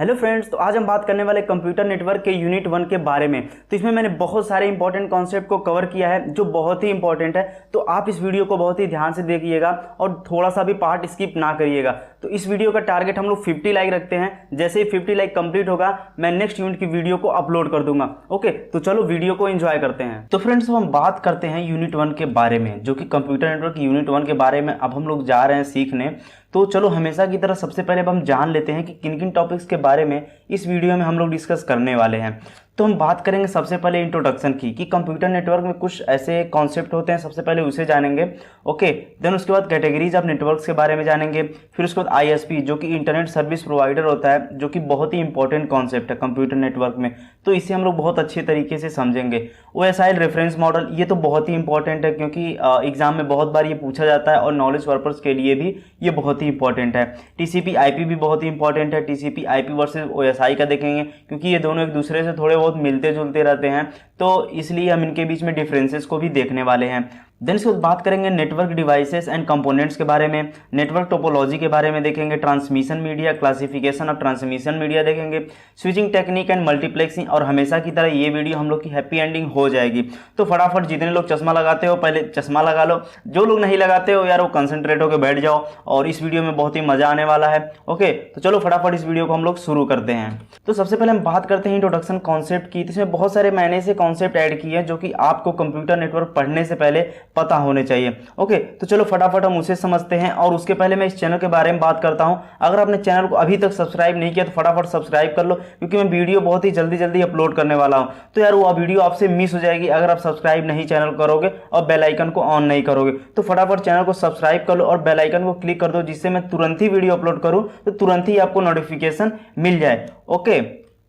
Hello friends, तो आज हम बात करने वाले कंप्यूटर नेटवर्क के यूनिट 1 के बारे में। तो इसमें मैंने बहुत सारे इंपॉर्टेंट कॉन्सेप्ट को कवर किया है जो बहुत ही इंपॉर्टेंट है। तो आप इस वीडियो को बहुत ही ध्यान से देखिएगा और थोड़ा सा भी पार्ट स्किप ना करिएगा। तो इस वीडियो का टारगेट हम लोग 50 लाइक रखते हैं। जैसे ही 50 लाइक कंप्लीट होगा मैं नेक्स्ट यूनिट की वीडियो को अपलोड कर दूंगा। ओके, तो चलो वीडियो को एंजॉय करते हैं। तो फ्रेंड्स, हम बात करते हैं यूनिट 1 के बारे में, जो कि कंप्यूटर नेटवर्क यूनिट 1 के बारे में अब हम लोग जा रहे हैं सीखने। तो चलो हमेशा की तरह सबसे पहले अब हम जान लेते हैं कि किन किन टॉपिक्स के बारे में इस वीडियो में हम लोग डिस्कस करने वाले हैं। तो हम बात करेंगे सबसे पहले इंट्रोडक्शन की, कि कंप्यूटर नेटवर्क में कुछ ऐसे कॉन्सेप्ट होते हैं, सबसे पहले उसे जानेंगे। ओके, देन उसके बाद कैटेगरीज ऑफ नेटवर्क्स के बारे में जानेंगे। फिर उसके बाद आईएसपी, जो कि इंटरनेट सर्विस प्रोवाइडर होता है, जो कि बहुत ही इंपॉर्टेंट कॉन्सेप्ट है कंप्यूटर नेटवर्क में। तो इसे हम लोग बहुत अच्छे तरीके से समझेंगे। ओएसआई रेफरेंस मॉडल, ये तो बहुत ही इंपॉर्टेंट है क्योंकि एग्जाम में बहुत बार ये पूछा जाता है और नॉलेज पर्पस के लिए भी ये बहुत ही इंपॉर्टेंट है। टीसीपी आईपी भी बहुत ही इंपॉर्टेंट है। टीसीपी आईपी वर्सेस ओएसआई का देखेंगे क्योंकि ये दोनों एक दूसरे से थोड़े बहुत मिलते जुलते रहते हैं, तो इसलिए हम इनके बीच में डिफरेंसेस को भी देखने वाले हैं। देन इसके बाद बात करेंगे नेटवर्क डिवाइसेस एंड कंपोनेंट्स के बारे में, नेटवर्क टोपोलॉजी के बारे में देखेंगे, transmission media, classification of transmission media देखेंगे, स्विचिंग टेक्निक एंड मल्टीप्लेक्सिंग। और हमेशा की तरह ये वीडियो हम लोग की हैप्पी एंडिंग हो जाएगी। तो फटाफट जितने लोग चश्मा लगाते हो पहले चश्मा लगा लो, जो लोग नहीं लगाते हो यार वो कंसंट्रेट होकर बैठ जाओ, और इस वीडियो में बहुत ही मजा आने वाला है। ओके, तो चलो फटाफट इस वीडियो को हम लोग शुरू करते हैं। तो सबसे पहले हम बात करते हैं इंट्रोडक्शन कॉन्सेप्ट की। इसमें बहुत सारे मैंने से कॉन्सेप्ट ऐड किए हैं जो कि आपको कंप्यूटर नेटवर्क पढ़ने से पहले पता होने चाहिए। ओके, तो चलो फटाफट हम उसे समझते हैं। और उसके पहले मैं इस चैनल के बारे में बात करता हूं। अगर आपने चैनल को अभी तक सब्सक्राइब नहीं किया तो फटाफट सब्सक्राइब कर लो, क्योंकि मैं वीडियो बहुत ही जल्दी अपलोड करने वाला हूं। तो यार वो वीडियो आपसे मिस हो जाएगी अगर आप सब्सक्राइब नहीं चैनल करोगे और बेल आइकन को ऑन नहीं करोगे। तो फटाफट चैनल को सब्सक्राइब कर लो और बेल आइकन को क्लिक कर दो, जिससे मैं तुरंत ही वीडियो अपलोड करूं तो तुरंत ही आपको नोटिफिकेशन मिल जाए। ओके,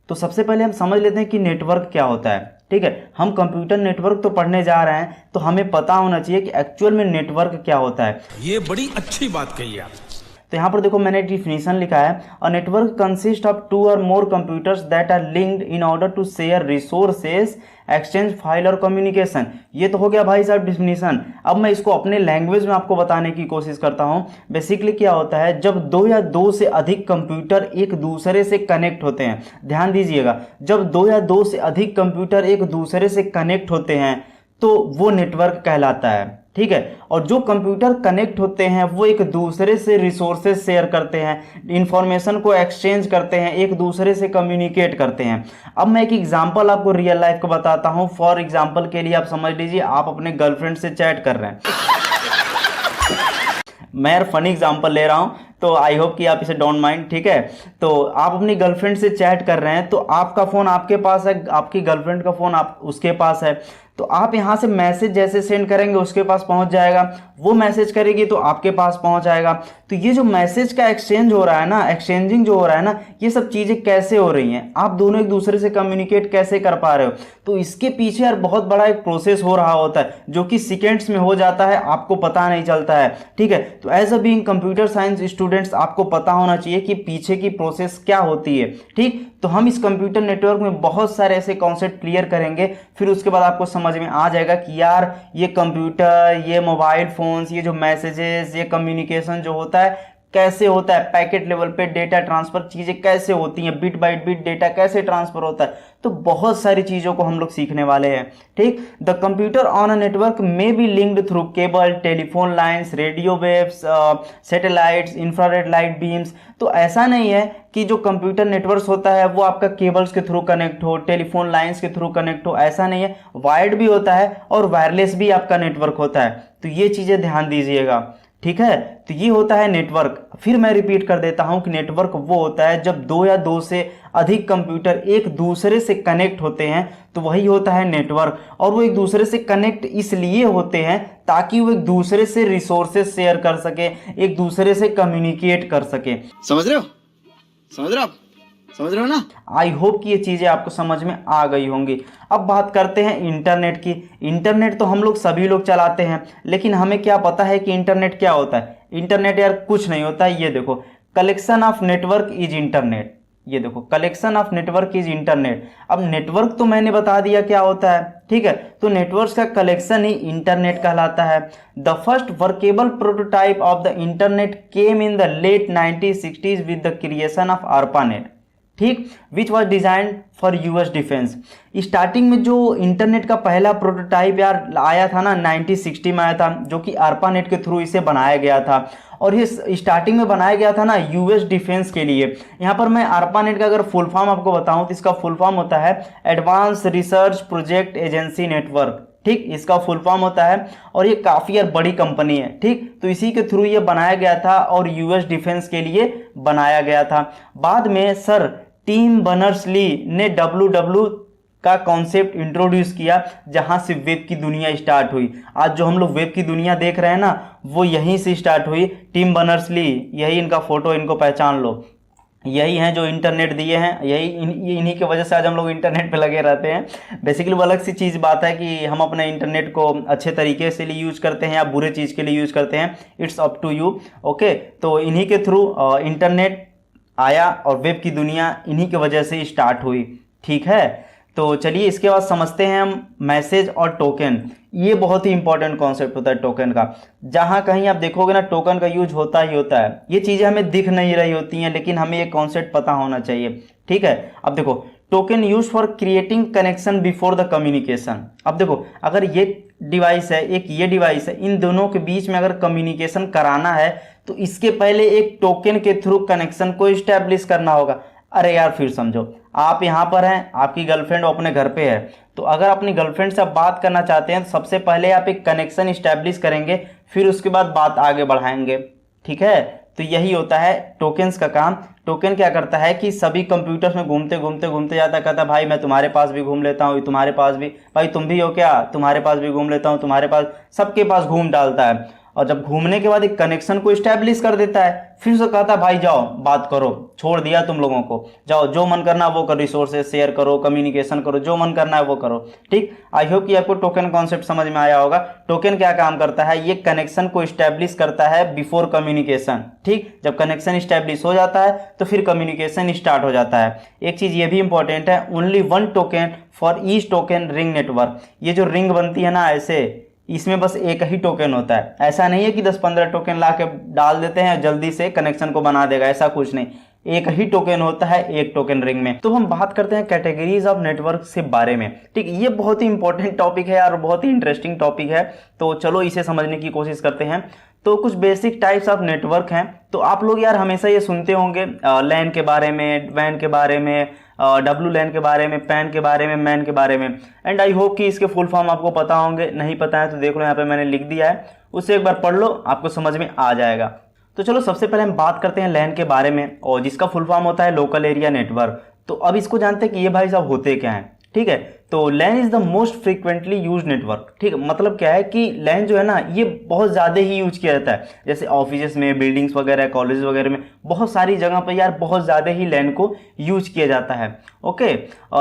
तो सबसे पहले हम समझ लेते हैं कि नेटवर्क क्या होता है। ठीक है, हम कंप्यूटर नेटवर्क तो पढ़ने जा रहे हैं, तो हमें पता होना चाहिए कि एक्चुअल में नेटवर्क क्या होता है। ये बड़ी अच्छी बात कही आप। तो यहाँ पर देखो मैंने डिफिनीशन लिखा है, अ नेटवर्क कंसिस्ट ऑफ 2 और more computers that are linked in order to share resources, exchange file और कम्युनिकेशन। ये तो हो गया भाई साहब डिफिनीशन। अब मैं इसको अपने लैंग्वेज में आपको बताने की कोशिश करता हूँ। बेसिकली क्या होता है, जब 2 या 2 से अधिक कंप्यूटर एक दूसरे से कनेक्ट होते हैं, ध्यान दीजिएगा, जब 2 या 2 से अधिक कंप्यूटर एक दूसरे से कनेक्ट होते हैं तो वो नेटवर्क कहलाता है। ठीक है, और जो कंप्यूटर कनेक्ट होते हैं वो एक दूसरे से रिसोर्सेज शेयर करते हैं, इंफॉर्मेशन को एक्सचेंज करते हैं, एक दूसरे से कम्युनिकेट करते हैं। अब मैं एक एग्जांपल आपको रियल लाइफ का बताता हूं। फॉर एग्जांपल के लिए आप समझ लीजिए आप अपने गर्लफ्रेंड से चैट कर रहे हैं। मैं यार फनी एग्जांपल ले रहा हूं, तो आई होप कि आप इसे डोंट माइंड। ठीक है, तो आप अपनी गर्लफ्रेंड से चैट कर रहे हैं, तो आपका फ़ोन आपके पास है, आपकी गर्लफ्रेंड का फ़ोन आप उसके पास है। तो आप यहाँ से मैसेज जैसे सेंड करेंगे उसके पास पहुँच जाएगा, वो मैसेज करेगी तो आपके पास पहुँच जाएगा। तो ये जो मैसेज का एक्सचेंज हो रहा है ना, एक्सचेंजिंग जो हो रहा है ना, ये सब चीज़ें कैसे हो रही हैं, आप दोनों एक दूसरे से कम्युनिकेट कैसे कर पा रहे हो। तो इसके पीछे यार बहुत बड़ा एक प्रोसेस हो रहा होता है जो कि सेकेंड्स में हो जाता है, आपको पता नहीं चलता है। ठीक है, तो as a being computer science students आपको पता होना चाहिए कि पीछे की प्रोसेस क्या होती है। ठीक, तो हम इस कंप्यूटर नेटवर्क में बहुत सारे ऐसे कॉन्सेप्ट क्लियर करेंगे, फिर उसके बाद आपको समझ में आ जाएगा कि यार ये कंप्यूटर, ये मोबाइल फोन्स, ये जो मैसेजेस, ये कम्युनिकेशन जो होता है कैसे होता है, पैकेट लेवल पे डेटा ट्रांसफर चीज़ें कैसे होती हैं, बिट बाय बिट डेटा कैसे ट्रांसफर होता है। तो बहुत सारी चीज़ों को हम लोग सीखने वाले हैं। ठीक, the computer on a network may be linked through cable, telephone lines, radio waves, satellites, infrared light beams. तो ऐसा नहीं है कि जो कंप्यूटर नेटवर्क होता है वो आपका केबल्स के थ्रू कनेक्ट हो, टेलीफोन लाइन्स के थ्रू कनेक्ट हो, ऐसा नहीं है। वायर्ड भी होता है और वायरलेस भी आपका नेटवर्क होता है। तो ये चीज़ें ध्यान दीजिएगा। ठीक है, तो ये होता है नेटवर्क। फिर मैं रिपीट कर देता हूं कि नेटवर्क वो होता है जब 2 या 2 से अधिक कंप्यूटर एक दूसरे से कनेक्ट होते हैं, तो वही होता है नेटवर्क। और वो एक दूसरे से कनेक्ट इसलिए होते हैं ताकि वो एक दूसरे से रिसोर्सेज शेयर कर सके, एक दूसरे से कम्युनिकेट कर सके। समझ रहे हो? समझ रहे हो ना? आई होप कि ये चीज़ें आपको समझ में आ गई होंगी। अब बात करते हैं इंटरनेट की। इंटरनेट तो हम लोग सभी लोग चलाते हैं, लेकिन हमें क्या पता है कि इंटरनेट क्या होता है। इंटरनेट यार कुछ नहीं होता है। ये देखो, collection of network is internet. ये देखो, collection of network is internet. अब नेटवर्क तो मैंने बता दिया क्या होता है। ठीक है, तो नेटवर्क का कलेक्शन ही इंटरनेट कहलाता है। The first workable prototype of the internet came in the late 1960s with the creation of ARPANET। ठीक, which was designed for US defence. Starting में जो इंटरनेट का पहला प्रोटोटाइप यार आया था ना 1960 में आया था, जो कि ARPANET के थ्रू इसे बनाया गया था, और ये स्टार्टिंग में बनाया गया था ना यूएस डिफेंस के लिए। यहाँ पर मैं ARPANET का अगर फुल फॉर्म आपको बताऊं तो इसका फुल फॉर्म होता है advance research project agency network. ठीक, इसका फुल फॉर्म होता है, और ये काफ़ी यार बड़ी कंपनी है। ठीक, तो इसी के थ्रू ये बनाया गया था और यूएस डिफेंस के लिए बनाया गया था। बाद में सर टिम बर्नर्स-ली ने WW का कॉन्सेप्ट इंट्रोड्यूस किया, जहां से वेब की दुनिया स्टार्ट हुई। आज जो हम लोग वेब की दुनिया देख रहे हैं ना, वो यहीं से स्टार्ट हुई। टिम बर्नर्स-ली, यही इनका फोटो, इनको पहचान लो, यही हैं जो इंटरनेट दिए हैं, यही इन्हीं की वजह से आज हम लोग इंटरनेट पे लगे रहते हैं। बेसिकली वो अलग सी चीज़ बात है कि हम अपने इंटरनेट को अच्छे तरीके से लिए यूज़ करते हैं या बुरे चीज़ के लिए यूज़ करते हैं, it's up to you. Okay, तो इन्हीं के थ्रू इंटरनेट आया और वेब की दुनिया इन्हीं की वजह से स्टार्ट हुई। ठीक है, तो चलिए इसके बाद समझते हैं हम मैसेज और टोकन। ये बहुत ही इंपॉर्टेंट कॉन्सेप्ट होता है टोकन का। जहाँ कहीं आप देखोगे ना, टोकन का यूज होता ही होता है। ये चीज़ें हमें दिख नहीं रही होती हैं, लेकिन हमें ये कॉन्सेप्ट पता होना चाहिए। ठीक है, अब देखो, token use for creating connection before the communication. अब देखो, अगर ये डिवाइस है, एक ये डिवाइस है, इन दोनों के बीच में अगर कम्युनिकेशन कराना है तो इसके पहले एक टोकन के थ्रू कनेक्शन को इस्टेब्लिश करना होगा। अरे यार फिर समझो, आप यहाँ पर हैं, आपकी गर्लफ्रेंड अपने घर पे है, तो अगर अपनी गर्लफ्रेंड से आप बात करना चाहते हैं तो सबसे पहले आप एक कनेक्शन इस्टेब्लिश करेंगे, फिर उसके बाद बात आगे बढ़ाएंगे। ठीक है, तो यही होता है टोकन्स का काम। टोकन क्या करता है कि सभी कंप्यूटर्स में घूमते घूमते घूमते जाता, कहता भाई मैं तुम्हारे पास भी घूम लेता हूँ, तुम्हारे पास भी, भाई तुम भी हो क्या, तुम्हारे पास भी घूम लेता हूँ, तुम्हारे पास, सबके पास घूम डालता है। और जब घूमने के बाद एक कनेक्शन को इस्टेब्लिश कर देता है, फिर उसे कहता है भाई जाओ बात करो, छोड़ दिया तुम लोगों को, जाओ जो मन करना वो करो, रिसोर्सेज शेयर करो, कम्युनिकेशन करो, जो मन करना है वो करो। ठीक, आई होप कि आपको टोकन कॉन्सेप्ट समझ में आया होगा। टोकन क्या काम करता है, ये कनेक्शन को इस्टेब्लिश करता है बिफोर कम्युनिकेशन। ठीक, जब कनेक्शन इस्टेब्लिश हो जाता है तो फिर कम्युनिकेशन स्टार्ट हो जाता है। एक चीज ये भी इंपॉर्टेंट है, only one token for each token ring network. ये जो रिंग बनती है ना ऐसे, इसमें बस एक ही टोकन होता है। ऐसा नहीं है कि 10-15 टोकन ला के डाल देते हैं जल्दी से कनेक्शन को बना देगा, ऐसा कुछ नहीं। एक ही टोकन होता है एक टोकन रिंग में। तो हम बात करते हैं कैटेगरीज ऑफ नेटवर्क के बारे में। ठीक, ये बहुत ही इंपॉर्टेंट टॉपिक है और बहुत ही इंटरेस्टिंग टॉपिक है, तो चलो इसे समझने की कोशिश करते हैं। तो कुछ बेसिक टाइप्स ऑफ नेटवर्क हैं। तो आप लोग यार हमेशा ये सुनते होंगे लैन के बारे में, वैन के बारे में, WLAN के बारे में, पैन के बारे में, मैन के बारे में, एंड आई होप कि इसके फुल फॉर्म आपको पता होंगे। नहीं पता है तो देख लो, यहाँ पे मैंने लिख दिया है, उससे एक बार पढ़ लो, आपको समझ में आ जाएगा। तो चलो सबसे पहले हम बात करते हैं लैन के बारे में, और जिसका फुल फॉर्म होता है लोकल एरिया नेटवर्क। तो अब इसको जानते हैं कि ये भाई साहब होते क्या हैं। ठीक है, तो LAN is the most frequently use network. ठीक, मतलब क्या है कि लैन जो है ना, ये बहुत ज़्यादा ही यूज किया जाता है। जैसे ऑफिस में, बिल्डिंग्स वगैरह, कॉलेज वगैरह में, बहुत सारी जगह पर यार बहुत ज़्यादा ही लैन को यूज किया जाता है। Okay,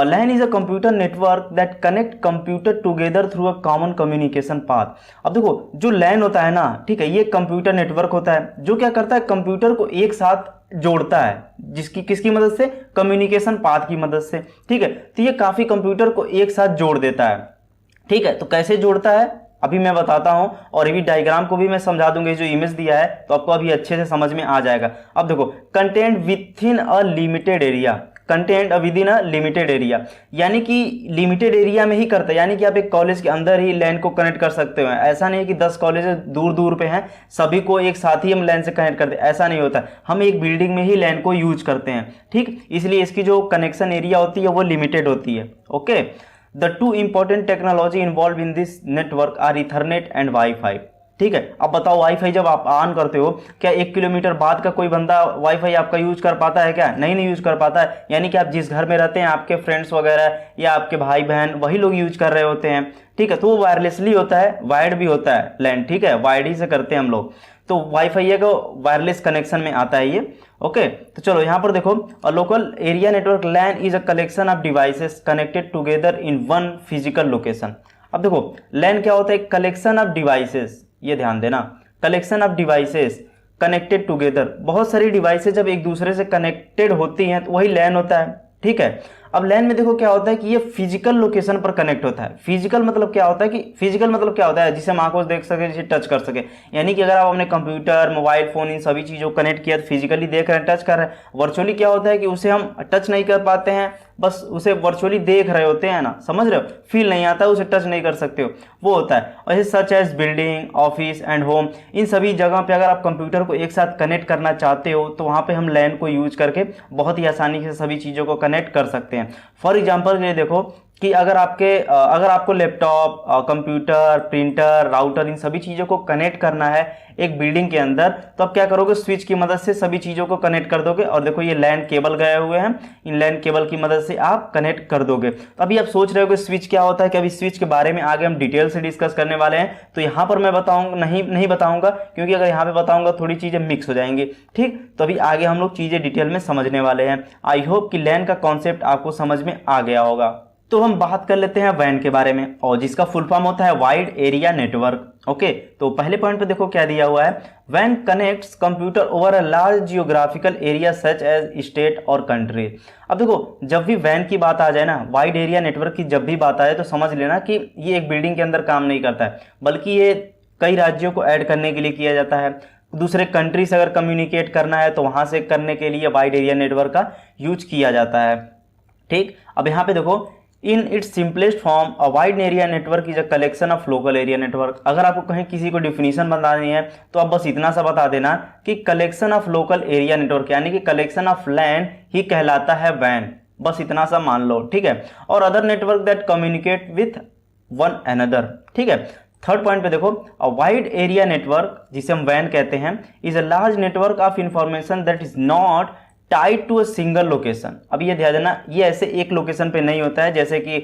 LAN is a computer network that connect computer together through a common communication path. अब देखो, जो लैन होता है ना, ठीक है, ये कंप्यूटर नेटवर्क होता है जो क्या करता है, कंप्यूटर को एक साथ जोड़ता है, जिसकी किसकी मदद से, कम्युनिकेशन पाथ की मदद से। ठीक है, तो ये काफी कंप्यूटर को एक साथ जोड़ देता है। ठीक है, तो कैसे जोड़ता है अभी मैं बताता हूं, और ये भी डायग्राम को भी मैं समझा दूंगा, जो इमेज दिया है तो आपको अभी अच्छे से समझ में आ जाएगा। अब देखो, content with in a limited area, content with in a limited area, यानी कि लिमिटेड एरिया में ही करता है। यानी कि आप एक कॉलेज के अंदर ही लैन को कनेक्ट कर सकते हो। ऐसा नहीं है कि 10 कॉलेज दूर दूर पे हैं, सभी को एक साथ ही हम लैन से कनेक्ट करते हैं, ऐसा नहीं होता। हम एक बिल्डिंग में ही लैन को यूज करते हैं। ठीक, इसलिए इसकी जो कनेक्शन एरिया होती है वो लिमिटेड होती है। Okay, the two important technology involve in this network are ethernet and WiFi. ठीक है, अब बताओ वाईफाई जब आप ऑन करते हो, क्या 1 किलोमीटर बाद का कोई बंदा वाईफाई आपका यूज कर पाता है क्या? नहीं यूज कर पाता है। यानी कि आप जिस घर में रहते हैं, आपके फ्रेंड्स वगैरह या आपके भाई बहन वही लोग यूज कर रहे होते हैं। ठीक है, तो वो वायरलेसली होता है, वायर्ड भी होता है लैन। ठीक है, वायर्ड ही से करते हैं हम लोग। तो वाईफाई है को वायरलेस कनेक्शन में आता है ये। ओके, तो चलो यहाँ पर देखो, a local area network LAN is a collection of devices connected together in one physical location. अब देखो, लैन क्या होता है, कलेक्शन ऑफ डिवाइसेस, ये ध्यान देना, collection of devices connected together. बहुत सारी डिवाइसेस जब एक दूसरे से कनेक्टेड होती हैं तो वही लैन होता है। ठीक है, अब लैन में देखो क्या होता है कि ये फिजिकल लोकेशन पर कनेक्ट होता है। फिजिकल मतलब क्या होता है कि फिजिकल मतलब क्या होता है, जिसे हम आंखों से देख सके, जिसे टच कर सके। यानी कि अगर आप अपने कंप्यूटर, मोबाइल फोन, इन सभी चीज़ों को कनेक्ट किया तो फिजिकली देख रहे हैं, टच कर रहे हैं। वर्चुअली क्या होता है कि उसे हम टच नहीं कर पाते हैं, बस उसे वर्चुअली देख रहे होते हैं ना, समझ रहे हो, फील नहीं आता, उसे टच नहीं कर सकते हो, वो होता है। और ये such as building, office and home, इन सभी जगह पे अगर आप कंप्यूटर को एक साथ कनेक्ट करना चाहते हो तो वहाँ पे हम लैन को यूज करके बहुत ही आसानी से सभी चीज़ों को कनेक्ट कर सकते हैं। फॉर एग्जाम्पल के लिए देखो कि अगर आपको लैपटॉप, कंप्यूटर, प्रिंटर, राउटर, इन सभी चीज़ों को कनेक्ट करना है एक बिल्डिंग के अंदर, तो आप क्या करोगे, स्विच की मदद से सभी चीज़ों को कनेक्ट कर दोगे। और देखो ये लैन केबल गए हुए हैं, इन लैन केबल की मदद से आप कनेक्ट कर दोगे। तो अभी आप सोच रहे हो कि स्विच क्या होता है, कि अभी स्विच के बारे में आगे हम डिटेल से डिस्कस करने वाले हैं, तो यहाँ पर मैं नहीं बताऊंगा, क्योंकि अगर यहाँ पे बताऊंगा थोड़ी चीज़ें मिक्स हो जाएंगी। ठीक, तो अभी आगे हम लोग चीज़ें डिटेल में समझने वाले हैं। आई होप कि लैन का कॉन्सेप्ट आपको समझ में आ गया होगा। तो हम बात कर लेते हैं वैन के बारे में, और जिसका फुल फॉर्म होता है वाइड एरिया नेटवर्क। ओके, तो पहले पॉइंट पे देखो क्या दिया हुआ है, वैन connects computer over a large geographical area such as state और कंट्री। अब देखो जब भी वैन की बात आ जाए ना, वाइड एरिया नेटवर्क की जब भी बात आए, तो समझ लेना कि ये एक बिल्डिंग के अंदर काम नहीं करता है, बल्कि ये कई राज्यों को ऐड करने के लिए किया जाता है। दूसरे कंट्री से अगर कम्युनिकेट करना है तो वहां से करने के लिए वाइड एरिया नेटवर्क का यूज किया जाता है। ठीक, अब यहाँ पे देखो, in its simplest form a wide area network is a collection of local area network. अगर आपको कहीं किसी को डिफिनीशन बतानी है तो आप बस इतना सा बता देना कि collection of local area network, यानी कि कलेक्शन ऑफ लैंड ही कहलाता है वैन, बस इतना सा मान लो। ठीक है, और other network that communicate with one another. ठीक है, थर्ड पॉइंट पे देखो, अ वाइड एरिया नेटवर्क जिसे हम वैन कहते हैं is a large network of information that is not tied to a single location. अब ये ध्यान देना, ये ऐसे एक लोकेशन पे नहीं होता है, जैसे कि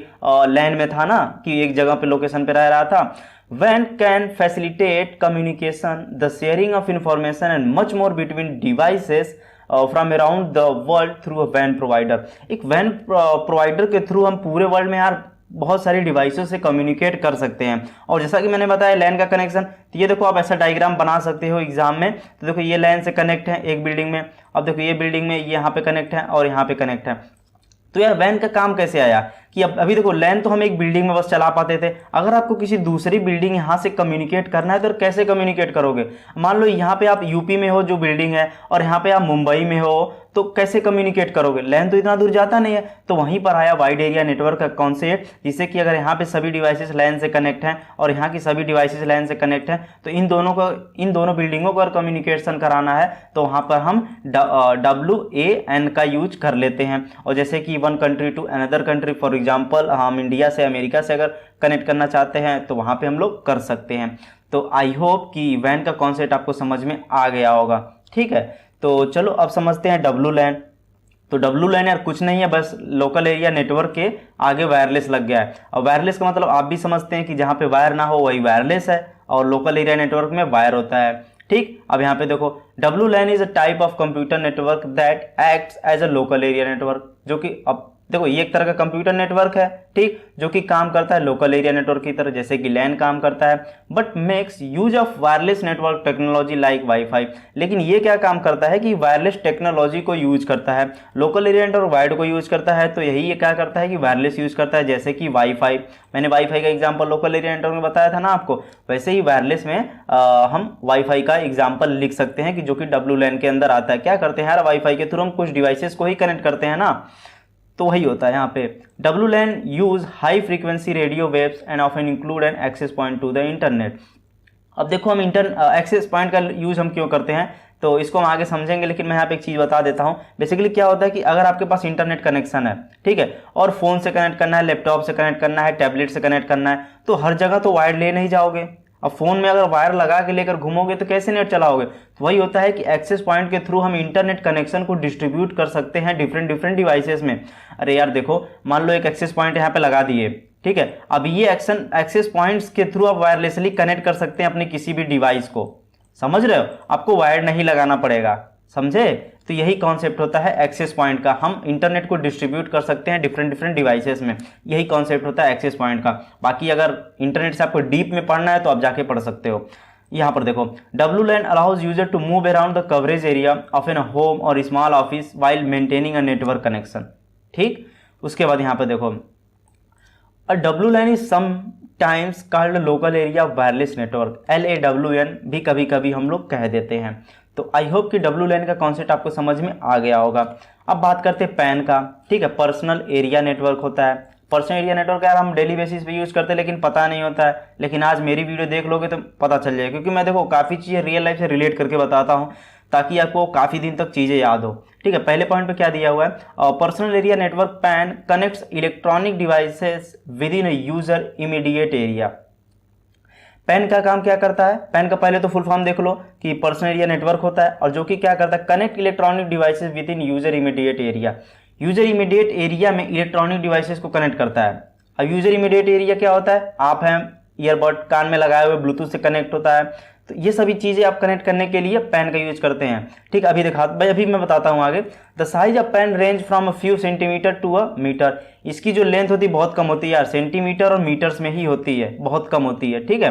लैंड में था ना कि एक जगह पे लोकेशन पे रह रहा था। When can facilitate communication, the sharing of information and much more between devices from around the world through a van provider. एक वैन प्रोवाइडर के थ्रू हम पूरे वर्ल्ड में यार बहुत सारी डिवाइसों से कम्युनिकेट कर सकते हैं। और जैसा कि मैंने बताया लैन का कनेक्शन, तो ये देखो आप ऐसा डायग्राम बना सकते हो एग्जाम में। तो देखो ये लैन से कनेक्ट है एक बिल्डिंग में, अब देखो ये बिल्डिंग में ये यहाँ पे कनेक्ट है और यहाँ पे कनेक्ट है। तो यार वैन का काम कैसे आया कि अब अभी देखो लैन तो हम एक बिल्डिंग में बस चला पाते थे, अगर आपको किसी दूसरी बिल्डिंग यहाँ से कम्युनिकेट करना है तो कैसे कम्युनिकेट करोगे। मान लो यहाँ पे आप यूपी में हो जो बिल्डिंग है, और यहाँ पे आप मुंबई में हो, तो कैसे कम्युनिकेट करोगे, लैन तो इतना दूर जाता नहीं है। तो वहीं पर आया वाइड एरिया नेटवर्क का कॉन्सेप्ट, जिससे कि अगर यहाँ पे सभी डिवाइसेस लैन से कनेक्ट हैं और यहाँ की सभी डिवाइसेस लैन से कनेक्ट हैं, तो इन दोनों बिल्डिंगों को अगर कम्युनिकेशन कराना है तो वहाँ पर हम WAN का यूज कर लेते हैं। और जैसे कि one country to another country, for example हम इंडिया से अमेरिका से अगर कनेक्ट करना चाहते हैं तो वहाँ पे हम लोग कर सकते हैं। तो आई होप कि वैन का कॉन्सेप्ट आपको समझ में आ गया होगा। ठीक है, तो चलो अब समझते हैं WLAN। तो WLAN यार कुछ नहीं है, बस लोकल एरिया नेटवर्क के आगे वायरलेस लग गया है। और वायरलेस का मतलब आप भी समझते हैं कि जहाँ पे वायर ना हो वही वायरलेस है, और लोकल एरिया नेटवर्क में वायर होता है। ठीक, अब यहाँ पे देखो WLAN is a type of computer network that acts as a local area network, जो कि अब देखो ये एक तरह का कंप्यूटर नेटवर्क है, ठीक, जो कि काम करता है लोकल एरिया नेटवर्क की तरह, जैसे कि लैन काम करता है, but makes use of wireless network technology like wifi. लेकिन ये क्या काम करता है कि वायरलेस टेक्नोलॉजी को यूज करता है, लोकल एरिया नेटवर्क वायर्ड को यूज करता है, तो यही ये क्या करता है कि वायरलेस यूज करता है, जैसे कि वाईफाई। मैंने वाईफाई का एग्जाम्पल लोकल एरिया नेटवर्क में बताया था ना आपको, वैसे ही वायरलेस में हम वाईफाई का एग्जाम्पल लिख सकते हैं कि जो कि WLAN के अंदर आता है। क्या करते हैं यार, वाईफाई के थ्रू हम कुछ डिवाइसेस को ही कनेक्ट करते हैं ना, तो वही होता है यहाँ पे। WLAN use high frequency radio waves and often include an access point to the internet. अब देखो हम एक्सेस पॉइंट का यूज हम क्यों करते हैं, तो इसको हम आगे समझेंगे, लेकिन मैं यहाँ पे एक चीज़ बता देता हूँ। बेसिकली क्या होता है कि अगर आपके पास इंटरनेट कनेक्शन है, ठीक है, और फ़ोन से कनेक्ट करना है, लैपटॉप से कनेक्ट करना है, टैबलेट से कनेक्ट करना है, तो हर जगह तो वायर ले नहीं जाओगे। अब फ़ोन में अगर वायर लगा के लेकर घूमोगे तो कैसे नेट चलाओगे। तो वही होता है कि एक्सेस पॉइंट के थ्रू हम इंटरनेट कनेक्शन को डिस्ट्रीब्यूट कर सकते हैं डिफरेंट डिवाइसेस में। अरे यार देखो, मान लो एक एक्सेस पॉइंट यहाँ पे लगा दिए, ठीक है, अब ये एक्सेस पॉइंट्स के थ्रू आप वायरलेसली कनेक्ट कर सकते हैं अपने किसी भी डिवाइस को, समझ रहे हो, आपको वायर नहीं लगाना पड़ेगा, समझे। तो यही कॉन्सेप्ट होता है एक्सेस पॉइंट का, हम इंटरनेट को डिस्ट्रीब्यूट कर सकते हैं डिफरेंट डिवाइसेस में, यही कॉन्सेप्ट होता है एक्सेस पॉइंट का। बाकी अगर इंटरनेट से आपको डीप में पढ़ना है तो आप जाके पढ़ सकते हो। यहाँ पर देखो, WLAN allows user to move around the coverage area of an home और small office while maintaining a network connection. ठीक, उसके बाद यहाँ पे देखो, a WLAN is sometimes called local area wireless network, LAWN भी कभी कभी हम लोग कह देते हैं। तो आई होप कि WLAN का कॉन्सेप्ट आपको समझ में आ गया होगा। अब बात करते हैं पैन का, ठीक है। पर्सनल एरिया नेटवर्क होता है। पर्सनल एरिया नेटवर्क यार हम डेली बेसिस पे यूज़ करते हैं लेकिन पता नहीं होता है, लेकिन आज मेरी वीडियो देख लोगे तो पता चल जाएगा, क्योंकि मैं देखो काफ़ी चीज़ें रियल लाइफ से रिलेट करके बताता हूँ ताकि आपको काफ़ी दिन तक चीज़ें याद हो, ठीक है। पहले पॉइंट पे क्या दिया हुआ है, personal area network pan connects electronic devices with in user immediate area. Pan का काम क्या करता है, पैन का पहले तो फुल फॉर्म देख लो कि पर्सनल एरिया नेटवर्क होता है और जो कि क्या करता है, connect electronic devices with in user immediate area. User immediate area में इलेक्ट्रॉनिक डिवाइसेस को कनेक्ट करता है। अब यूजर इमीडिएट एरिया क्या होता है, आप हैं ईयरबड कान में लगाए हुए, ब्लूटूथ से कनेक्ट होता है, तो ये सभी चीज़ें आप कनेक्ट करने के लिए पैन का यूज करते हैं, ठीक। अभी मैं बताता हूँ आगे। The size of PAN range from a few centimetre to a metre. इसकी जो लेंथ होती है बहुत कम होती है यार, सेंटीमीटर और मीटर्स में ही होती है, बहुत कम होती है, ठीक है।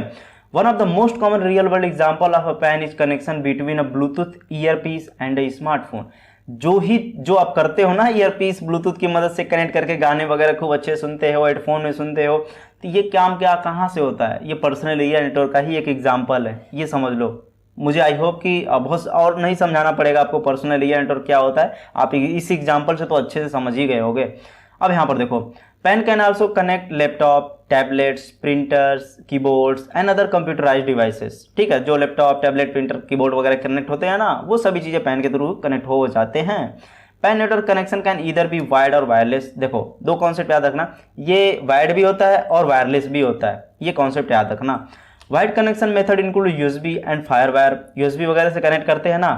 One of the most common real world example of a pan is connection between a Bluetooth earpiece and a smartphone. जो आप करते हो ना ईयरपीस ब्लूटूथ की मदद से कनेक्ट करके गाने वगैरह खूब अच्छे सुनते हो, हेडफोन में सुनते हो, तो ये काम क्या कहाँ से होता है, ये पर्सनल एरिया नेटवर्क का ही एक एग्जांपल है, ये समझ लो। मुझे आई होप कि बहुत और नहीं समझाना पड़ेगा आपको पर्सनल एरिया नेटवर्क क्या होता है, आप इस एग्जाम्पल से तो अच्छे से समझ ही गए होगे। अब यहाँ पर देखो, pan can also connect laptop, tablets, printers, keyboards and other computerised devices, ठीक है। जो लैपटॉप, टैबलेट, प्रिंटर, कीबोर्ड वगैरह कनेक्ट होते हैं ना, वो सभी चीज़ें पैन के थ्रू कनेक्ट हो जाते हैं। Pan network connection can either be wired और वायरलेस। देखो दो कॉन्सेप्ट याद रखना, ये वायर्ड भी होता है और वायरलेस भी होता है, ये कॉन्सेप्ट याद रखना। Wired connection method include USB and FireWire. USB वगैरह से कनेक्ट करते हैं ना,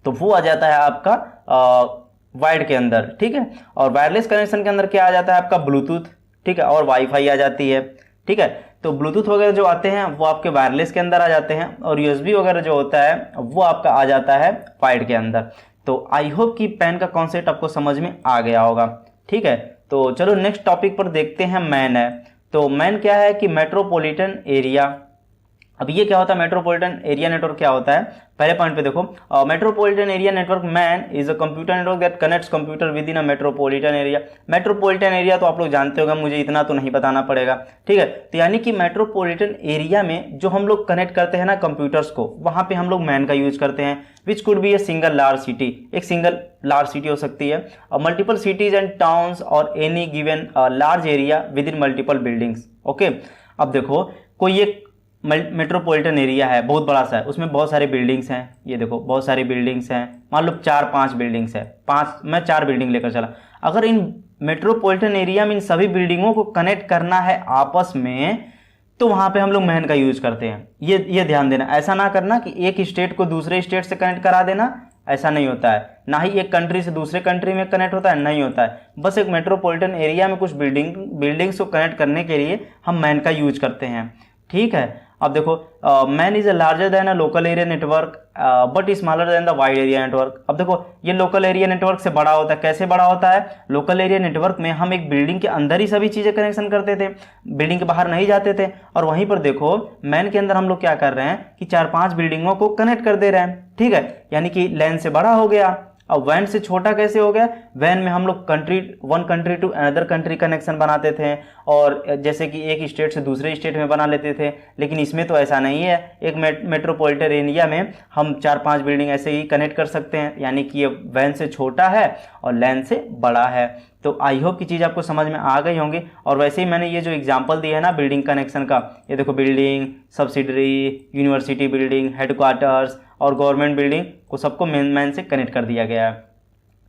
तो वो आ जाता है आपका वायर्ड के अंदर, ठीक है। और वायरलेस कनेक्शन के अंदर क्या आ जाता है आपका, ब्लूटूथ, ठीक है, और वाईफाई आ जाती है, ठीक है। तो ब्लूटूथ वगैरह जो आते हैं वो आपके वायरलेस के अंदर आ जाते हैं और USB वगैरह जो होता है वो आपका आ जाता है वायर्ड के अंदर। तो आई होप कि पैन का कॉन्सेप्ट आपको समझ में आ गया होगा, ठीक है। तो चलो नेक्स्ट टॉपिक पर देखते हैं, मैन है। तो मैन क्या है कि मेट्रोपॉलिटन एरिया। अब ये क्या होता है, मेट्रोपॉलिटन एरिया नेटवर्क क्या होता है, पहले पॉइंट पे देखो, metropolitan area network man is a computer network that connects computer with in a metropolitan area. Metropolitan area तो आप लोग जानते होंगे, मुझे इतना तो नहीं बताना पड़ेगा, ठीक है। तो यानी कि मेट्रोपॉलिटन एरिया में जो हम लोग कनेक्ट करते हैं ना कंप्यूटर्स को, वहाँ पे हम लोग मैन का यूज करते हैं, which could be a single large city, एक सिंगल लार्ज सिटी हो सकती है, मल्टीपल सिटीज एंड टाउन्स और any given large area with in multiple buildings, okay. अब देखो कोई एक मेट्रोपॉलिटन एरिया है, बहुत बड़ा सा है, उसमें बहुत सारी बिल्डिंग्स हैं, ये देखो बहुत सारी बिल्डिंग्स हैं, मान लो 4-5 बिल्डिंग्स है, मैं 4 बिल्डिंग लेकर चला। अगर इन मेट्रोपॉलिटन एरिया में इन सभी बिल्डिंगों को कनेक्ट करना है आपस में, तो वहाँ पे हम लोग मैन का यूज करते हैं। ये ध्यान देना, ऐसा ना करना कि एक स्टेट को दूसरे स्टेट से कनेक्ट करा देना, ऐसा नहीं होता है। ना ही एक कंट्री से दूसरे कंट्री में कनेक्ट होता है, नहीं होता है। बस एक मेट्रोपॉलिटन एरिया में कुछ बिल्डिंग्स को कनेक्ट करने के लिए हम मैन का यूज करते हैं, ठीक है। अब देखो, man is a larger than a local area network but smaller than the wide area network. अब देखो ये लोकल एरिया नेटवर्क से बड़ा होता है, कैसे बड़ा होता है, लोकल एरिया नेटवर्क में हम एक बिल्डिंग के अंदर ही सभी चीज़ें कनेक्शन करते थे, बिल्डिंग के बाहर नहीं जाते थे। और वहीं पर देखो मैन के अंदर हम लोग क्या कर रहे हैं कि 4-5 बिल्डिंगों को कनेक्ट कर दे रहे हैं, ठीक है। यानी कि लैन से बड़ा हो गया। अब वैन से छोटा कैसे हो गया, वैन में हम लोग one country to another country connection बनाते थे, और जैसे कि एक स्टेट से दूसरे स्टेट में बना लेते थे, लेकिन इसमें तो ऐसा नहीं है। एक मेट्रोपॉलिटन एरिया में हम 4-5 बिल्डिंग ऐसे ही कनेक्ट कर सकते हैं, यानी कि ये वैन से छोटा है और लैन से बड़ा है। तो आई होप की चीज़ आपको समझ में आ गई होंगी। और वैसे ही मैंने ये जो एग्जांपल दिया है ना बिल्डिंग कनेक्शन का, ये देखो building, subsidiary, university building, headquarters और गवर्नमेंट बिल्डिंग को सबको मैन से कनेक्ट कर दिया गया है।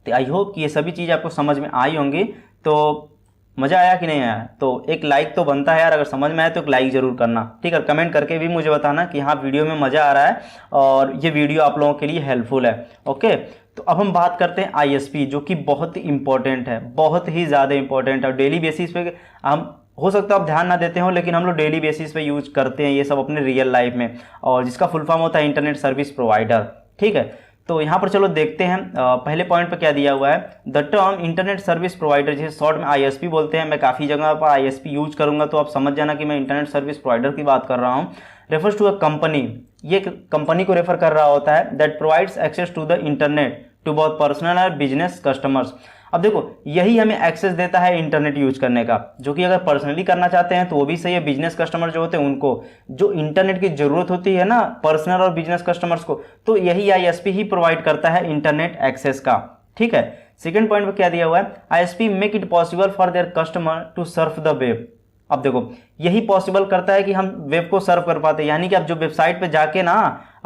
तो आई होप कि ये सभी चीज़ आपको समझ में आई होंगी। तो मज़ा आया कि नहीं आया, तो एक लाइक तो बनता है यार, अगर समझ में आए तो एक लाइक ज़रूर करना, ठीक है। कमेंट करके भी मुझे बताना कि हाँ वीडियो में मज़ा आ रहा है और ये वीडियो आप लोगों के लिए हेल्पफुल है, ओके। तो अब हम बात करते हैं ISP, जो कि बहुत ही इंपॉर्टेंट है, बहुत ही ज़्यादा इंपॉर्टेंट है। और डेली बेसिस पे हम, हो सकता है आप ध्यान ना देते हो, लेकिन हम लोग डेली बेसिस पे यूज करते हैं ये सब अपने रियल लाइफ में, और जिसका फुल फॉर्म होता है इंटरनेट सर्विस प्रोवाइडर, ठीक है। तो यहाँ पर चलो देखते हैं, पहले पॉइंट पे क्या दिया हुआ है, the term internet service provider, जिसे शॉर्ट में ISP बोलते हैं। मैं काफ़ी जगह पर ISP यूज करूँगा, तो आप समझ जाना कि मैं इंटरनेट सर्विस प्रोवाइडर की बात कर रहा हूँ। रेफर्स टू अ कंपनी, ये कंपनी को रेफर कर रहा होता है, that provides access to the internet to both personal और बिजनेस कस्टमर्स। अब देखो यही हमें एक्सेस देता है इंटरनेट यूज करने का, जो कि अगर पर्सनली करना चाहते हैं तो वो भी सही है। बिजनेस कस्टमर जो होते हैं उनको जो इंटरनेट की जरूरत होती है ना, पर्सनल और बिजनेस कस्टमर्स को, तो यही आईएसपी ही प्रोवाइड करता है इंटरनेट एक्सेस का। ठीक है, सेकंड पॉइंट पे क्या दिया हुआ है, ISP make it possible for their customer to surf the web. अब देखो यही पॉसिबल करता है कि हम वेब को सर्व कर पाते हैं, यानी कि आप जो वेबसाइट पे जाके ना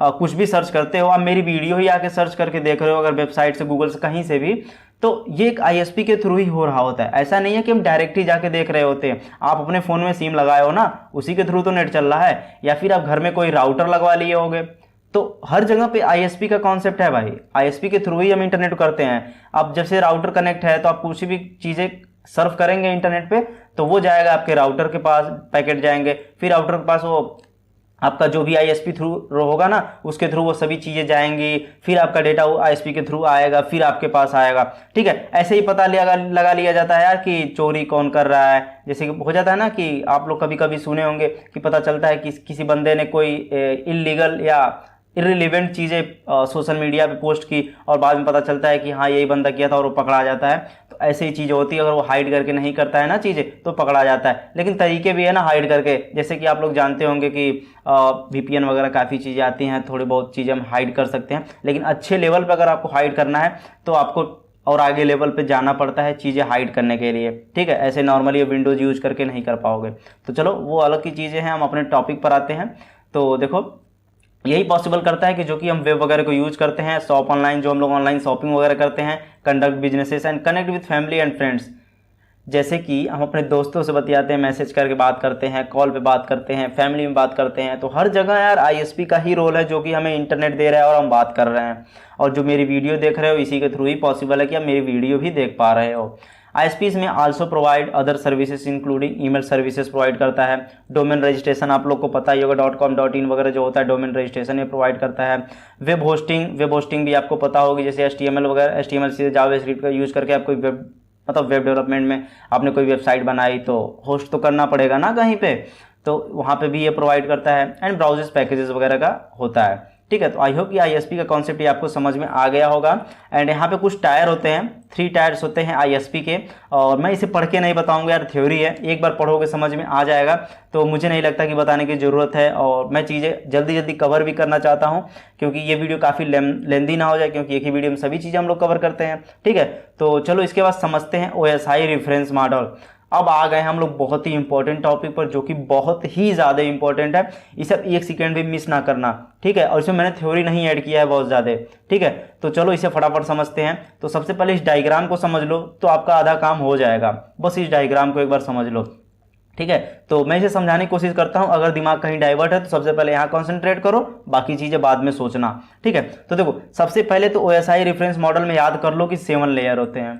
कुछ भी सर्च करते हो, आप मेरी वीडियो ही आके सर्च करके देख रहे हो अगर वेबसाइट से, गूगल से, कहीं से भी, तो ये एक आईएसपी के थ्रू ही हो रहा होता है। ऐसा नहीं है कि हम डायरेक्ट ही जाके देख रहे होते हैं। आप अपने फ़ोन में सिम लगाए हो ना, उसी के थ्रू तो नेट चल रहा है, या फिर आप घर में कोई राउटर लगवा लिए होगे, तो हर जगह पे आईएसपी का कॉन्सेप्ट है भाई। आईएसपी के थ्रू ही हम इंटरनेट करते हैं। अब जैसे राउटर कनेक्ट है तो आप कुछ भी चीज़ें सर्व करेंगे इंटरनेट पे तो वो जाएगा आपके राउटर के पास, पैकेट जाएंगे, फिर राउटर के पास वो आपका जो भी आईएसपी थ्रू होगा ना उसके थ्रू वो सभी चीज़ें जाएंगी, फिर आपका डेटा वो आईएसपी के थ्रू आएगा, फिर आपके पास आएगा। ठीक है, ऐसे ही पता लगा लिया जाता है यार कि चोरी कौन कर रहा है। जैसे कि हो जाता है ना कि आप लोग कभी कभी सुने होंगे कि पता चलता है कि किसी बंदे ने कोई इलीगल या इररिलेवेंट चीज़ें सोशल मीडिया पे पोस्ट की और बाद में पता चलता है कि हाँ यही बंदा किया था और वो पकड़ा जाता है। तो ऐसे ही चीज़ें होती है, अगर वो हाइड करके नहीं करता है ना चीज़ें तो पकड़ा जाता है। लेकिन तरीके भी है ना हाइड करके, जैसे कि आप लोग जानते होंगे कि वीपीएन वगैरह काफ़ी चीज़ें आती हैं, थोड़ी बहुत चीज़ें हम हाइड कर सकते हैं। लेकिन अच्छे लेवल पर अगर आपको हाइड करना है तो आपको और आगे लेवल पे जाना पड़ता है चीज़ें हाइड करने के लिए। ठीक है, ऐसे नॉर्मली विंडोज़ यूज करके नहीं कर पाओगे। तो चलो वो अलग की चीज़ें हैं, हम अपने टॉपिक पर आते हैं। तो देखो यही पॉसिबल करता है कि जो कि हम वेब वगैरह को यूज करते हैं, शॉप ऑनलाइन, जो हम लोग ऑनलाइन शॉपिंग वगैरह करते हैं, conduct businesses and connect with family and friends. जैसे कि हम अपने दोस्तों से बतियाते हैं, मैसेज करके बात करते हैं, कॉल पे बात करते हैं, फैमिली में बात करते हैं, तो हर जगह यार आईएसपी का ही रोल है जो कि हमें इंटरनेट दे रहा है और हम बात कर रहे हैं। और जो मेरी वीडियो देख रहे हो इसी के थ्रू ही पॉसिबल है कि आप मेरी वीडियो भी देख पा रहे हो। आईएसपीज में also provide other services including email services provide करता है। डोमेन रजिस्ट्रेशन आप लोग को पता ही होगा, .com .in वगैरह जो होता है डोमेन रजिस्ट्रेशन ये प्रोवाइड करता है। वेब होस्टिंग भी आपको पता होगी, जैसे HTML वगैरह, HTML से जावास्क्रिप्ट का यूज़ करके आप कोई वेब डेवलपमेंट में आपने कोई वेबसाइट बनाई तो होस्ट तो करना पड़ेगा ना कहीं पे, तो वहाँ पे भी ये प्रोवाइड करता है। एंड ब्राउजेस पैकेजेस वगैरह का होता है। ठीक है, तो आई होप कि आईएसपी का कॉन्सेप्ट ये आपको समझ में आ गया होगा। एंड यहाँ पे कुछ टायर होते हैं, 3 टायर्स होते हैं आईएसपी के, और मैं इसे पढ़ के नहीं बताऊंगा यार, थ्योरी है, एक बार पढ़ोगे समझ में आ जाएगा, तो मुझे नहीं लगता कि बताने की ज़रूरत है। और मैं चीज़ें जल्दी कवर भी करना चाहता हूँ क्योंकि ये वीडियो काफ़ी लेंदी ना हो जाए, क्योंकि एक ही वीडियो में सभी चीज़ें हम लोग कवर करते हैं। ठीक है, तो चलो इसके बाद समझते हैं OSI रेफरेंस मॉडल। अब आ गए हम लोग बहुत ही इंपॉर्टेंट टॉपिक पर, जो कि बहुत ही ज़्यादा इंपॉर्टेंट है, इसे आप 1 सेकेंड भी मिस ना करना। ठीक है, और इसमें मैंने थ्योरी नहीं ऐड किया है बहुत ज़्यादा। ठीक है, तो चलो इसे फटाफट समझते हैं। तो सबसे पहले इस डायग्राम को समझ लो तो आपका आधा काम हो जाएगा, बस इस डायग्राम को एक बार समझ लो। ठीक है, तो मैं इसे समझाने की कोशिश करता हूं, अगर दिमाग कहीं डाइवर्ट है तो सबसे पहले यहाँ कॉन्सेंट्रेट करो, बाकी चीज़ें बाद में सोचना। ठीक है, तो देखो सबसे पहले तो OSI रेफरेंस मॉडल में याद कर लो कि 7 लेयर होते हैं,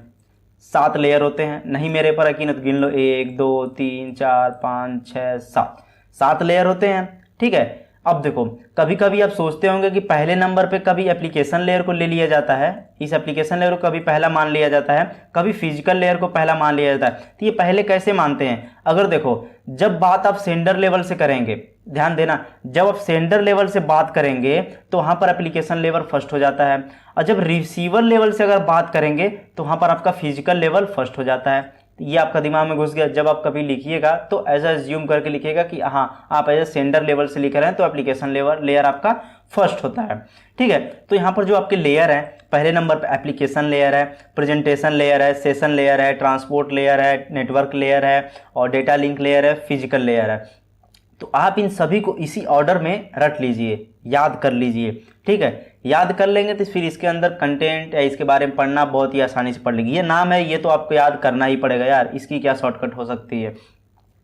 7 लेयर होते हैं। नहीं मेरे पर यकीन है तो गिन लो, 1 2 3 4 5 6 7 लेयर होते हैं। ठीक है, अब देखो कभी कभी आप सोचते होंगे कि पहले नंबर पे कभी एप्लीकेशन लेयर को ले लिया जाता है, इस एप्लीकेशन लेयर को कभी पहला मान लिया जाता है, कभी फिजिकल लेयर को पहला मान लिया जाता है। तो ये पहले कैसे मानते हैं, अगर देखो जब बात आप सेंडर लेवल से करेंगे, ध्यान देना, जब आप सेंडर लेवल से बात करेंगे तो वहाँ पर एप्लीकेशन लेवल फर्स्ट हो जाता है, और जब रिसीवर लेवल से अगर बात करेंगे तो वहाँ पर आपका फिजिकल लेवल फर्स्ट हो जाता है। ये आपका दिमाग में घुस गया। जब आप कभी लिखिएगा तो एज एज्यूम करके लिखिएगा कि हाँ आप एज सेंडर लेवल से लिख रहे हैं तो एप्लीकेशन लेयर आपका फर्स्ट होता है। ठीक है, तो यहाँ पर जो आपके लेयर है, पहले नंबर पे एप्लीकेशन लेयर है, प्रेजेंटेशन लेयर है, सेशन लेयर है, ट्रांसपोर्ट लेयर है, नेटवर्क लेयर है, और डेटा लिंक लेयर है, फिजिकल लेयर है। तो आप इन सभी को इसी ऑर्डर में रट लीजिए, याद कर लीजिए। ठीक है, याद कर लेंगे तो फिर इसके अंदर कंटेंट या इसके बारे में पढ़ना बहुत ही आसानी से पढ़ लेंगे। ये नाम है, ये तो आपको याद करना ही पड़ेगा यार, इसकी क्या शॉर्टकट हो सकती है।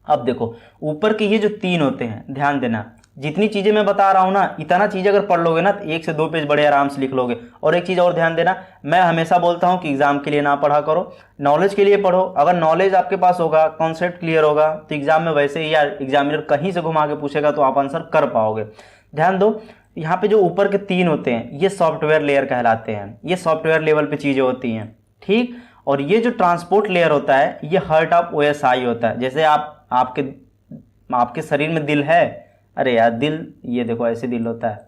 अब देखो ऊपर के ये जो 3 होते हैं, ध्यान देना, जितनी चीज़ें मैं बता रहा हूँ ना, इतना चीज़ अगर पढ़ लोगे ना तो 1 से 2 पेज बड़े आराम से लिख लोगे। और एक चीज़ और ध्यान देना, मैं हमेशा बोलता हूँ कि एग्जाम के लिए ना पढ़ा करो, नॉलेज के लिए पढ़ो। अगर नॉलेज आपके पास होगा, कॉन्सेप्ट क्लियर होगा, तो एग्जाम में वैसे ही यार एग्जामिनर कहीं से घुमा के पूछेगा तो आप आंसर कर पाओगे। ध्यान दो, यहाँ पे जो ऊपर के 3 होते हैं ये सॉफ्टवेयर लेयर कहलाते हैं, ये सॉफ्टवेयर लेवल पे चीज़ें होती हैं। ठीक, और ये जो ट्रांसपोर्ट लेयर होता है ये हार्ट ऑफ OSI होता है। जैसे आपके शरीर में दिल है, अरे यार दिल, ये देखो ऐसे दिल होता है,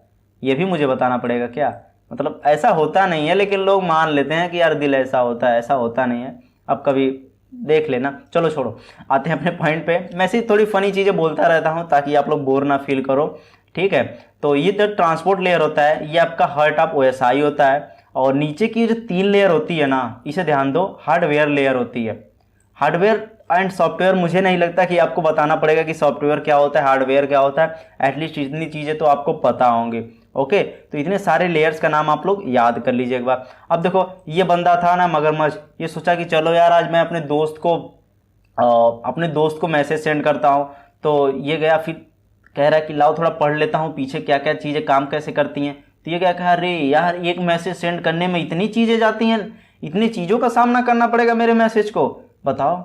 ये भी मुझे बताना पड़ेगा क्या, मतलब ऐसा होता नहीं है, लेकिन लोग मान लेते हैं कि यार दिल ऐसा होता है, ऐसा होता नहीं है। अब कभी देख लेना। चलो छोड़ो, आते हैं अपने पॉइंट पे। मैं सिर्फ थोड़ी फनी चीज़ें बोलता रहता हूँ ताकि आप लोग बोर ना फील करो, ठीक है। तो ये जो ट्रांसपोर्ट लेयर होता है, ये आपका हार्ट ऑफ OSI होता है। और नीचे की जो 3 लेयर होती है ना, इसे ध्यान दो, हार्डवेयर लेयर होती है। हार्डवेयर एंड सॉफ्टवेयर, मुझे नहीं लगता कि आपको बताना पड़ेगा कि सॉफ्टवेयर क्या होता है, हार्डवेयर क्या होता है। एटलीस्ट इतनी चीज़ें तो आपको पता होंगी। ओके, तो इतने सारे लेयर्स का नाम आप लोग याद कर लीजिए एक बार। अब देखो, ये बंदा था ना मगरमच्छ, ये सोचा कि चलो यार आज मैं अपने दोस्त को मैसेज सेंड करता हूँ। तो ये गया, फिर कह रहा है कि लाओ थोड़ा पढ़ लेता हूँ पीछे क्या क्या चीज़ें काम कैसे करती हैं। तो ये क्या कहा, अरे यार एक मैसेज सेंड करने में इतनी चीज़ें जाती हैं, इतनी चीज़ों का सामना करना पड़ेगा मेरे मैसेज को, बताओ।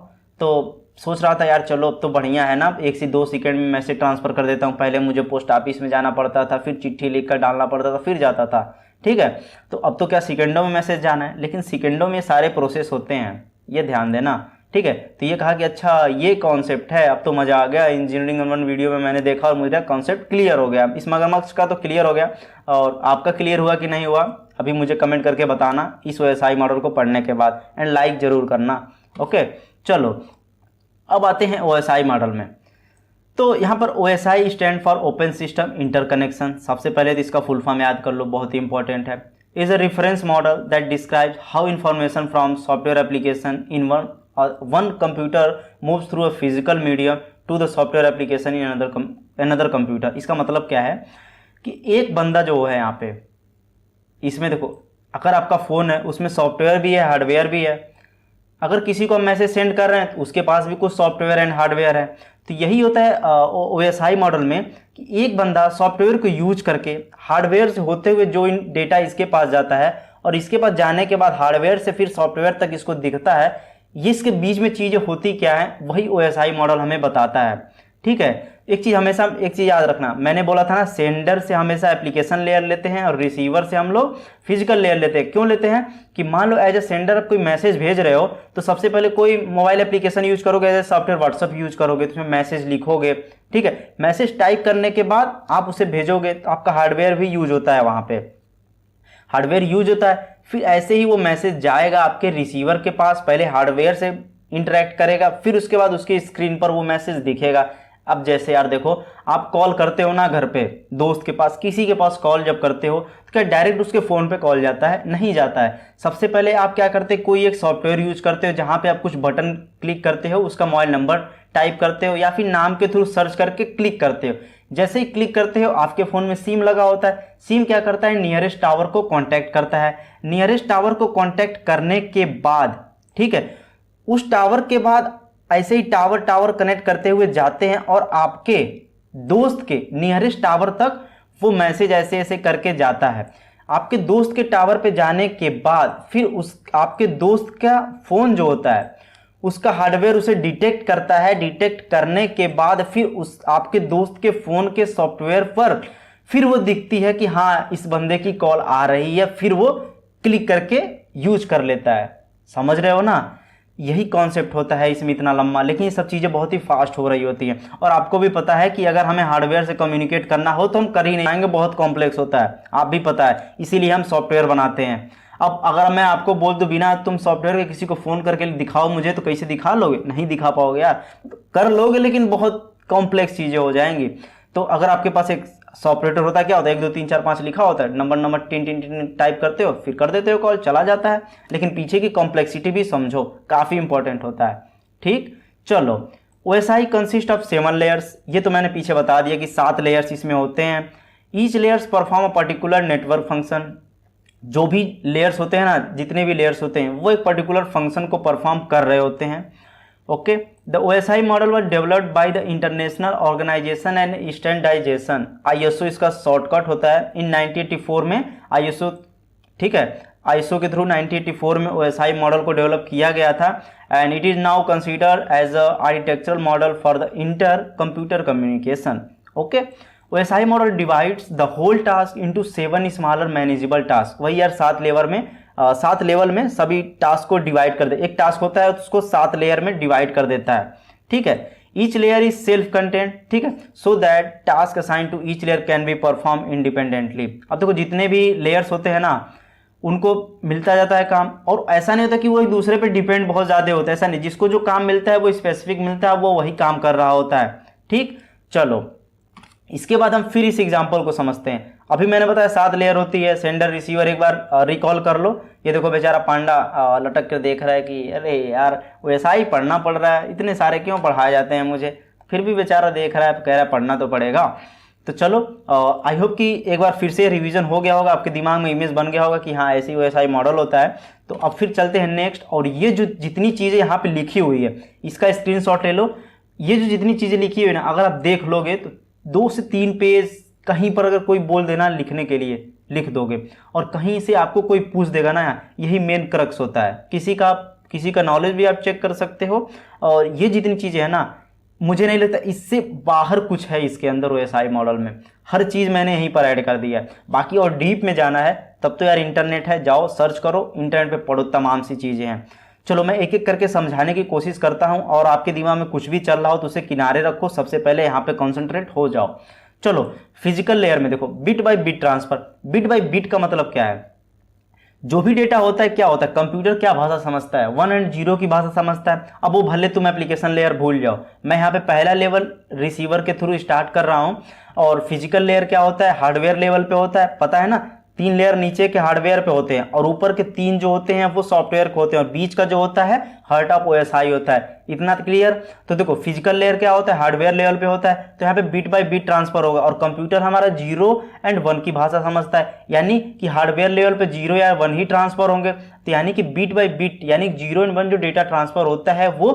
तो सोच रहा था यार चलो अब तो बढ़िया है ना, 1 से 2 सेकंड में मैसेज ट्रांसफ़र कर देता हूँ। पहले मुझे पोस्ट ऑफिस में जाना पड़ता था, फिर चिट्ठी लिख कर डालना पड़ता था, फिर जाता था, ठीक है। तो अब तो क्या सेकंडों में मैसेज जाना है, लेकिन सेकंडों में सारे प्रोसेस होते हैं, ये ध्यान देना, ठीक है। तो ये कहा कि अच्छा ये कॉन्सेप्ट है, अब तो मज़ा आ गया। इंजीनियरिंग 1 वीडियो में मैंने देखा और मुझे कॉन्सेप्ट क्लियर हो गया। इस मगरमच्छ का तो क्लियर हो गया, और आपका क्लियर हुआ कि नहीं हुआ अभी मुझे कमेंट करके बताना इस OSI मॉडल को पढ़ने के बाद, एंड लाइक ज़रूर करना। ओके, चलो अब आते हैं OSI मॉडल में। तो यहाँ पर OSI stand for open system interconnection. सबसे पहले तो इसका फुल फॉर्म याद कर लो, बहुत ही इंपॉर्टेंट है। Is a reference model that describes how information from software application in one computer moves through a physical medium to the software application in another computer. इसका मतलब क्या है कि एक बंदा जो है यहाँ पे, इसमें देखो, अगर आपका फ़ोन है उसमें सॉफ्टवेयर भी है, हार्डवेयर भी है। अगर किसी को मैसेज सेंड कर रहे हैं तो उसके पास भी कुछ सॉफ्टवेयर एंड हार्डवेयर है। तो यही होता है OSI मॉडल में कि एक बंदा सॉफ्टवेयर को यूज करके हार्डवेयर से होते हुए जो इन डेटा इसके पास जाता है, और इसके पास जाने के बाद हार्डवेयर से फिर सॉफ्टवेयर तक इसको दिखता है, ये इसके बीच में चीज़ें होती क्या है वही OSI मॉडल हमें बताता है, ठीक है। एक चीज़ याद रखना, मैंने बोला था ना, सेंडर से हमेशा एप्लीकेशन लेयर लेते हैं और रिसीवर से हम लोग फिजिकल लेयर लेते हैं। क्यों लेते हैं कि मान लो एज ए सेंडर आप कोई मैसेज भेज रहे हो तो सबसे पहले कोई मोबाइल एप्लीकेशन यूज करोगे, as a software WhatsApp use करोगे, तो उसमें मैसेज लिखोगे, ठीक है। मैसेज टाइप करने के बाद आप उसे भेजोगे तो आपका हार्डवेयर भी यूज होता है, वहाँ पे हार्डवेयर यूज होता है। फिर ऐसे ही वो मैसेज जाएगा आपके रिसीवर के पास, पहले हार्डवेयर से इंटरेक्ट करेगा, फिर उसके बाद उसके स्क्रीन पर वो मैसेज दिखेगा। अब जैसे यार देखो, आप कॉल करते हो ना घर पे दोस्त के पास, किसी के पास कॉल जब करते हो तो क्या डायरेक्ट उसके फ़ोन पे कॉल जाता है? नहीं जाता है। सबसे पहले आप क्या करते हो, कोई एक सॉफ्टवेयर यूज करते हो जहाँ पे आप कुछ बटन क्लिक करते हो, उसका मोबाइल नंबर टाइप करते हो या फिर नाम के थ्रू सर्च करके क्लिक करते हो। जैसे ही क्लिक करते हो आपके फ़ोन में सिम लगा होता है। सिम क्या करता है, नियरेस्ट टावर को कॉन्टैक्ट करता है। नियरेस्ट टावर को कॉन्टैक्ट करने के बाद, ठीक है, उस टावर के बाद ऐसे ही टावर कनेक्ट करते हुए जाते हैं और आपके दोस्त के नियरेस्ट टावर तक वो मैसेज ऐसे ऐसे करके जाता है। आपके दोस्त के टावर पे जाने के बाद फिर उस आपके दोस्त का फ़ोन जो होता है उसका हार्डवेयर उसे डिटेक्ट करता है। डिटेक्ट करने के बाद फिर उस आपके दोस्त के फ़ोन के सॉफ्टवेयर पर फिर वो दिखती है कि हाँ इस बंदे की कॉल आ रही है, फिर वो क्लिक करके यूज कर लेता है। समझ रहे हो ना? यही कॉन्सेप्ट होता है इसमें इतना लंबा, लेकिन ये सब चीज़ें बहुत ही फास्ट हो रही होती हैं। और आपको भी पता है कि अगर हमें हार्डवेयर से कम्युनिकेट करना हो तो हम कर ही नहीं पाएंगे, बहुत कॉम्प्लेक्स होता है, आप भी पता है, इसीलिए हम सॉफ्टवेयर बनाते हैं। अब अगर मैं आपको बोल दूं बिना तुम सॉफ्टवेयर के किसी को फ़ोन करके दिखाओ मुझे, तो कैसे दिखा लोगे? नहीं दिखा पाओगे यार, कर लोगे लेकिन बहुत कॉम्प्लेक्स चीज़ें हो जाएंगी। तो अगर आपके पास एक सॉफ्टवेयर होता है, क्या होता है, 1 2 3 4 5 लिखा होता है, number tin tin tin type करते हो, फिर कर देते हो कॉल, चला जाता है। लेकिन पीछे की कॉम्प्लेक्सिटी भी समझो, काफ़ी इंपॉर्टेंट होता है, ठीक। चलो, OSI कंसिस्ट ऑफ 7 लेयर्स। ये तो मैंने पीछे बता दिया कि 7 लेयर्स इसमें होते हैं। Each layers perform a particular network function. जो भी लेयर्स होते हैं ना, जितने भी लेयर्स होते हैं वो एक पर्टिकुलर फंक्शन को परफॉर्म कर रहे होते हैं। Okay, the OSI model was developed by the international organisation and standardisation, ISO इसका शॉर्टकट होता है। इन 1984 में ISO, ठीक है, ISO के थ्रू 1984 में OSI मॉडल को डेवलप किया गया था। And it is now considered as a architectural model for the inter computer communication. Okay, OSI model divides the whole task into 7 smaller manageable task. वही यार 7 लेवल में सभी टास्क को डिवाइड कर दे। एक टास्क होता है उसको 7 लेयर में डिवाइड कर देता है, ठीक है। Each layer is self content, ठीक है, so that task assign to each layer can be perform independently. अब देखो जितने भी लेयर्स होते हैं ना उनको मिलता जाता है काम, और ऐसा नहीं होता कि वो एक दूसरे पे डिपेंड बहुत ज़्यादा होता है, ऐसा नहीं, जिसको जो काम मिलता है वो स्पेसिफिक मिलता है, वो वही काम कर रहा होता है, ठीक। चलो इसके बाद हम फिर इस एग्जांपल को समझते हैं। अभी मैंने बताया 7 लेयर होती है, सेंडर रिसीवर, एक बार रिकॉल कर लो। ये देखो बेचारा पांडा लटक कर देख रहा है कि अरे यार वैसा ही पढ़ना पड़ रहा है, इतने सारे क्यों पढ़ाए जाते हैं मुझे, फिर भी बेचारा देख रहा है, कह रहा है पढ़ना तो पड़ेगा। तो चलो आई होप कि एक बार फिर से रिवीजन हो गया होगा, आपके दिमाग में इमेज बन गया होगा कि हाँ ऐसी वैसा ही मॉडल होता है। तो अब फिर चलते हैं नेक्स्ट, और ये जो जितनी चीज़ें यहाँ पे लिखी हुई है इसका स्क्रीनशॉट ले लो। ये जो जितनी चीज़ें लिखी हुई है ना, अगर आप देख लोगे तो 2 से 3 पेज कहीं पर अगर कोई बोल देना लिखने के लिए लिख दोगे, और कहीं से आपको कोई पूछ देगा ना, यही मेन क्रक्स होता है। किसी का नॉलेज भी आप चेक कर सकते हो, और ये जितनी चीज़ें हैं ना, मुझे नहीं लगता इससे बाहर कुछ है इसके अंदर OSI मॉडल में। हर चीज़ मैंने यहीं पर ऐड कर दिया है। बाकी और डीप में जाना है तब तो यार इंटरनेट है, जाओ सर्च करो, इंटरनेट पे पढ़ो, तमाम सी चीज़ें हैं। चलो मैं एक एक करके समझाने की कोशिश करता हूं, और आपके दिमाग में कुछ भी चल रहा हो तो उसे किनारे रखो, सबसे पहले यहाँ पे कॉन्सेंट्रेट हो जाओ। चलो फिजिकल लेयर में देखो, bit by bit transfer. Bit by bit का मतलब क्या है? जो भी डेटा होता है क्या होता है, कंप्यूटर क्या भाषा समझता है, 1 और 0 की भाषा समझता है। अब वो भले तुम एप्लीकेशन लेयर भूल जाओ, मैं यहाँ पे पहला लेवल रिसीवर के थ्रू स्टार्ट कर रहा हूँ। और फिजिकल लेयर क्या होता है, हार्डवेयर लेवल पे होता है, पता है ना, 3 लेयर नीचे के हार्डवेयर पे होते हैं, और ऊपर के 3 जो होते हैं वो सॉफ्टवेयर के होते हैं, और बीच का जो होता है हार्ट ऑफ OSI होता है। इतना क्लियर? तो देखो फिजिकल लेयर क्या होता है, हार्डवेयर लेवल पे होता है, तो यहाँ पे बिट बाय बिट ट्रांसफर होगा, और कंप्यूटर हमारा 0 और 1 की भाषा समझता है, यानी कि हार्डवेयर लेवल पे 0 या 1 ही ट्रांसफर होंगे। तो यानी कि बिट बाय बिट यानी 0 और 1 जो डेटा ट्रांसफर होता है वो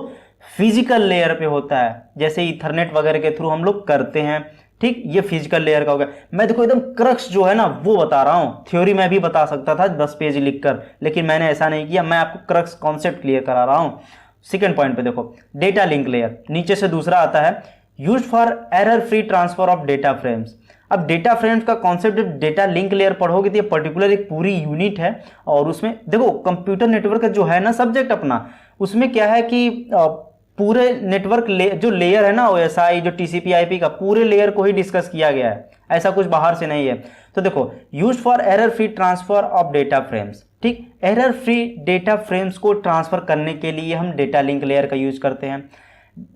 फिजिकल लेयर पे होता है, जैसे ईथरनेट वगैरह के थ्रू हम लोग करते हैं, ठीक। ये फिजिकल लेयर का हो गया। मैं देखो एकदम क्रक्स जो है ना वो बता रहा हूँ, थ्योरी में भी बता सकता था 10 पेज लिखकर, लेकिन मैंने ऐसा नहीं किया, मैं आपको क्रक्स कॉन्सेप्ट क्लियर करा रहा हूँ। सेकंड पॉइंट पे देखो, डेटा लिंक लेयर, नीचे से दूसरा आता है, used for error free transfer of data frames. अब डेटा फ्रेम्स का कॉन्सेप्ट जब डेटा लिंक लेयर पढ़ोगे तो ये पर्टिकुलर एक पूरी यूनिट है, और उसमें देखो कंप्यूटर नेटवर्क जो है ना सब्जेक्ट अपना, उसमें क्या है कि पूरे नेटवर्क जो लेयर है ना OSI जो TCP IP का, पूरे लेयर को ही डिस्कस किया गया है, ऐसा कुछ बाहर से नहीं है। तो देखो use for error free transfer of data frames, ठीक। एरर फ्री डेटा फ्रेम्स को ट्रांसफर करने के लिए हम डेटा लिंक लेयर का यूज करते हैं।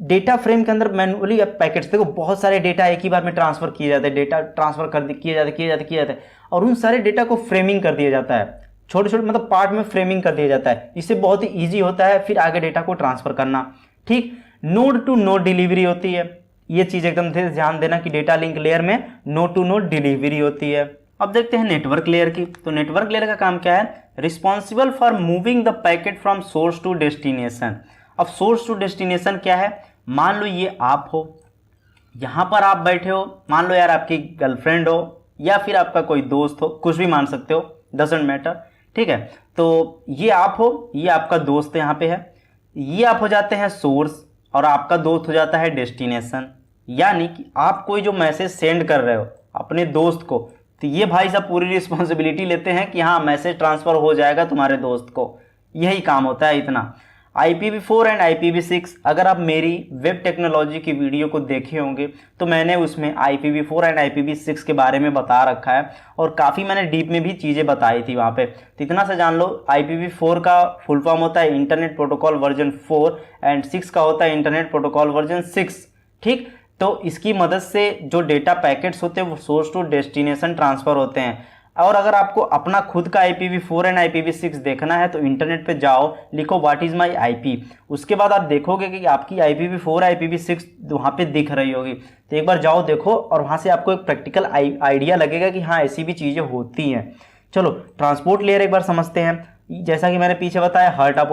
डेटा फ्रेम के अंदर मैनुअली पैकेट्स, देखो बहुत सारे डेटा एक ही बार में ट्रांसफर किए जाते हैं, डेटा ट्रांसफर किए जाते हैं, और उन सारे डेटा को फ्रेमिंग कर दिया जाता है, छोटे छोटे मतलब पार्ट में फ्रेमिंग कर दिया जाता है। इससे बहुत ही ईजी होता है फिर आगे डेटा को ट्रांसफर करना, ठीक। नोड टू नोड डिलीवरी होती है, ये चीज एकदम ध्यान देना कि डेटा लिंक लेयर में नोड टू नोड डिलीवरी होती है। अब देखते हैं नेटवर्क लेयर की। तो नेटवर्क लेयर का काम क्या है, responsible for moving the packet from source to destination. अब सोर्स टू डेस्टिनेशन क्या है, मान लो ये आप हो, यहाँ पर आप बैठे हो, मान लो यार आपकी गर्लफ्रेंड हो या फिर आपका कोई दोस्त हो, कुछ भी मान सकते हो, डजंट मैटर, ठीक है। तो ये आप हो, ये आपका दोस्त यहाँ पे है, ये आप हो जाते हैं सोर्स, और आपका दोस्त हो जाता है डेस्टिनेशन। यानी कि आप कोई जो मैसेज सेंड कर रहे हो अपने दोस्त को, तो ये भाई साहब पूरी रिस्पॉन्सिबिलिटी लेते हैं कि हाँ मैसेज ट्रांसफ़र हो जाएगा तुम्हारे दोस्त को, यही काम होता है इतना। IPv4 एंड IPv6, अगर आप मेरी वेब टेक्नोलॉजी की वीडियो को देखे होंगे तो मैंने उसमें IPv4 एंड IPv6 के बारे में बता रखा है, और काफ़ी मैंने डीप में भी चीज़ें बताई थी वहाँ पे। तो इतना सा जान लो, IPv4 का फुल फॉर्म होता है इंटरनेट प्रोटोकॉल वर्जन 4, एंड 6 का होता है इंटरनेट प्रोटोकॉल वर्जन 6, ठीक। तो इसकी मदद से जो डेटा पैकेट्स होते हैं वो सोर्स टू डेस्टिनेशन ट्रांसफ़र होते हैं। और अगर आपको अपना खुद का IPv4 एंड IPv6 देखना है तो इंटरनेट पे जाओ, लिखो व्हाट इज़ माई IP, उसके बाद आप देखोगे कि आपकी IPv4 IPv6 वहाँ पे दिख रही होगी। तो एक बार जाओ देखो, और वहाँ से आपको एक प्रैक्टिकल आइडिया लगेगा कि हाँ ऐसी भी चीज़ें होती हैं। चलो ट्रांसपोर्ट लेयर एक बार समझते हैं। जैसा कि मैंने पीछे बताया, हार्ट ऑफ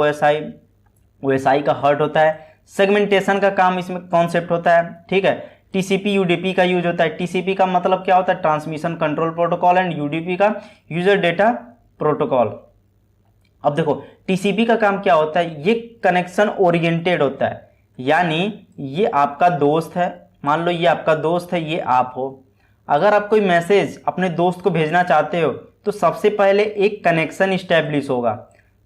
OSI का हार्ट होता है, सेगमेंटेशन का काम इसमें कॉन्सेप्ट होता है, ठीक है। TCP UDP का यूज होता है। TCP का मतलब क्या होता है, transmission control protocol, and UDP का यूजर डेटा प्रोटोकॉल। अब देखो TCP का काम क्या होता है, ये कनेक्शन ओरिएंटेड होता है, यानी ये आपका दोस्त है, मान लो ये आपका दोस्त है, ये आप हो। अगर आप कोई मैसेज अपने दोस्त को भेजना चाहते हो तो सबसे पहले एक कनेक्शन इस्टेब्लिश होगा,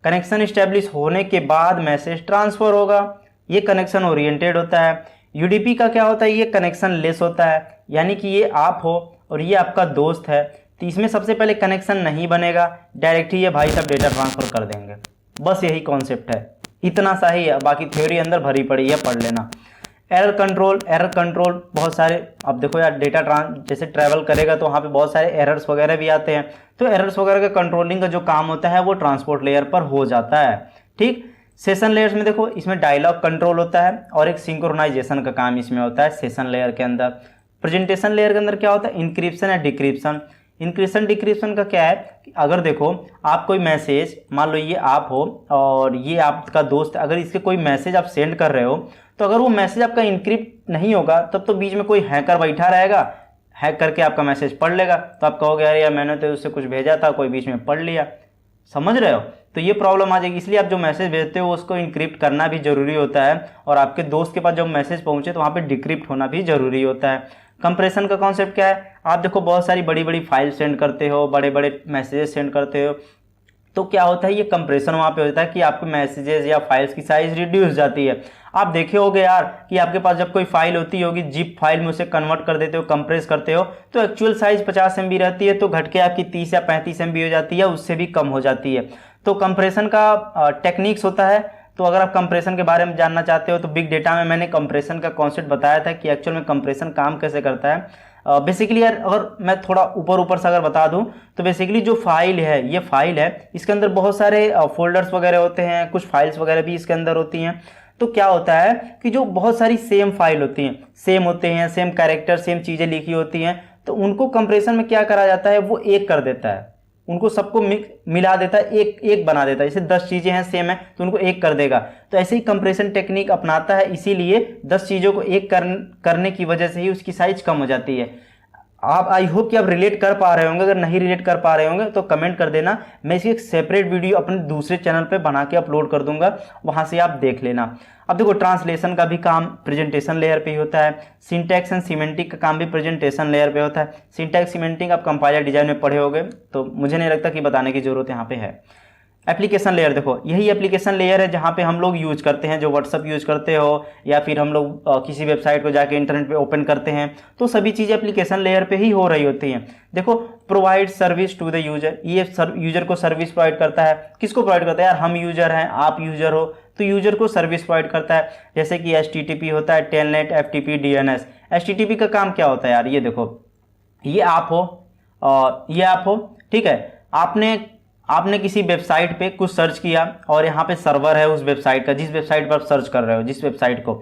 कनेक्शन इस्टेब्लिश होने के बाद मैसेज ट्रांसफर होगा, ये कनेक्शन ओरिएंटेड होता है। यूडीपी का क्या होता है, ये कनेक्शन लेस होता है, यानी कि ये आप हो और ये आपका दोस्त है, तो इसमें सबसे पहले कनेक्शन नहीं बनेगा, डायरेक्ट ही ये भाई साहब डेटा ट्रांसफ़र कर देंगे। बस यही कॉन्सेप्ट है, इतना सा ही है, बाकी थ्योरी अंदर भरी पड़ी है, पढ़ लेना। एरर कंट्रोल बहुत सारे, अब देखो यार डेटा जैसे ट्रैवल करेगा तो वहाँ पे बहुत सारे एरर्स वगैरह भी आते हैं, तो एरर्स वगैरह का कंट्रोलिंग का जो काम होता है वो ट्रांसपोर्ट लेयर पर हो जाता है। ठीक, सेशन लेयर्स में देखो इसमें डायलॉग कंट्रोल होता है और एक सिंक्रोनाइजेशन का काम इसमें होता है सेशन लेयर के अंदर। प्रेजेंटेशन लेयर के अंदर क्या होता है, इंक्रिप्शन या डिक्रिप्शन। इंक्रिप्शन डिक्रिप्शन का क्या है कि अगर देखो आप कोई मैसेज, मान लो ये आप हो और ये आपका दोस्त, अगर इसके कोई मैसेज आप सेंड कर रहे हो तो अगर वो मैसेज आपका इनक्रिप्ट नहीं होगा तब तो बीच में कोई हैकर बैठा रहेगा, हैक करके आपका मैसेज पढ़ लेगा, तो आप कहोगे अरे यार मैंने तो उससे कुछ भेजा था, कोई बीच में पढ़ लिया, समझ रहे हो, तो ये प्रॉब्लम आ जाएगी। इसलिए आप जो मैसेज भेजते हो उसको इनक्रिप्ट करना भी जरूरी होता है, और आपके दोस्त के पास जब मैसेज पहुंचे तो वहाँ पे डिक्रिप्ट होना भी जरूरी होता है। कंप्रेशन का कॉन्सेप्ट क्या है, आप देखो बहुत सारी बड़ी बड़ी फाइल सेंड करते हो, बड़े बड़े मैसेजेस सेंड करते हो, तो क्या होता है ये कंप्रेशन वहाँ पे होता है कि आपके मैसेजेस या फाइल्स की साइज रिड्यूस जाती है। आप देखे होगे यार कि आपके पास जब कोई फाइल होती होगी, जिप फाइल में उसे कन्वर्ट कर देते हो, कंप्रेस करते हो, तो एक्चुअल साइज 50 MB रहती है, तो घट के आपकी 30 या 35 MB हो जाती है, उससे भी कम हो जाती है। तो कंप्रेशन का टेक्निक्स होता है। तो अगर आप कंप्रेशन के बारे में जानना चाहते हो तो बिग डेटा में मैंने कंप्रेशन का कॉन्सेप्ट बताया था कि एक्चुअल में कंप्रेशन काम कैसे करता है। बेसिकली यार अगर मैं थोड़ा ऊपर से अगर बता दूं तो बेसिकली जो फाइल है, ये फाइल है, इसके अंदर बहुत सारे फोल्डर्स वगैरह होते हैं, कुछ फाइल्स वगैरह भी इसके अंदर होती हैं। तो क्या होता है कि जो बहुत सारी सेम फाइल होती हैं, सेम होते हैं, सेम कैरेक्टर, सेम चीज़ें लिखी होती हैं, तो उनको कंप्रेशन में क्या करा जाता है, वो एक कर देता है, उनको सबको मिला देता है, एक बना देता है। जैसे 10 चीज़ें हैं सेम है तो उनको एक कर देगा, तो ऐसे ही कंप्रेशन टेक्निक अपनाता है, इसीलिए 10 चीज़ों को एक करने की वजह से ही उसकी साइज कम हो जाती है। आप आई होप कि आप रिलेट कर पा रहे होंगे, अगर नहीं रिलेट कर पा रहे होंगे तो कमेंट कर देना, मैं इसकी एक सेपरेट वीडियो अपने दूसरे चैनल पे बना के अपलोड कर दूंगा, वहां से आप देख लेना। अब देखो ट्रांसलेशन का भी काम प्रेजेंटेशन लेयर पे ही होता है, सिंटैक्स एंड सिमेंटिक का काम भी प्रेजेंटेशन लेयर पे होता है। सिंटैक्स सिमेंटिक आप कंपाइलर डिजाइन में पढ़े होंगे, तो मुझे नहीं लगता कि बताने की जरूरत यहाँ पे है। एप्लीकेशन लेयर देखो, यही एप्लीकेशन लेयर है जहाँ पे हम लोग यूज करते हैं, जो व्हाट्सअप यूज करते हो या फिर हम लोग किसी वेबसाइट को जाके इंटरनेट पे ओपन करते हैं, तो सभी चीज़ें एप्लीकेशन लेयर पे ही हो रही होती हैं। देखो provide service to the user, ये यूजर को सर्विस प्रोवाइड करता है। किसको प्रोवाइड करता है यार, हम यूजर हैं, आप यूजर हो, तो यूजर को सर्विस प्रोवाइड करता है। जैसे कि HTTP होता है, टेलनेट, FTP, DNS। HTTP का काम क्या होता है यार, ये देखो, ये आप हो और ये आप हो, ठीक है, आपने किसी वेबसाइट पे कुछ सर्च किया और यहाँ पे सर्वर है उस वेबसाइट का, जिस वेबसाइट पर आप सर्च कर रहे हो, जिस वेबसाइट को,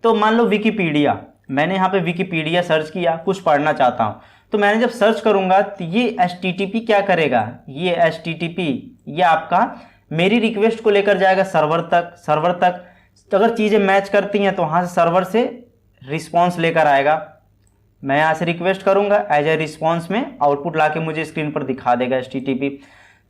तो मान लो विकीपीडिया, मैंने यहाँ पे विकीपीडिया सर्च किया, कुछ पढ़ना चाहता हूँ, तो मैंने जब सर्च करूँगा तो ये HTTP क्या करेगा, ये HTTP ये आपका मेरी रिक्वेस्ट को लेकर जाएगा सर्वर तक। अगर चीज़ें मैच करती हैं तो वहाँ से सर्वर से रिस्पॉन्स लेकर आएगा, मैं यहाँ से रिक्वेस्ट करूँगा, एज ए रिस्पॉन्स में आउटपुट ला के मुझे स्क्रीन पर दिखा देगा HTTP।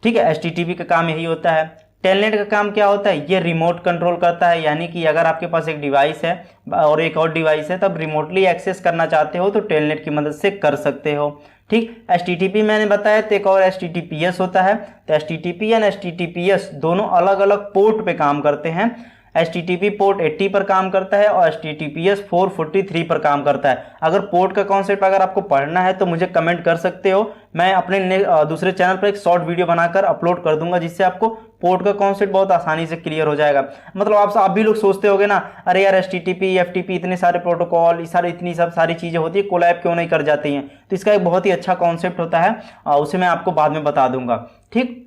ठीक है, HTTP का काम यही होता है। टेलनेट का काम क्या होता है, ये रिमोट कंट्रोल करता है, यानी कि अगर आपके पास एक डिवाइस है और एक और डिवाइस है, तब रिमोटली एक्सेस करना चाहते हो तो टेलनेट की मदद से कर सकते हो। ठीक, HTTP मैंने बताया, तो एक और HTTPS होता है। तो HTTP और HTTPS दोनों अलग अलग पोर्ट पे काम करते हैं। HTTP पोर्ट 80 पर काम करता है और HTTPS 443 पर काम करता है। अगर पोर्ट का कॉन्सेप्ट अगर आपको पढ़ना है तो मुझे कमेंट कर सकते हो, मैं अपने दूसरे चैनल पर एक शॉर्ट वीडियो बनाकर अपलोड कर दूंगा, जिससे आपको पोर्ट का कॉन्सेप्ट बहुत आसानी से क्लियर हो जाएगा। मतलब आप भी लोग सोचते होगे ना, अरे यार HTTP, FTP इतने सारे प्रोटोकॉल, इतनी सारी चीज़ें होती है, कोलैब क्यों नहीं कर जाती हैं, तो इसका एक बहुत ही अच्छा कॉन्सेप्ट होता है, उसे मैं आपको बाद में बता दूंगा। ठीक,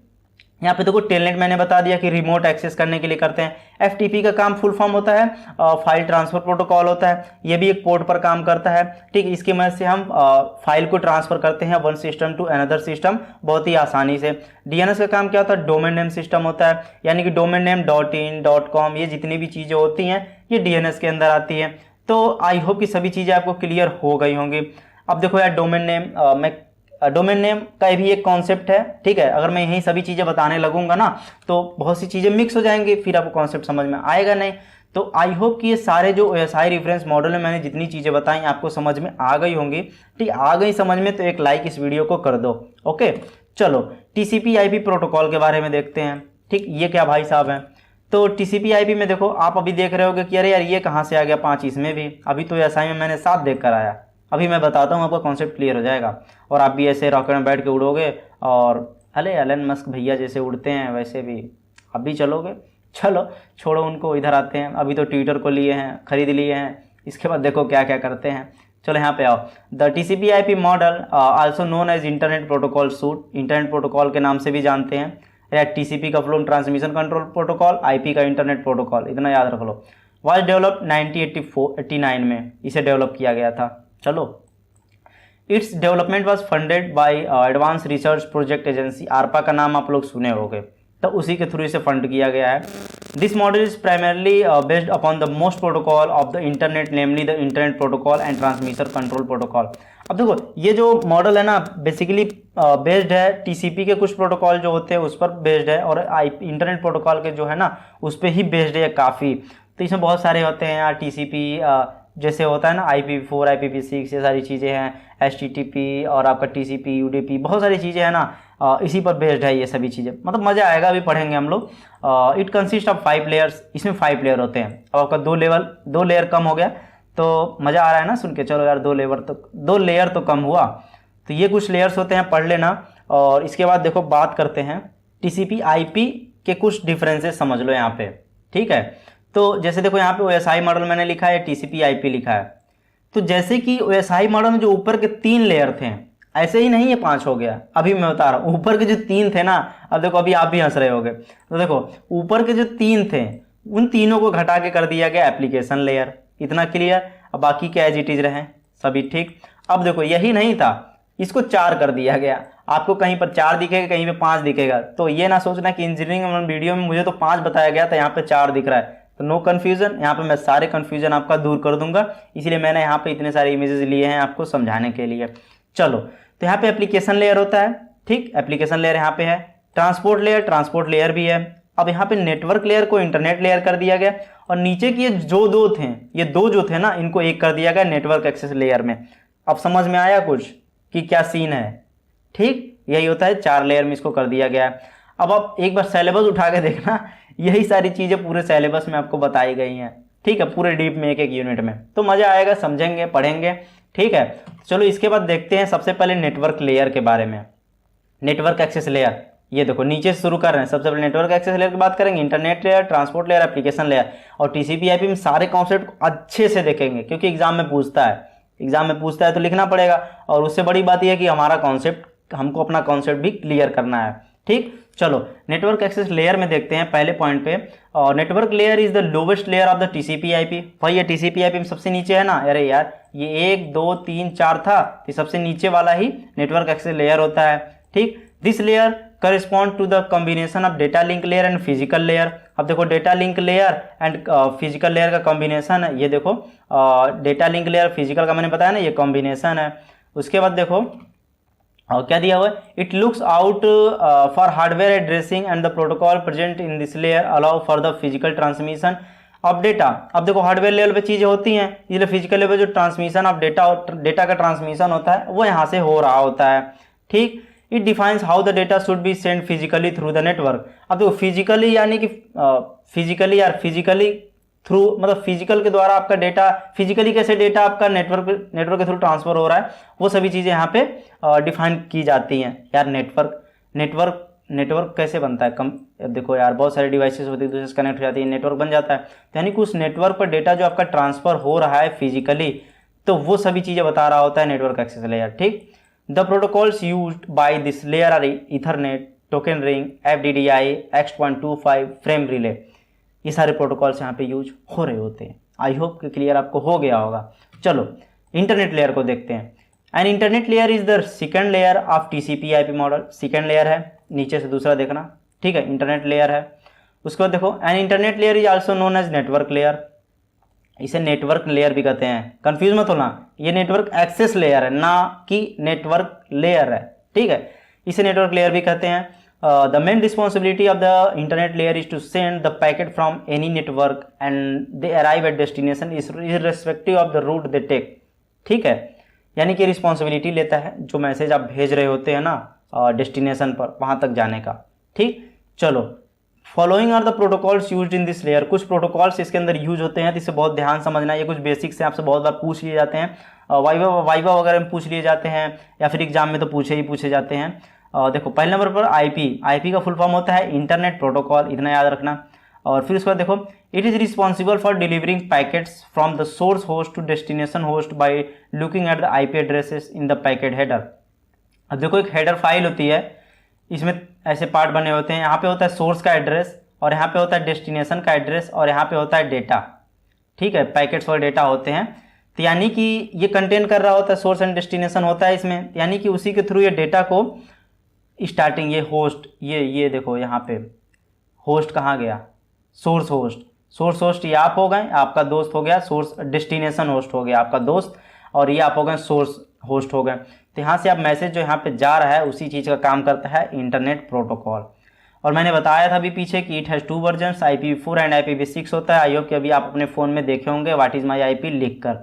यहाँ पे देखो टेलनेट मैंने बता दिया कि रिमोट एक्सेस करने के लिए करते हैं। FTP का काम फुल फॉर्म होता है फाइल ट्रांसफर प्रोटोकॉल होता है, ये भी एक पोर्ट पर काम करता है। ठीक, इसकी मदद से हम फाइल को ट्रांसफर करते हैं one system to another system बहुत ही आसानी से। DNS का काम क्या होता है, डोमेन नेम सिस्टम होता है, यानी कि डोमेन नेम .in, .com ये जितनी भी चीज़ें होती हैं ये DNS के अंदर आती हैं। तो आई होप कि सभी चीज़ें आपको क्लियर हो गई होंगी। अब देखो यार डोमेन नेम का भी एक कॉन्सेप्ट है। ठीक है, अगर मैं यही सभी चीज़ें बताने लगूंगा ना तो बहुत सी चीज़ें मिक्स हो जाएंगी, फिर आपको कॉन्सेप्ट समझ में आएगा नहीं। तो आई होप कि ये सारे जो OSI रेफरेंस मॉडल में मैंने जितनी चीज़ें बताई आपको समझ में आ गई होंगी। ठीक, आ गई समझ में तो एक लाइक इस वीडियो को कर दो। ओके, चलो TCP/IP प्रोटोकॉल के बारे में देखते हैं। ठीक, ये क्या भाई साहब हैं, तो TCP IP में देखो आप अभी देख रहे होगे कि अरे यार ये कहाँ से आ गया 5 इसमें भी, अभी तो SI में मैंने 7 देख कर आया। अभी मैं बताता हूँ, आपका कॉन्सेप्ट क्लियर हो जाएगा और आप भी ऐसे रॉकेट में बैठ के उड़ोगे और अरे एलन मस्क भैया जैसे उड़ते हैं वैसे भी आप भी चलोगे। चलो छोड़ो उनको, इधर आते हैं। अभी तो ट्विटर को लिए हैं, खरीद लिए हैं, इसके बाद देखो क्या क्या करते हैं। चलो यहाँ पे आओ। The TCP IP model also known as internet protocol suite, internet protocol के नाम से भी जानते हैं। TCP का full transmission control protocol, IP का इंटरनेट प्रोटोकॉल, इतना याद रख लो। वाज डेवलप 1989 में इसे डेवलप किया गया था। चलो, its development was funded by advance research project agency, ARPA का नाम आप लोग सुने होंगे, तो उसी के थ्रू इसे फंड किया गया है। This model is primarily based upon the most protocol of the internet, namely the internet protocol and transmission control protocol. अब देखो ये जो मॉडल है ना बेसिकली बेस्ड है TCP के कुछ प्रोटोकॉल जो होते हैं उस पर बेस्ड है, और इंटरनेट प्रोटोकॉल के जो है ना उस पर ही बेस्ड है काफ़ी। तो इसमें बहुत सारे होते हैं यार, TCP जैसे होता है ना IPv4, IPv6, ये सारी चीज़ें हैं, HTTP और आपका TCP, UDP, बहुत सारी चीज़ें हैं ना, इसी पर बेस्ड है ये सभी चीज़ें। मतलब मज़ा आएगा, अभी पढ़ेंगे हम लोग। इट कंसिस्ट ऑफ 5 लेयर्स, इसमें 5 लेयर होते हैं। अब आपका 2 लेयर कम हो गया तो मज़ा आ रहा है ना सुन के। चलो यार 2 लेयर तो कम हुआ। तो ये कुछ लेयर्स होते हैं, पढ़ लेना। और इसके बाद देखो बात करते हैं TCP IP के कुछ डिफरेंसेस समझ लो यहाँ पे, ठीक है। तो जैसे देखो यहाँ पे OSI मॉडल मैंने लिखा है, TCP IP लिखा है। तो जैसे कि OSI मॉडल में जो ऊपर के 3 लेयर थे, ऐसे ही नहीं ये 5 हो गया। अभी मैं बता रहा हूँ, ऊपर के जो 3 थे ना, अब देखो अभी आप भी हंस रहे होगे, तो देखो ऊपर के जो 3 थे उन तीनों को घटा के कर दिया गया एप्लीकेशन लेयर। इतना क्लियर। अब बाकी क्या एज इट इज रहे सभी ठीक। अब देखो यही नहीं था, इसको 4 कर दिया गया। आपको कहीं पर 4 दिखेगा, कहीं पे 5 दिखेगा, तो ये ना सोचना कि इंजीनियरिंग वीडियो में मुझे तो 5 बताया गया था, यहाँ पे 4 दिख रहा है। तो नो कन्फ्यूजन, यहाँ पे मैं सारे कन्फ्यूजन आपका दूर कर दूंगा, इसलिए मैंने यहाँ पे इतने सारे इमेजेस लिए हैं आपको समझाने के लिए। चलो, तो यहाँ पे एप्लीकेशन लेयर होता है, ठीक, एप्लीकेशन लेयर यहाँ पे है। ट्रांसपोर्ट लेयर भी है। अब यहाँ पे नेटवर्क लेयर को इंटरनेट लेयर कर दिया गया, और नीचे की ये दो जो थे ना, इनको एक कर दिया गया नेटवर्क एक्सेस लेयर में। अब समझ में आया कुछ कि क्या सीन है, ठीक, यही होता है 4 लेयर में इसको कर दिया गया है। अब आप एक बार सिलेबस उठा के देखना, यही सारी चीज़ें पूरे सिलेबस में आपको बताई गई हैं, ठीक है, पूरे डीप में एक यूनिट में। तो मज़ा आएगा, समझेंगे, पढ़ेंगे, ठीक है। चलो इसके बाद देखते हैं सबसे पहले नेटवर्क लेयर के बारे में। नेटवर्क एक्सेस लेयर, ये देखो नीचे से शुरू कर रहे हैं। सबसे पहले नेटवर्क एक्सेस लेयर की बात करेंगे, internet layer, transport layer, application layer. और TCP IP में सारे कॉन्सेप्ट अच्छे से देखेंगे, क्योंकि एग्जाम में पूछता है तो लिखना पड़ेगा। और उससे बड़ी बात यह है कि हमको अपना कॉन्सेप्ट भी क्लियर करना है, ठीक। चलो नेटवर्क एक्सेस लेयर में देखते हैं पहले पॉइंट पे। और network layer is the lowest layer of the TCP IP। भाई ये TCP IP में सबसे नीचे है ना, अरे यार ये 1 2 3 4 था, तो सबसे नीचे वाला ही नेटवर्क एक्सेस लेयर होता है, ठीक। This layer correspond to the combination of data link layer and physical layer. अब देखो data link layer and physical layer का कॉम्बिनेशन है, ये देखो डेटा लिंक लेयर फिजिकल का मैंने बताया ना, ये कॉम्बिनेशन है। उसके बाद देखो और क्या दिया हुआ है, it looks out for hardware addressing and the protocol present in this layer allow for the physical transmission of data. अब देखो हार्डवेयर लेवल पे चीज़ें होती हैं, इसलिए फिजिकल लेवल जो ट्रांसमिशन ऑफ डेटा का ट्रांसमिशन होता है वो यहाँ से हो रहा होता है, ठीक। It defines how the data should be send physically through the network. अब देखो फिजिकली यानी कि फिजिकली थ्रू मतलब फिजिकल के द्वारा आपका डेटा, फिजिकली कैसे डेटा आपका नेटवर्क के थ्रू ट्रांसफर हो रहा है, वो सभी चीज़ें यहाँ पे डिफाइन की जाती हैं। यार नेटवर्क कैसे बनता है, देखो यार बहुत सारे डिवाइसेस होती है, एक दूसरे से कनेक्ट हो जाती है, नेटवर्क बन जाता है। तो यानी कि उस नेटवर्क पर डेटा जो आपका ट्रांसफर हो रहा है फिजिकली, तो वो सभी चीज़ें बता रहा होता है नेटवर्क एक्सेस लेयर, ठीक। The protocols used by this layer are ethernet, token ring, FDDI, X.25, frame relay. ये सारे प्रोटोकॉल्स यहाँ पे यूज हो रहे होते हैं। आई होप कि क्लियर आपको हो गया होगा। चलो इंटरनेट लेयर को देखते हैं। N internet layer is the second layer of TCP IP model. Second layer है, नीचे से दूसरा देखना, ठीक है, इंटरनेट लेयर है। उसके बाद देखो an internet layer is also known as network layer. इसे नेटवर्क लेयर भी कहते हैं, कंफ्यूज मत होना, ये नेटवर्क एक्सेस लेयर है ना कि नेटवर्क लेयर है, ठीक है। इसे नेटवर्क लेयर भी कहते हैं। The main responsibility of the internet layer is to send the packet from any network and they arrive at destination irrespective of the route they take, ठीक है। यानी कि रिस्पॉन्सिबिलिटी लेता है जो मैसेज आप भेज रहे होते हैं ना डेस्टिनेशन पर, वहाँ तक जाने का, ठीक। चलो following are the protocols used in this layer. कुछ प्रोटोकॉल्स इसके अंदर यूज होते हैं, तो इसे बहुत ध्यान समझना। ये कुछ बेसिक्स से आपसे बहुत बार पूछ लिए जाते हैं, वाइवा वगैरह में पूछ लिए जाते हैं, या फिर एग्जाम में तो पूछे जाते हैं। देखो पहले नंबर पर आईपी का फुल फॉर्म होता है इंटरनेट प्रोटोकॉल, इतना याद रखना। और फिर उसके बाद देखो it is responsible for delivering packets from the source host to destination host by looking at the IP addresses in the packet header. अब देखो एक हेडर फाइल होती है, इसमें ऐसे पार्ट बने होते हैं। यहाँ पे होता है सोर्स का एड्रेस, और यहाँ पे होता है डेस्टिनेशन का एड्रेस, और यहाँ पे होता है डेटा। ठीक है, पैकेट्स और डेटा होते हैं। तो यानी कि ये कंटेन कर रहा होता है, सोर्स एंड डेस्टिनेशन होता है इसमें, यानी कि उसी के थ्रू ये डेटा को स्टार्टिंग, ये होस्ट, ये देखो यहाँ पे होस्ट कहाँ गया, सोर्स होस्ट ये आप हो गए, आपका दोस्त हो गया सोर्स, डेस्टिनेशन होस्ट हो गया आपका दोस्त, और ये आप हो गए सोर्स होस्ट हो गए। तो यहाँ से आप मैसेज जो यहाँ पे जा रहा है उसी चीज़ का काम करता है इंटरनेट प्रोटोकॉल। और मैंने बताया था अभी पीछे कि it has 2 versions, IPv4 and IPv6 होता है। आई होप कि अभी आप अपने फ़ोन में देखे होंगे व्हाट इज़ माई IP लिख कर।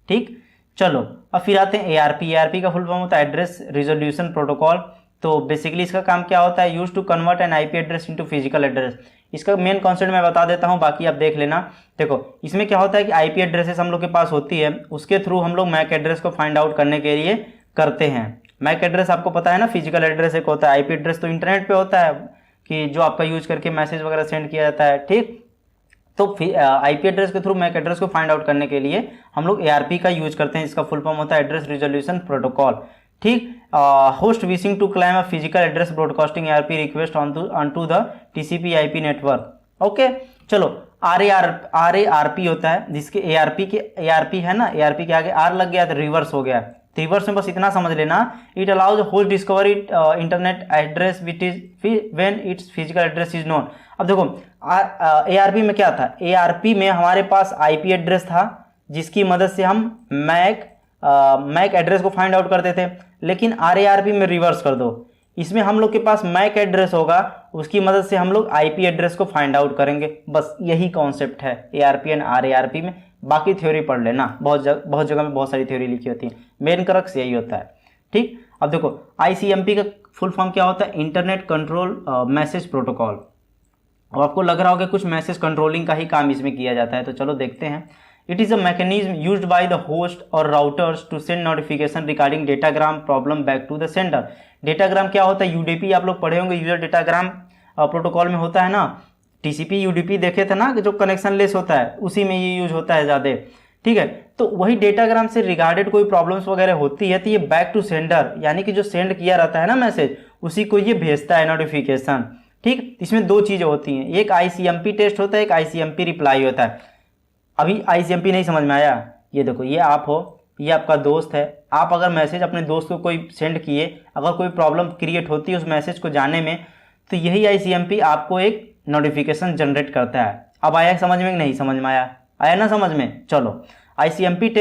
ठीक, चलो अब फिर आते हैं ARP का फुल फॉर्म होता है एड्रेस रिजोल्यूशन प्रोटोकॉल। तो बेसिकली इसका काम क्या होता है, use to convert an IP address into physical address. इसका मेन कॉन्सेप्ट मैं बता देता हूँ, बाकी आप देख लेना। देखो इसमें क्या होता है कि IP एड्रेसेस हम लोग के पास होती है, उसके थ्रू हम लोग मैक एड्रेस को फाइंड आउट करने के लिए करते हैं। मैक एड्रेस आपको पता है ना, फिजिकल एड्रेस एक होता है, IP एड्रेस तो इंटरनेट पे होता है कि जो आपका यूज करके मैसेज वगैरह सेंड किया जाता है। ठीक, तो IP एड्रेस के थ्रू मैक एड्रेस को फाइंड आउट करने के लिए हम लोग ARP का यूज करते हैं, जिसका फुल फॉर्म होता है एड्रेस रिजोल्यूशन प्रोटोकॉल। ठीक, host wishing to claim a physical address broadcasting ARP request on to the TCP/IP network. Okay, चलो RARP होता है, जिसके ARP है ना, ARP के आगे R लग गया तो रिवर्स हो गया। तो रिवर्स में बस इतना समझ लेना, it allows host discover it internet address which is when it's physical address is known. अब देखो ARP में क्या था, ARP में हमारे पास IP एड्रेस था जिसकी मदद से हम मैक एड्रेस को फाइंड आउट करते थे। लेकिन RARP में रिवर्स कर दो, इसमें हम लोग के पास मैक एड्रेस होगा, उसकी मदद से हम लोग IP एड्रेस को फाइंड आउट करेंगे। बस यही कॉन्सेप्ट है ARP एंड RARP में। बाकी थ्योरी पढ़ लेना, बहुत जगह में बहुत सारी थ्योरी लिखी होती है, मेन क्रक्स यही होता है। ठीक, अब देखो ICMP का फुल फॉर्म क्या होता है, इंटरनेट कंट्रोल मैसेज प्रोटोकॉल। और आपको लग रहा होगा कुछ मैसेज कंट्रोलिंग का ही काम इसमें किया जाता है, तो चलो देखते हैं। It is a mechanism used by the host और routers to send notification regarding datagram problem back to the sender. Datagram क्या होता है, UDP आप लोग पढ़े होंगे, यूजर डेटाग्राम प्रोटोकॉल में होता है ना। TCP UDP देखे थे ना, जो कनेक्शन लेस होता है, उसी में ये यूज होता है ज़्यादा। ठीक है, तो वही डेटाग्राम से रिगार्डेड कोई प्रॉब्लम्स वगैरह होती है तो ये बैक टू सेंडर, यानी कि जो सेंड किया रहता है ना मैसेज, उसी को ये भेजता है नोटिफिकेशन। ठीक, इसमें 2 चीज़ें होती हैं, एक ICMP टेस्ट होता है, एक ICMP रिप्लाई होता है। अभी ICMP नहीं समझ में आया, ये देखो ये आप हो, ये आपका दोस्त है, आप अगर मैसेज अपने दोस्त को कोई सेंड किए, अगर कोई प्रॉब्लम क्रिएट होती है उस मैसेज को जाने में, तो यही ICMP आपको एक नोटिफिकेशन जनरेट करता है। अब आया समझ में, नहीं समझ में आया ना समझ में। चलो ICMP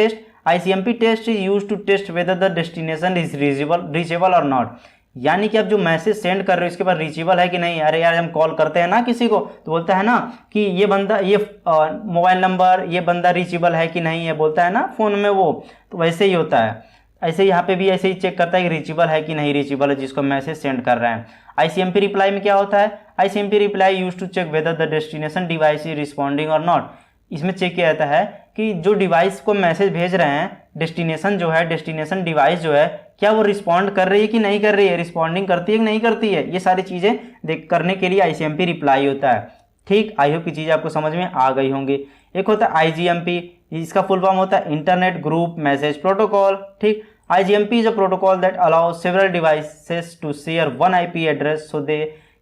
test is use to test whether the destination is reachable और नॉट। यानी कि आप जो मैसेज सेंड कर रहे हो इसके बाद रीचेबल है कि नहीं। अरे यार हम कॉल करते हैं ना किसी को, तो बोलता है ना कि ये बंदा, ये मोबाइल नंबर, ये बंदा रीचेबल है कि नहीं है, बोलता है ना फ़ोन में वो, तो वैसे ही होता है। ऐसे यहाँ पे भी ऐसे ही चेक करता है कि रीचेबल है कि नहीं रीचेबल है जिसको मैसेज सेंड कर रहे हैं। ICMP रिप्लाई में क्या होता है, ICMP reply use to check whether the destination device is responding और नॉट। इसमें चेक किया जाता है कि जो डिवाइस को मैसेज भेज रहे हैं, डेस्टिनेशन डिवाइस जो है, क्या वो रिस्पॉन्ड कर रही है कि नहीं कर रही है, रिस्पॉन्डिंग करती है कि नहीं करती है। ये सारी चीज़ें देख करने के लिए ICMP रिप्लाई होता है। ठीक, आई होप की चीज़ें आपको समझ में आ गई होंगी। एक होता है IGMP, इसका फुल फॉर्म होता है इंटरनेट ग्रुप मैसेज प्रोटोकॉल। ठीक, IGMP is a protocol that allows several devices to share one IP address so they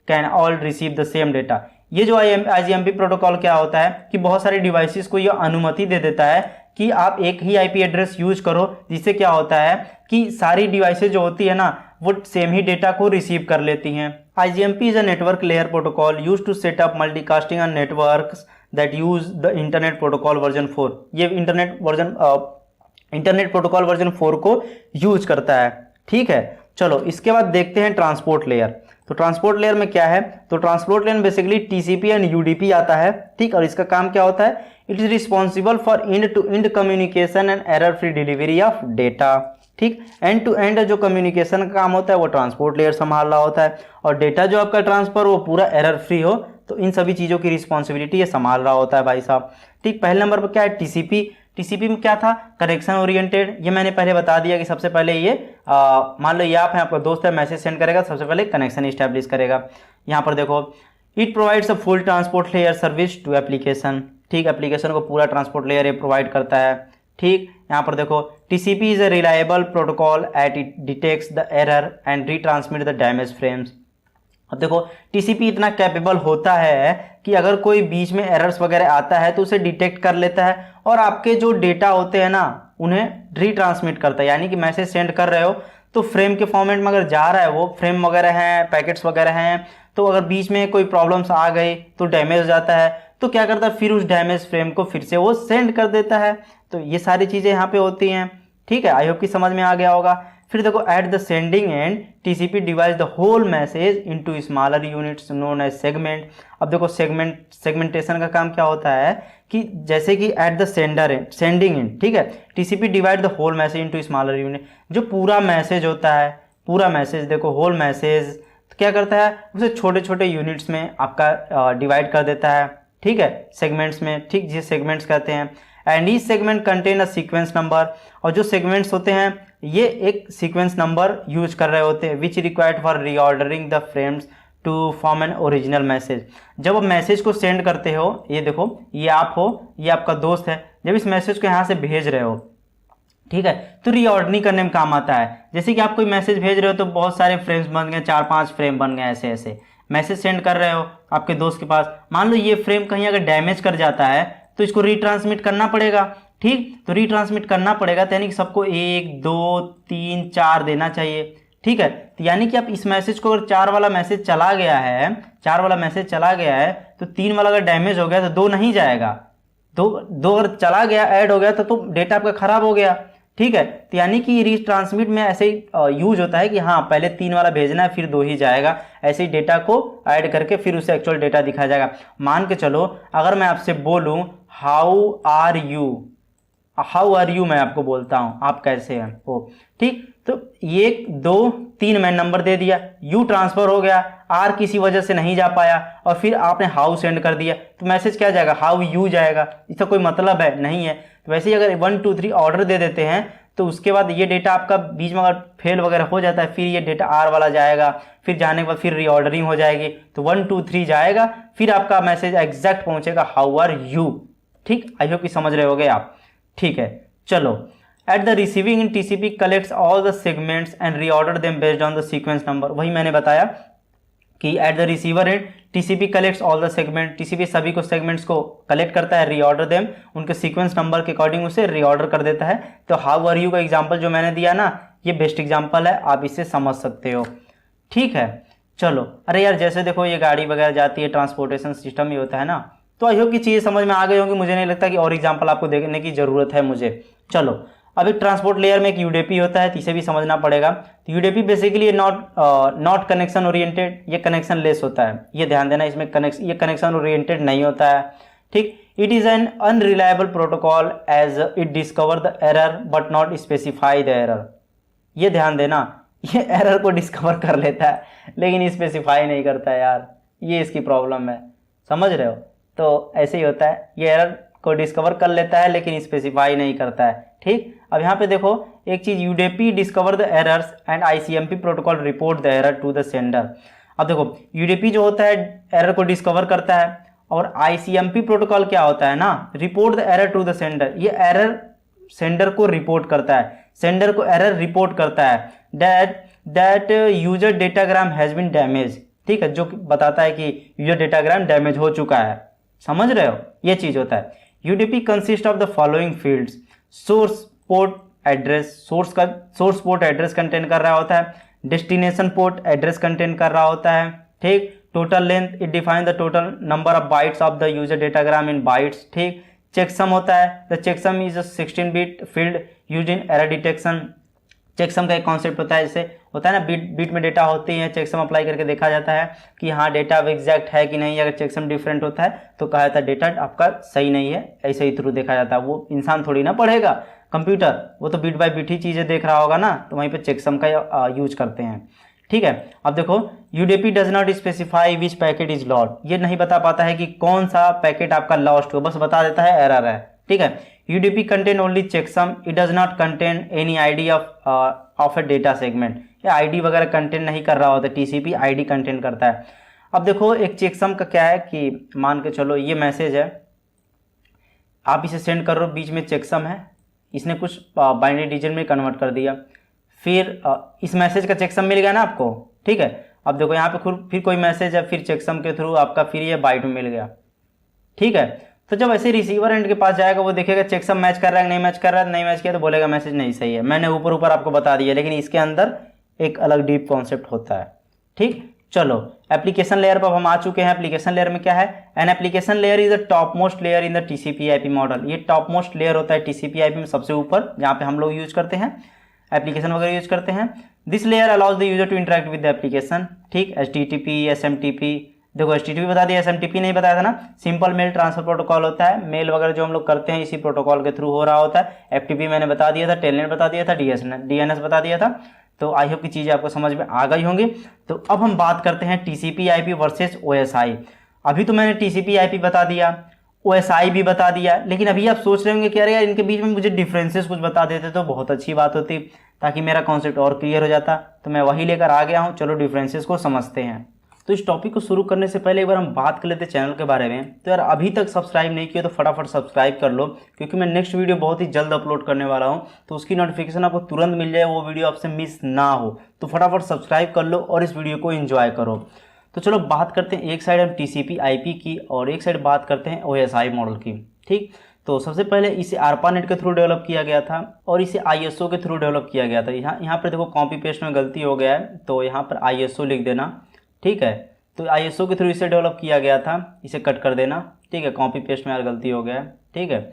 can all receive the same data। ये जो IGMP प्रोटोकॉल क्या होता है कि बहुत सारे डिवाइसेस को ये अनुमति दे देता है कि आप एक ही IP एड्रेस यूज करो, जिससे क्या होता है कि सारी डिवाइसेज जो होती है ना वो सेम ही डेटा को रिसीव कर लेती हैं। IGMP is a network layer protocol used to set up multicasting on networks that use the internet protocol version 4। ये इंटरनेट प्रोटोकॉल वर्जन 4 को यूज करता है। ठीक है, चलो इसके बाद देखते हैं ट्रांसपोर्ट लेयर। तो ट्रांसपोर्ट लेयर में क्या है, तो transport layer basically TCP and UDP आता है। ठीक, और इसका काम क्या होता है, it is responsible for end to end communication and error free delivery of data. ठीक, एंड टू एंड जो कम्युनिकेशन का काम होता है वो ट्रांसपोर्ट लेयर संभाल रहा होता है, और डेटा जो आपका ट्रांसफर वो पूरा एरर फ्री हो तो इन सभी चीज़ों की रिस्पॉन्सिबिलिटी ये संभाल रहा होता है भाई साहब। ठीक, पहले नंबर पर क्या है, टीसीपी। टीसीपी में क्या था, कनेक्शन ओरिएंटेड। ये मैंने पहले बता दिया कि सबसे पहले ये मान लो ये आप हैं, आपका दोस्त है, मैसेज सेंड करेगा, सबसे पहले कनेक्शन इस्टेब्लिश करेगा। यहाँ पर देखो, it provides a full transport layer service to application. ठीक, एप्लीकेशन को पूरा ट्रांसपोर्ट लेयर ये प्रोवाइड करता है। ठीक, यहाँ पर देखो, TCP is a reliable protocol at it detects the error and retransmit the damage frames. अब देखो, टीसीपी इतना कैपेबल होता है कि अगर कोई बीच में एरर्स वगैरह आता है तो उसे डिटेक्ट कर लेता है और आपके जो डेटा होते हैं ना उन्हें रीट्रांसमिट करता है। यानी कि मैसेज सेंड कर रहे हो तो फ्रेम के फॉर्मेट में अगर जा रहा है, वो फ्रेम वगैरह हैं, पैकेट्स वगैरह हैं, तो अगर बीच में कोई प्रॉब्लम्स आ गई तो डैमेज हो जाता है, तो क्या करता है, फिर उस डैमेज फ्रेम को फिर से वो सेंड कर देता है। तो ये सारी चीज़ें यहाँ पे होती हैं। ठीक है, आई होप कि समझ में आ गया होगा। फिर देखो, at the sending end TCP divide the whole message into smaller units known as segment. अब देखो, सेगमेंटेशन का काम क्या होता है कि जैसे कि at the sender end, sending end, ठीक है, TCP divide the whole message into smaller unit. जो पूरा मैसेज होता है, पूरा मैसेज देखो, होल मैसेज तो क्या करता है, उसे छोटे छोटे यूनिट्स में आपका डिवाइड कर देता है। ठीक है, सेगमेंट्स में। ठीक, जिसे सेगमेंट्स कहते हैं। And each segment contain a sequence number. और जो सेगमेंट्स होते हैं ये एक सीक्वेंस नंबर यूज कर रहे होते हैं, which required for reordering the frames to form an original message. जब आप मैसेज को सेंड करते हो, ये देखो, ये आप हो, ये आपका दोस्त है, जब इस मैसेज को यहाँ से भेज रहे हो, ठीक है, तो रीऑर्डरिंग करने में काम आता है। जैसे कि आप कोई मैसेज भेज रहे हो तो बहुत सारे फ्रेम्स बन गए, 4-5 फ्रेम बन गए, ऐसे ऐसे मैसेज सेंड कर रहे हो आपके दोस्त के पास। मान लो ये फ्रेम कहीं अगर डैमेज कर जाता है तो इसको रीट्रांसमिट करना पड़ेगा। ठीक, तो रीट्रांसमिट करना पड़ेगा, तो यानी कि सबको 1, 2, 3, 4 देना चाहिए। ठीक है, तो यानी कि आप इस मैसेज को अगर 4 वाला मैसेज चला गया है, 4 वाला मैसेज चला गया है, तो 3 वाला अगर डैमेज हो गया तो 2 नहीं जाएगा। दो अगर चला गया, ऐड हो गया तो डेटा आपका खराब हो गया। ठीक है, तो यानी कि रीट्रांसमिट में ऐसे ही यूज होता है कि हाँ, पहले 3 वाला भेजना है, फिर 2 ही जाएगा। ऐसे ही डेटा को ऐड करके फिर उसे एक्चुअल डेटा दिखाया जाएगा। मान के चलो, अगर मैं आपसे बोलूं हाउ आर यू, मैं आपको बोलता हूं आप कैसे हैं वो। ठीक, तो 1, 2, 3 मैंने नंबर दे दिया, यू ट्रांसफर हो गया, आर किसी वजह से नहीं जा पाया, और फिर आपने हाउ सेंड कर दिया, तो मैसेज क्या जाएगा, हाउ यू जाएगा। इसका कोई मतलब है नहीं है। तो वैसे ही अगर 1, 2, 3 ऑर्डर दे देते हैं तो उसके बाद ये डेटा आपका बीच में अगर फेल वगैरह हो जाता है, फिर ये डेटा आर वाला जाएगा, फिर जाने के बाद फिर रीऑर्डरिंग हो जाएगी, तो 1, 2, 3 जाएगा, फिर आपका मैसेज एग्जैक्ट पहुंचेगा हाउ आर यू। ठीक, आई होप कि समझ रहे होगे आप। ठीक है, चलो, at the receiving end TCP collects all the segments and reorder them based on the sequence number. वही मैंने बताया कि at the receiver and TCP collects all the segment, TCP सभी को सेगमेंट्स को कलेक्ट करता है, रीऑर्डर देम, उनके सीक्वेंस नंबर के अकॉर्डिंग उसे रीऑर्डर कर देता है। तो हाउ आर यू का एग्जांपल जो मैंने दिया ना, ये बेस्ट एग्जांपल है, आप इसे समझ सकते हो। ठीक है, चलो, अरे यार जैसे देखो ये गाड़ी वगैरह जाती है, ट्रांसपोर्टेशन सिस्टम ही होता है ना, तो आई होप की चीज़ें समझ में आ गई होंगी। मुझे नहीं लगता कि और एग्जाम्पल आपको देखने की ज़रूरत है मुझे। चलो, अब एक ट्रांसपोर्ट लेयर में एक यूडीपी होता है, तो इसे भी समझना पड़ेगा। तो UDP basically not connection oriented, ये कनेक्शन लेस होता है, ये ध्यान देना, इसमें ये कनेक्शन ओरिएंटेड नहीं होता है। ठीक, it is an unreliable protocol as it discover the error but not specify the error. ये ध्यान देना, ये एरर को डिस्कवर कर लेता है लेकिन स्पेसिफाई नहीं करता है यार, ये इसकी प्रॉब्लम है, समझ रहे हो। तो ऐसे ही होता है, ये एरर को डिस्कवर कर लेता है लेकिन स्पेसिफाई नहीं करता है। ठीक, अब यहाँ पे देखो एक चीज़, UDP discover the errors and ICMP protocol report the error to the sender. अब देखो यूडीपी जो होता है एरर को डिस्कवर करता है, और आईसीएमपी प्रोटोकॉल क्या होता है ना, report the error to the sender. ये एरर सेंडर को रिपोर्ट करता है, सेंडर को एरर रिपोर्ट करता है that user datagram has been damage. ठीक है, जो बताता है कि यूजर डेटाग्राम डैमेज हो चुका है, समझ रहे हो, ये चीज़ होता है। UDP consist of the following fields, source port address, source port address contain कर रहा होता है, डेस्टिनेशन पोर्ट एड्रेस कंटेन कर रहा होता है। ठीक, total length, it define the total number of bytes of the user datagram in bytes. ठीक, चेकसम होता है, the checksum is a 16 bit field used in error detection. Checksum का एक कॉन्सेप्ट होता है, जैसे होता है ना बीट में डेटा होती है, चेकसम अप्लाई करके देखा जाता है कि हाँ डेटा अब एग्जैक्ट है कि नहीं। अगर चेकसम डिफरेंट होता है तो कहा जाता है डेटा आपका सही नहीं है, ऐसे ही थ्रू देखा जाता है। वो इंसान थोड़ी ना पढ़ेगा, कंप्यूटर, वो तो बीट बाय बीट ही चीज़ें देख रहा होगा ना, तो वहीं पे चेकसम का यूज करते हैं। ठीक है। अब देखो UDP does not specify which packet is lost, ये नहीं बता पाता है कि कौन सा पैकेट आपका लॉस्ट हो, बस बता देता है एरर है। ठीक है। UDP contain only checksum, it does not contain any ID of A data segment, या आईडी वगैरह कंटेन नहीं कर रहा होता, टीसीपी आईडी कंटेन करता है। अब देखो एक चेकसम का क्या है कि मान के चलो ये मैसेज है, आप इसे सेंड कर रहे हो, बीच में चेकसम है, इसने कुछ बाइनरी डिजिट में कन्वर्ट कर दिया, फिर इस मैसेज का चेकसम मिल गया ना आपको। ठीक है। अब देखो यहाँ पे फिर कोई मैसेज है, फिर चेकसम के थ्रू आपका फिर ये बाइट में मिल गया। ठीक है। तो जब ऐसे रिसीवर एंड के पास जाएगा, वो देखेगा चेकसम मैच कर रहा है नहीं मैच कर रहा है, नहीं मैच किया तो बोलेगा मैसेज नहीं सही है। मैंने ऊपर ऊपर आपको बता दिया, लेकिन इसके अंदर एक अलग डीप कॉन्सेप्ट होता है। ठीक। चलो एप्लीकेशन लेयर पर हम आ चुके हैं। एप्लीकेशन लेयर में क्या है, an application layer is the top most layer in the TCP IP model. ये टॉप मोस्ट लेयर होता है टीसीपी आईपी में सबसे ऊपर, जहाँ पे हम लोग यूज करते हैं एप्लीकेशन वगैरह यूज करते हैं। This layer allows the user to interact with the application. ठीक। HTTP SMTP, देखो HTTP बता दिया, SMTP नहीं बताया था ना, सिंपल मेल ट्रांसफर प्रोटोकॉल होता है, मेल वगैरह जो हम लोग करते हैं इसी प्रोटोकॉल के थ्रू हो रहा होता है। FTP मैंने बता दिया था, टेलनेट बता दिया था, DNS बता दिया था। तो आई होप की चीज़ें आपको समझ में आ गई होंगी। तो अब हम बात करते हैं TCP IP वर्सेस OSI। अभी तो मैंने TCP IP बता दिया, OSI भी बता दिया, लेकिन अभी आप सोच रहे होंगे कि अरे यार इनके बीच में मुझे डिफरेंसेस कुछ बता देते तो बहुत अच्छी बात होती, ताकि मेरा कॉन्सेप्ट और क्लियर हो जाता। तो मैं वही लेकर आ गया हूँ, चलो डिफरेंसेस को समझते हैं। तो इस टॉपिक को शुरू करने से पहले एक बार हम बात कर लेते हैं चैनल के बारे में। तो यार अभी तक सब्सक्राइब नहीं किया तो फटाफट सब्सक्राइब कर लो, क्योंकि मैं नेक्स्ट वीडियो बहुत ही जल्द अपलोड करने वाला हूं, तो उसकी नोटिफिकेशन आपको तुरंत मिल जाए, वो वीडियो आपसे मिस ना हो। तो फटाफट सब्सक्राइब कर लो और इस वीडियो को एंजॉय करो। तो चलो बात करते हैं, एक साइड हम TCP IP की और एक साइड बात करते हैं OSI मॉडल की। ठीक। तो सबसे पहले इसे ARPANET के थ्रू डेवलप किया गया था और इसे ISO के थ्रू डेवलप किया गया था। यहाँ पर देखो कॉपी पेस्ट में गलती हो गया है, तो यहाँ पर ISO लिख देना। ठीक है। तो ISO के थ्रू इसे डेवलप किया गया था, इसे कट कर देना। ठीक है। कॉपी पेस्ट में यार गलती हो गया है। ठीक है।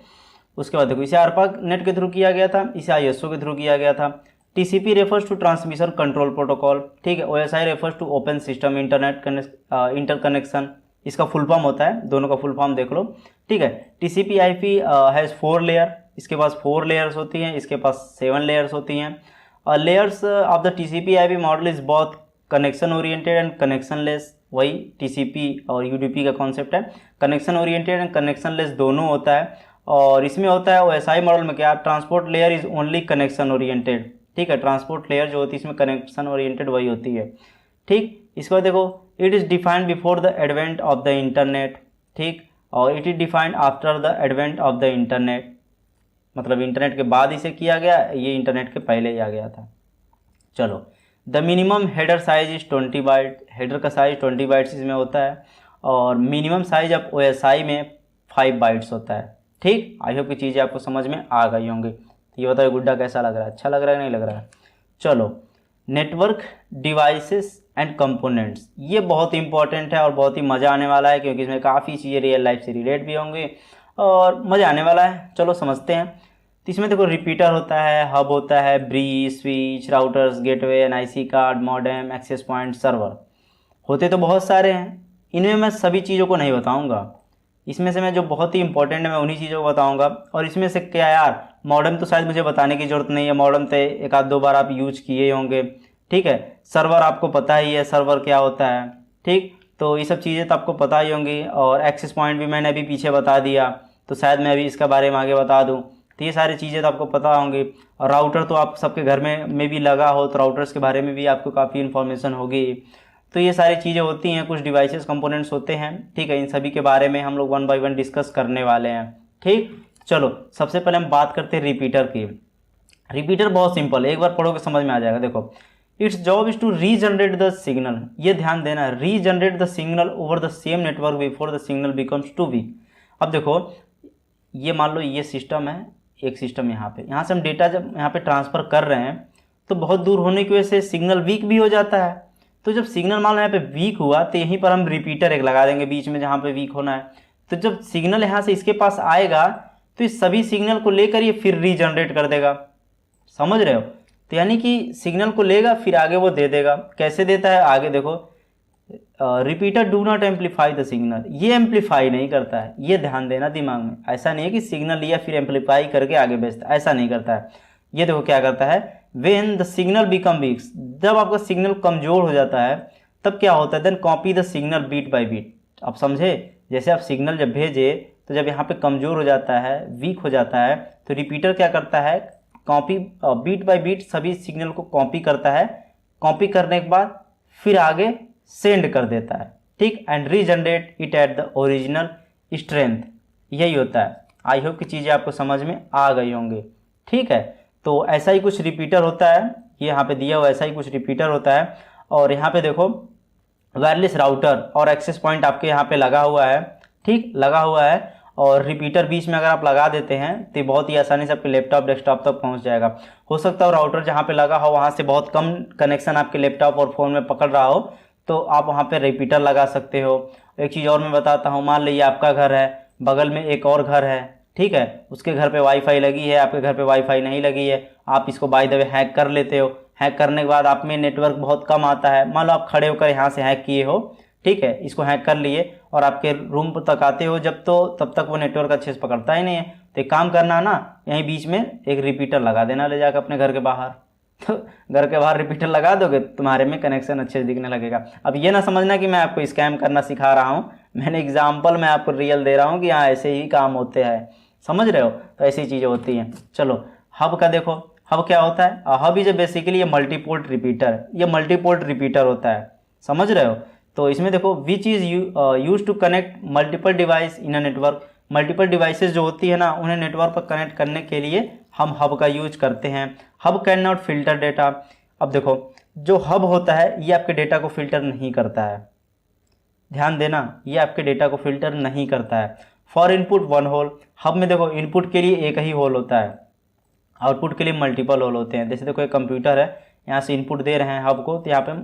उसके बाद देखो इसे ARPANET के थ्रू किया गया था, इसे ISO के थ्रू किया गया था। TCP refers to transmission control protocol. ठीक है। OSI refers to open system interconnection, इसका फुल फॉर्म होता है, दोनों का फुल फॉर्म देख लो। ठीक है। TCP IP हैज़ 4 लेयर, इसके पास 4 लेयर्स होती हैं, इसके पास 7 लेयर्स होती हैं। Layers of the TCP IP model is both connection oriented and connection less. वही TCP और UDP का कॉन्सेप्ट है, connection oriented and connection less दोनों होता है। और इसमें होता है OSI मॉडल में क्या, transport layer is only connection oriented. ठीक है। ट्रांसपोर्ट लेयर जो होती है इसमें कनेक्शन ओरिएंटेड वही होती है। ठीक। इसके बाद देखो it is defined before the advent of the internet. ठीक। और it is defined after the advent of the internet, मतलब इंटरनेट के बाद इसे किया गया, ये इंटरनेट के पहले ही आ गया था। चलो the minimum header size is 20 byte, header का साइज 20 बाइट्स इसमें होता है। और मिनिमम साइज ऑफ OSI में 5 बाइट्स होता है। ठीक। आई होप की चीज़ें आपको समझ में आ गई होंगी। ये बताओ गुड्डा कैसा लग रहा है, अच्छा लग रहा है नहीं लग रहा है। चलो नेटवर्क डिवाइसेस एंड कंपोनेंट्स, ये बहुत इंपॉर्टेंट है और बहुत ही मज़ा आने वाला है, क्योंकि इसमें काफ़ी चीज़ें रियल लाइफ से रिलेट भी होंगी और मज़ा आने वाला है। चलो समझते हैं। तो इसमें देखो रिपीटर होता है, हब होता है, bridge, switch, routers, gateway, NIC card, modem, access point, server, होते तो बहुत सारे हैं। इनमें मैं सभी चीज़ों को नहीं बताऊंगा, इसमें से मैं जो बहुत ही इंपॉर्टेंट है मैं उन्हीं चीज़ों को बताऊंगा। और इसमें से क्या यार, मॉडेम तो शायद मुझे बताने की ज़रूरत नहीं है, मॉडेम तो एक आध 2 बार आप यूज किए होंगे। ठीक है। सर्वर आपको पता ही है, सर्वर क्या होता है। ठीक। तो ये सब चीज़ें तो आपको पता ही होंगी। और एक्सेस पॉइंट भी मैंने अभी पीछे बता दिया, तो शायद मैं अभी इसके बारे में आगे बता दूँ। तो ये सारी चीज़ें तो आपको पता होंगी। और राउटर तो आप सबके घर में भी लगा हो, तो राउटर्स के बारे में भी आपको काफ़ी इन्फॉर्मेशन होगी। तो ये सारी चीज़ें होती हैं, कुछ डिवाइसेस कंपोनेंट्स होते हैं। ठीक है। इन सभी के बारे में हम लोग 1 बाय 1 डिस्कस करने वाले हैं। ठीक। चलो सबसे पहले हम बात करते हैं रिपीटर की। रिपीटर बहुत सिंपल है, एक बार पढ़ोगे समझ में आ जाएगा। देखो its job is to regenerate the signal, ये ध्यान देना, regenerate the signal over the same network before the signal becomes too weak. अब देखो ये मान लो ये सिस्टम है, एक सिस्टम यहाँ से हम डेटा जब यहाँ पे ट्रांसफ़र कर रहे हैं तो बहुत दूर होने की वजह से सिग्नल वीक भी हो जाता है। तो जब सिग्नल मान लो यहाँ पे वीक हुआ तो यहीं पर हम रिपीटर एक लगा देंगे बीच में जहाँ पे वीक होना है। तो जब सिग्नल यहाँ से इसके पास आएगा तो इस सभी सिग्नल को लेकर ये फिर रीजनरेट कर देगा, समझ रहे हो। तो यानी कि सिग्नल को लेगा फिर आगे वो दे देगा। कैसे देता है आगे देखो, repeater do not amplify the signal, ये एम्पलीफाई नहीं करता है, ये ध्यान देना दिमाग में। ऐसा नहीं है कि सिग्नल लिया फिर एम्पलीफाई करके आगे भेजता है, ऐसा नहीं करता है। ये देखो क्या करता है, when the signal become weak, जब आपका सिग्नल कमज़ोर हो जाता है तब क्या होता है, then copy the signal bit by bit. आप समझे, जैसे आप सिग्नल जब भेजे तो जब यहाँ पे कमज़ोर हो जाता है, वीक हो जाता है, तो रिपीटर क्या करता है, कॉपी बीट बाय बीट सभी सिग्नल को कॉपी करता है। कॉपी करने के बाद फिर आगे सेंड कर देता है, ठीक, and regenerate it at the original strength. यही होता है। आई होप कि चीज़ें आपको समझ में आ गई होंगी, ठीक है। तो ऐसा ही कुछ रिपीटर होता है, ये यहाँ पे दिया हुआ ऐसा ही कुछ रिपीटर होता है। और यहाँ पे देखो वायरलेस राउटर और एक्सेस पॉइंट आपके यहाँ पे लगा हुआ है, ठीक, लगा हुआ है। और रिपीटर बीच में अगर आप लगा देते हैं तो बहुत ही आसानी से आपके लैपटॉप डेस्कटॉप तक पहुँच जाएगा। हो सकता है राउटर जहाँ पे लगा हो वहाँ से बहुत कम कनेक्शन आपके लैपटॉप और फ़ोन में पकड़ रहा हो, तो आप वहाँ पे रिपीटर लगा सकते हो। एक चीज़ और मैं बताता हूँ, मान लीजिए आपका घर है, बगल में एक और घर है, ठीक है, उसके घर पे वाईफाई लगी है, आपके घर पे वाईफाई नहीं लगी है, आप इसको बाय द वे हैक कर लेते हो। हैक करने के बाद आप में नेटवर्क बहुत कम आता है, मान लो आप खड़े होकर यहाँ से हैक किए हो, ठीक है, इसको हैक कर लिए और आपके रूम तक आते हो जब, तो तब तक वो नेटवर्क अच्छे से पकड़ता ही नहीं है। तो एक काम करना ना, यहीं बीच में एक रिपीटर लगा देना ले जाकर अपने घर के बाहर। तो घर के बाहर रिपीटर लगा दोगे, तुम्हारे में कनेक्शन अच्छे से दिखने लगेगा। अब ये ना समझना कि मैं आपको स्कैम करना सिखा रहा हूँ, मैंने एग्जाम्पल मैं आपको रियल दे रहा हूँ कि हाँ ऐसे ही काम होते हैं, समझ रहे हो। तो ऐसी चीज़ें होती हैं। चलो हब का देखो, हब क्या होता है, हब इज बेसिकली ये मल्टीपोर्ट रिपीटर, ये मल्टीपोर्ट रिपीटर होता है, समझ रहे हो। तो इसमें देखो which is use to connect multiple device in a network, multiple devices जो होती है ना उन्हें नेटवर्क पर कनेक्ट करने के लिए हम हब का यूज करते हैं। Hub can not filter data. अब देखो जो हब होता है ये आपके डेटा को फिल्टर नहीं करता है, ध्यान देना, ये आपके डेटा को फिल्टर नहीं करता है। For input one whole, hub में देखो इनपुट के लिए एक ही होल होता है, आउटपुट के लिए मल्टीपल होल होते हैं। जैसे देखो एक कंप्यूटर है, यहाँ से इनपुट दे रहे हैं हब को, तो यहाँ पे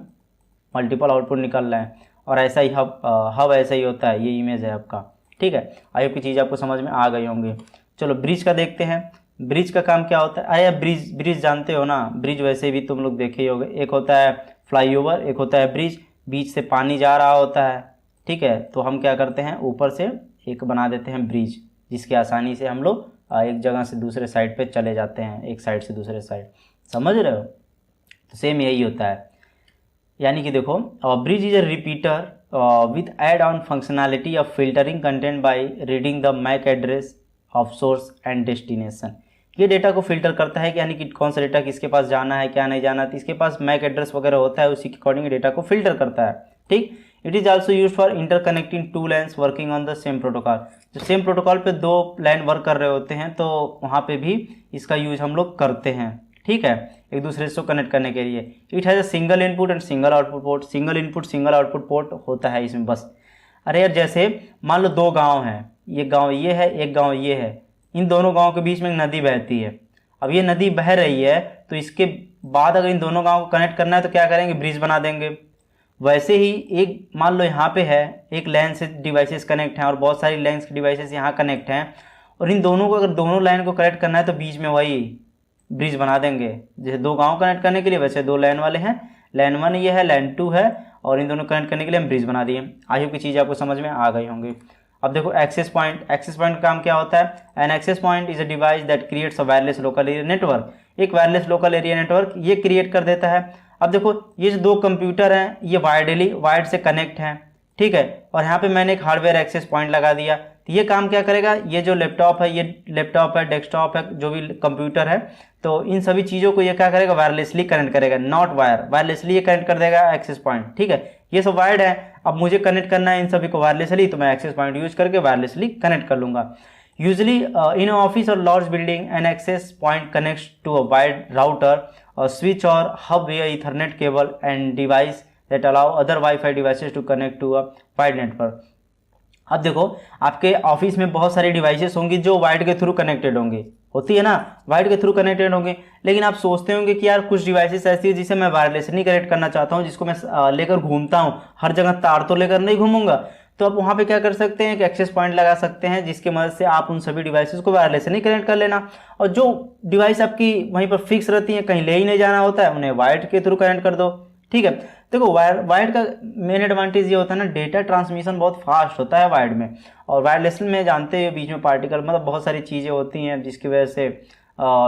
मल्टीपल आउटपुट निकल रहे हैं। और ऐसा ही हब ऐसा ही होता है, ये इमेज है आपका, ठीक है। आई होप की चीज़ आपको समझ में आ गई होंगी। चलो ब्रिज का देखते हैं। ब्रिज का काम क्या होता है, अरे ब्रिज जानते हो ना, ब्रिज वैसे भी तुम लोग देखे ही होंगे, एक होता है फ्लाईओवर, एक होता है ब्रिज, बीच से पानी जा रहा होता है, ठीक है। तो हम क्या करते हैं, ऊपर से एक बना देते हैं ब्रिज, जिसकी आसानी से हम लोग एक जगह से दूसरे साइड पे चले जाते हैं, एक साइड से दूसरे साइड, समझ रहे हो। तो सेम यही होता है। यानी कि देखो bridge is a repeater with add on functionality of filtering content by reading the MAC address of source and destination. ये डेटा को फिल्टर करता है कि यानी कि कौन सा डेटा किसके पास जाना है, क्या नहीं जाना, तो इसके पास मैक एड्रेस वगैरह होता है, उसी के अकॉर्डिंग डेटा को फिल्टर करता है, ठीक। It is also use for interconnecting two lines working on the same protocol. जो सेम प्रोटोकॉल पे दो लाइन वर्क कर रहे होते हैं तो वहाँ पे भी इसका यूज हम लोग करते हैं, ठीक है, एक दूसरे से कनेक्ट करने के लिए। It has a single input and single output port, single input single output port होता है इसमें बस। अरे यार जैसे मान लो दो गांव हैं, ये गांव ये है, एक गांव ये है, इन दोनों गांव के बीच में एक नदी बहती है। अब ये नदी बह रही है तो इसके बाद अगर इन दोनों गांव को कनेक्ट करना है तो क्या करेंगे, ब्रिज बना देंगे। वैसे ही एक मान लो यहाँ पे है, एक लाइन से डिवाइसेस कनेक्ट हैं और बहुत सारी लाइन्स के डिवाइसेस यहाँ कनेक्ट हैं, और इन दोनों को अगर दोनों लाइन को कनेक्ट करना है तो बीच में वही ब्रिज बना देंगे। जैसे दो गांव कनेक्ट करने के लिए वैसे दो लाइन वाले हैं, लाइन 1 ये है, लाइन 2 है, और इन दोनों कनेक्ट करने के लिए हम ब्रिज बना दिए। आई होप की चीज़ आपको समझ में आ गई होंगी। अब देखो एक्सेस पॉइंट, एक्सेस पॉइंट का काम क्या होता है, an access point is a device that creates a wireless local area network. एक वायरलेस लोकल एरिया नेटवर्क ये क्रिएट कर देता है। अब देखो ये जो दो कंप्यूटर हैं ये वायर्ड से कनेक्ट हैं, ठीक है, और यहाँ पे मैंने एक हार्डवेयर एक्सेस पॉइंट लगा दिया। तो ये काम क्या करेगा, ये जो लैपटॉप है, ये लैपटॉप है, डेस्कटॉप है, जो भी कंप्यूटर है, तो इन सभी चीज़ों को ये क्या करेगा, वायरलेसली कनेक्ट करेगा, नॉट वायर, वायरलेसली ये कनेक्ट कर देगा एक्सेस पॉइंट, ठीक है। ये सब वायर्ड है, अब मुझे कनेक्ट करना है इन सभी को वायरलेसली, तो मैं एक्सेस पॉइंट यूज करके वायरलेसली कनेक्ट कर लूँगा। यूजली इन ऑफिस और large building an access point connects to a wired router or switch or hub via Ethernet cable and device that allow other Wi-Fi devices to connect to a wired network। अब देखो आपके office में बहुत सारी devices होंगी जो wired के through connected होंगी, होती है ना, वायर्ड के थ्रू कनेक्टेड होंगे। लेकिन आप सोचते होंगे कि यार कुछ डिवाइसेस ऐसी है जिसे मैं वायरलेसली कनेक्ट करना चाहता हूँ, जिसको मैं लेकर घूमता हूँ, हर जगह तार तो लेकर नहीं घूमूंगा। तो आप वहाँ पे क्या कर सकते हैं कि एक्सेस पॉइंट लगा सकते हैं, जिसकी मदद से आप उन सभी डिवाइसेस को वायरलेसली कनेक्ट कर लेना। और जो डिवाइस आपकी वहीं पर फिक्स रहती है, कहीं ले ही नहीं जाना होता है, उन्हें वायर्ड के थ्रू कनेक्ट कर दो, ठीक है। देखो वायर्ड का मेन एडवांटेज ये होता है ना, डेटा ट्रांसमिशन बहुत फास्ट होता है वायर्ड में, और वायरलेस में जानते हैं बीच में पार्टिकल, मतलब बहुत सारी चीज़ें होती हैं जिसकी वजह से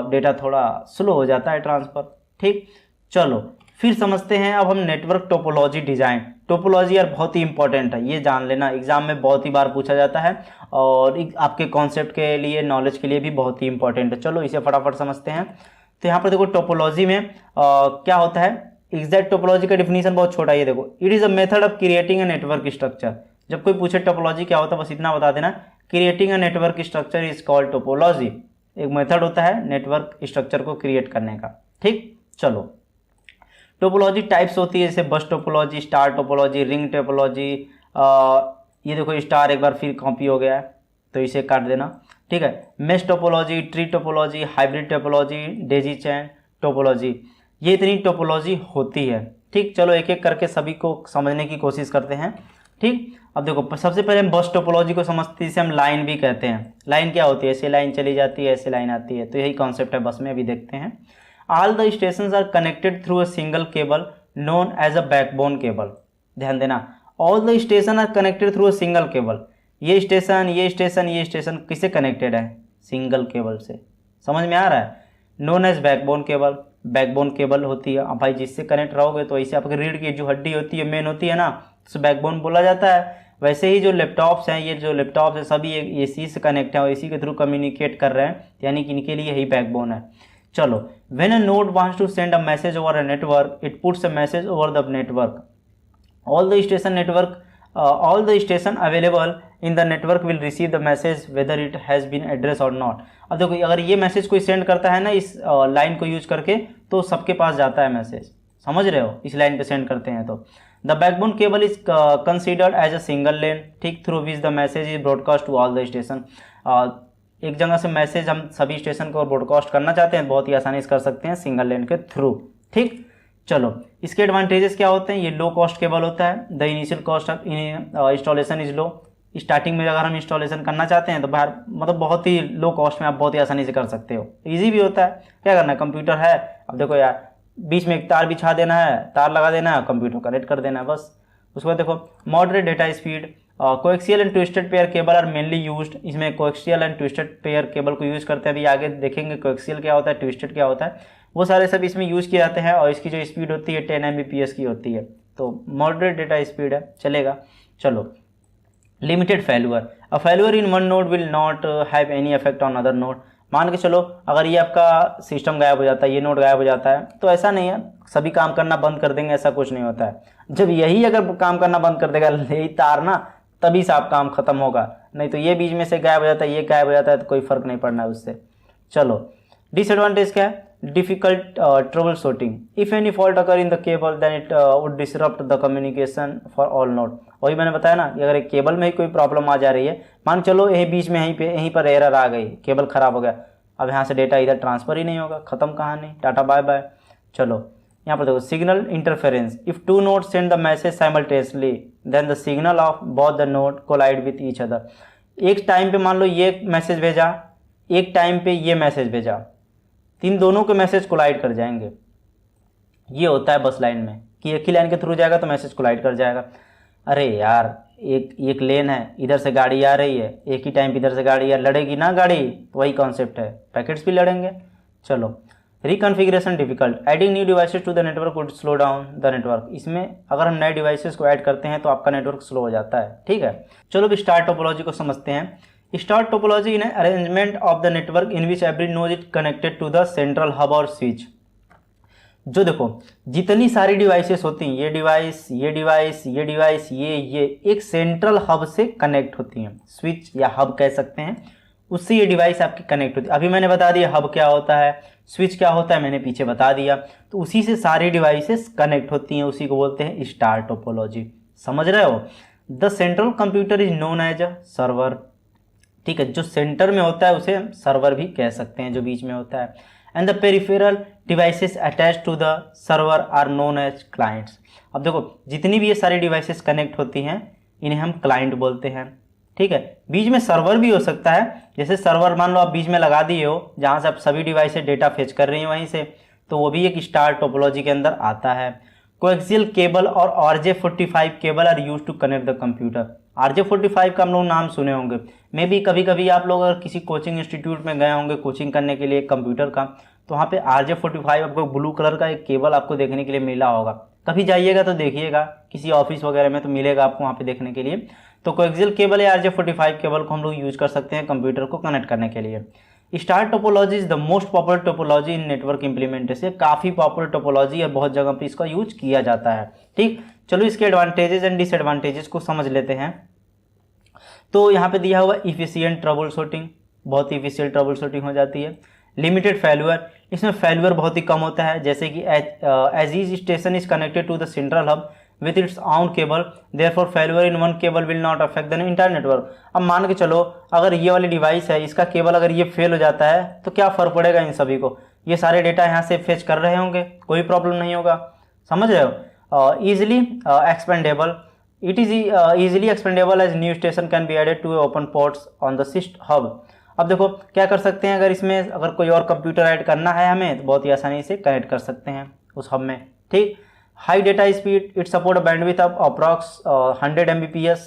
डेटा थोड़ा स्लो हो जाता है ट्रांसफ़र, ठीक, चलो फिर समझते हैं अब हम नेटवर्क टोपोलॉजी डिज़ाइन। टोपोलॉजी यार बहुत ही इंपॉर्टेंट है, ये जान लेना, एग्जाम में बहुत ही बार पूछा जाता है और आपके कॉन्सेप्ट के लिए, नॉलेज के लिए भी बहुत ही इंपॉर्टेंट है। चलो इसे फटाफट समझते हैं। तो यहाँ पर देखो टोपोलॉजी में क्या होता है, एग्जैक्ट टोपोलॉजी का डिफिनीशन बहुत छोटा है, ये देखो, it is a method of creating a network structure. जब कोई पूछे टोपोलॉजी क्या होता है, बस इतना बता देना, creating a network structure is called topology. एक मेथड होता है नेटवर्क स्ट्रक्चर को क्रिएट करने का। ठीक, चलो टोपोलॉजी टाइप्स होती है, जैसे बस topology, star topology, ring topology. ये देखो स्टार एक बार फिर कॉपी हो गया है तो इसे काट देना। ठीक है, mesh topology, tree topology, hybrid topology, daisy chain topology, ये इतनी टोपोलॉजी होती है। ठीक, चलो एक एक करके सभी को समझने की कोशिश करते हैं। ठीक, अब देखो सबसे पहले हम बस टोपोलॉजी को समझते हैं, इसे हम लाइन भी कहते हैं। लाइन क्या होती है, ऐसे लाइन चली जाती है, ऐसे लाइन आती है, तो यही कॉन्सेप्ट है बस में, अभी देखते हैं। All the stations are connected through a single cable known as a backbone cable. ध्यान देना, all the station are connected through a single cable. ये स्टेशन, ये स्टेशन, ये स्टेशन किससे कनेक्टेड है, सिंगल केबल से। समझ में आ रहा है, known as backbone cable. Backbone cable होती है, अब भाई जिससे कनेक्ट रहोगे तो ऐसे आपकी रीढ़ की जो हड्डी होती है, मेन होती है ना, उसे बैकबोन बोला जाता है। वैसे ही जो लैपटॉप्स हैं, ये जो लैपटॉप्स है सभी एसी से कनेक्ट है और एसी के थ्रू कम्युनिकेट कर रहे हैं, यानी कि इनके लिए यही बैकबोन है। चलो, when a node wants to send a message over a network, it puts a message over the network. All the station available in the network will receive the message whether it has been address or not. अब देखो अगर ये message कोई send करता है ना इस line को यूज करके, तो सबके पास जाता है मैसेज। समझ रहे हो, इस लाइन पे सेंड करते हैं तो। The backbone cable is considered as a single lane, ठीक, through which the message is broadcast to all the station. एक जगह से मैसेज हम सभी स्टेशन को ब्रॉडकास्ट करना चाहते हैं, बहुत ही आसानी से कर सकते हैं सिंगल लेन के थ्रू। ठीक, चलो इसके एडवांटेजेस क्या होते हैं, ये लो कॉस्ट केबल होता है। The initial cost of installation is low. Starting में अगर हम इंस्टॉलेशन करना चाहते हैं तो बाहर मतलब बहुत ही लो कॉस्ट में आप बहुत ही आसानी से कर सकते हो, इजी भी होता है। क्या करना है, कंप्यूटर है, अब देखो यार बीच में एक तार बिछा देना है, तार लगा देना है, कंप्यूटर कनेक्ट कर देना है बस। उसके बाद देखो moderate data speed. Coaxial and twisted pair cable are mainly used. इसमें coaxial and twisted pair cable को यूज़ करते हैं, अभी आगे देखेंगे कोएक्सियल क्या होता है, ट्विस्टेड क्या होता है, वो सारे सब इसमें यूज़ किए जाते हैं। और इसकी जो स्पीड होती है 10 Mbps की होती है, तो मॉडरेट डेटा स्पीड है, चलेगा। चलो, limited failure. A failure in one node will not have any effect on other node. मान के चलो अगर ये आपका सिस्टम गायब हो जाता है, ये नोड गायब हो जाता है, तो ऐसा नहीं है सभी काम करना बंद कर देंगे, ऐसा कुछ नहीं होता है। जब यही अगर काम करना बंद कर देगा यही तार ना, तभी से आप काम खत्म होगा, नहीं तो ये बीच में से गायब हो जाता है, ये गायब हो जाता है, तो कोई फर्क नहीं पड़ना है उससे। चलो, डिसएडवांटेज क्या है, difficult troubleshooting. If any fault occur in the cable then it would disrupt the communication for all node. वही मैंने बताया ना, अगर एक केबल में ही कोई प्रॉब्लम आ जा रही है, मान चलो यही बीच में यहीं पर एरर आ गई, केबल खराब हो गया, अब यहाँ से डेटा इधर ट्रांसफर ही नहीं होगा, खत्म कहानी, टाटा बाय बाय। चलो यहाँ पर देखो signal interference. If two node send the message simultaneously then the signal of both the node collide with each other. एक टाइम पे मान लो ये मैसेज भेजा, एक टाइम पे ये मैसेज भेजा, इन दोनों के मैसेज कोलाइड कर जाएंगे। ये होता है बस लाइन में कि एक ही लाइन के थ्रू जाएगा तो मैसेज कोलाइड कर जाएगा। अरे यार एक लेन है, इधर से गाड़ी आ रही है, एक ही टाइम पे इधर से गाड़ी यार लड़ेगी ना गाड़ी, तो वही कॉन्सेप्ट है, पैकेट्स भी लड़ेंगे। चलो, reconfiguration difficult. Adding new devices to the network would slow down the network. इसमें अगर हम नए डिवाइसेस को ऐड करते हैं तो आपका नेटवर्क स्लो हो जाता है। ठीक है, चलो अब स्टार टोपोलॉजी को समझते हैं। Star topology in arrangement of the network in which every node is connected to the central hub or switch. जो देखो जितनी सारी डिवाइसेस होती हैं, ये डिवाइस, ये डिवाइस, ये डिवाइस, ये एक सेंट्रल हब से कनेक्ट होती हैं, स्विच या हब कह सकते हैं, उससे ये डिवाइस आपकी कनेक्ट होती है। अभी मैंने बता दिया हब क्या होता है, स्विच क्या होता है, मैंने पीछे बता दिया, तो उसी से सारी डिवाइसेस कनेक्ट होती हैं, उसी को बोलते हैं स्टार टोपोलॉजी। समझ रहे हो। The central computer is known as a server. ठीक है, जो सेंटर में होता है उसे सर्वर भी कह सकते हैं, जो बीच में होता है। And the peripheral devices attach to the server are known as clients. अब देखो जितनी भी ये सारी डिवाइसेस कनेक्ट होती हैं इन्हें हम क्लाइंट बोलते हैं। ठीक है, बीच में सर्वर भी हो सकता है, जैसे सर्वर मान लो आप बीच में लगा दिए हो जहाँ से आप सभी डिवाइसेस डेटा फेच कर रही हैं वहीं से, तो वो भी एक स्टार टोपोलॉजी के अंदर आता है। Coaxial cable or RJ45 cable are use to connect the computer. RJ45 का हम लोग नाम सुने होंगे, मे बी कभी कभी आप लोग अगर किसी कोचिंग इंस्टीट्यूट में गए होंगे कोचिंग करने के लिए कंप्यूटर का, तो वहाँ पे RJ45 आपको ब्लू कलर का एक केबल आपको देखने के लिए मिला होगा। कभी जाइएगा तो देखिएगा, किसी ऑफिस वगैरह में तो मिलेगा आपको वहाँ पे देखने के लिए। तो कोएक्सियल केबल या RJ45 केबल को हम लोग यूज कर सकते हैं कंप्यूटर को कनेक्ट करने के लिए। Star topology is the most popular topology in network implementation. काफ़ी पॉपुलर टोपोलॉजी है, बहुत जगह पे इसका यूज किया जाता है। ठीक, चलो इसके एडवांटेजेस एंड डिसएडवांटेजेस को समझ लेते हैं। तो यहाँ पे दिया हुआ इफिशियंट ट्रबल शूटिंग, बहुत ही इफिशियंट ट्रबल शूटिंग हो जाती है। लिमिटेड फेल्यूर, इसमें फेल्यूर बहुत ही कम होता है, जैसे कि as each station is connected to the central hub with its own cable, therefore failure in one cable will not affect the entire network. अब मान के चलो अगर ये वाली डिवाइस है, इसका केबल अगर ये फेल हो जाता है तो क्या फ़र्क पड़ेगा इन सभी को, ये सारे डेटा यहाँ से फेच कर रहे होंगे, कोई प्रॉब्लम नहीं होगा। समझ रहे हो। Easily expandable, it is easily expandable as new station can be added to open ports on the सिस्ट हब। अब देखो क्या कर सकते हैं, अगर इसमें अगर कोई और कंप्यूटर ऐड करना है हमें तो बहुत ही आसानी से कनेक्ट कर सकते हैं उस हब में। ठीक, high data speed, it support bandwidth of approx 100 Mbps।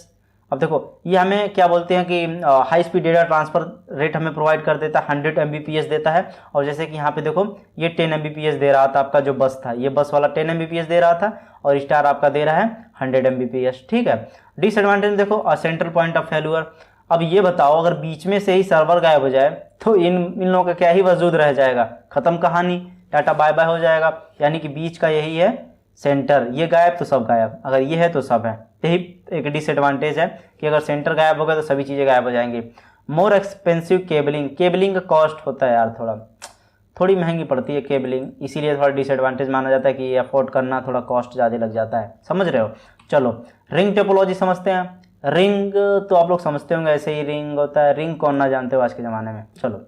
अब देखो ये हमें क्या बोलते हैं कि high speed data transfer rate हमें प्रोवाइड कर देता है, 100 Mbps देता है। और जैसे कि यहाँ पे देखो ये 10 Mbps दे रहा था, आपका जो बस था, ये बस वाला 10 Mbps दे रहा था और स्टार आपका दे रहा है 100 Mbps। ठीक है। डिसएडवांटेज देखो, सेंट्रल पॉइंट ऑफ फेल्यूर। अब ये बताओ अगर बीच में से ही सर्वर गायब हो जाए तो इन लोगों का क्या ही वजूद रह जाएगा, खत्म कहानी, टाटा बाय बाय हो जाएगा। यानी कि बीच का यही है सेंटर, ये गायब तो सब गायब, अगर ये है तो सब है। यही एक डिसएडवांटेज है कि अगर सेंटर गायब होगा तो सभी चीज़ें गायब हो जाएंगी। मोर एक्सपेंसिव केबलिंग, केबलिंग का कॉस्ट होता है यार, थोड़ी महंगी पड़ती है केबलिंग, इसीलिए थोड़ा डिसएडवांटेज माना जाता है कि ये अफोर्ड करना थोड़ा कॉस्ट ज़्यादा लग जाता है। समझ रहे हो। चलो रिंग टोपोलॉजी समझते हैं। रिंग तो आप लोग समझते होंगे, ऐसे ही रिंग होता है, रिंग कौन ना जानते हो आज के ज़माने में। चलो,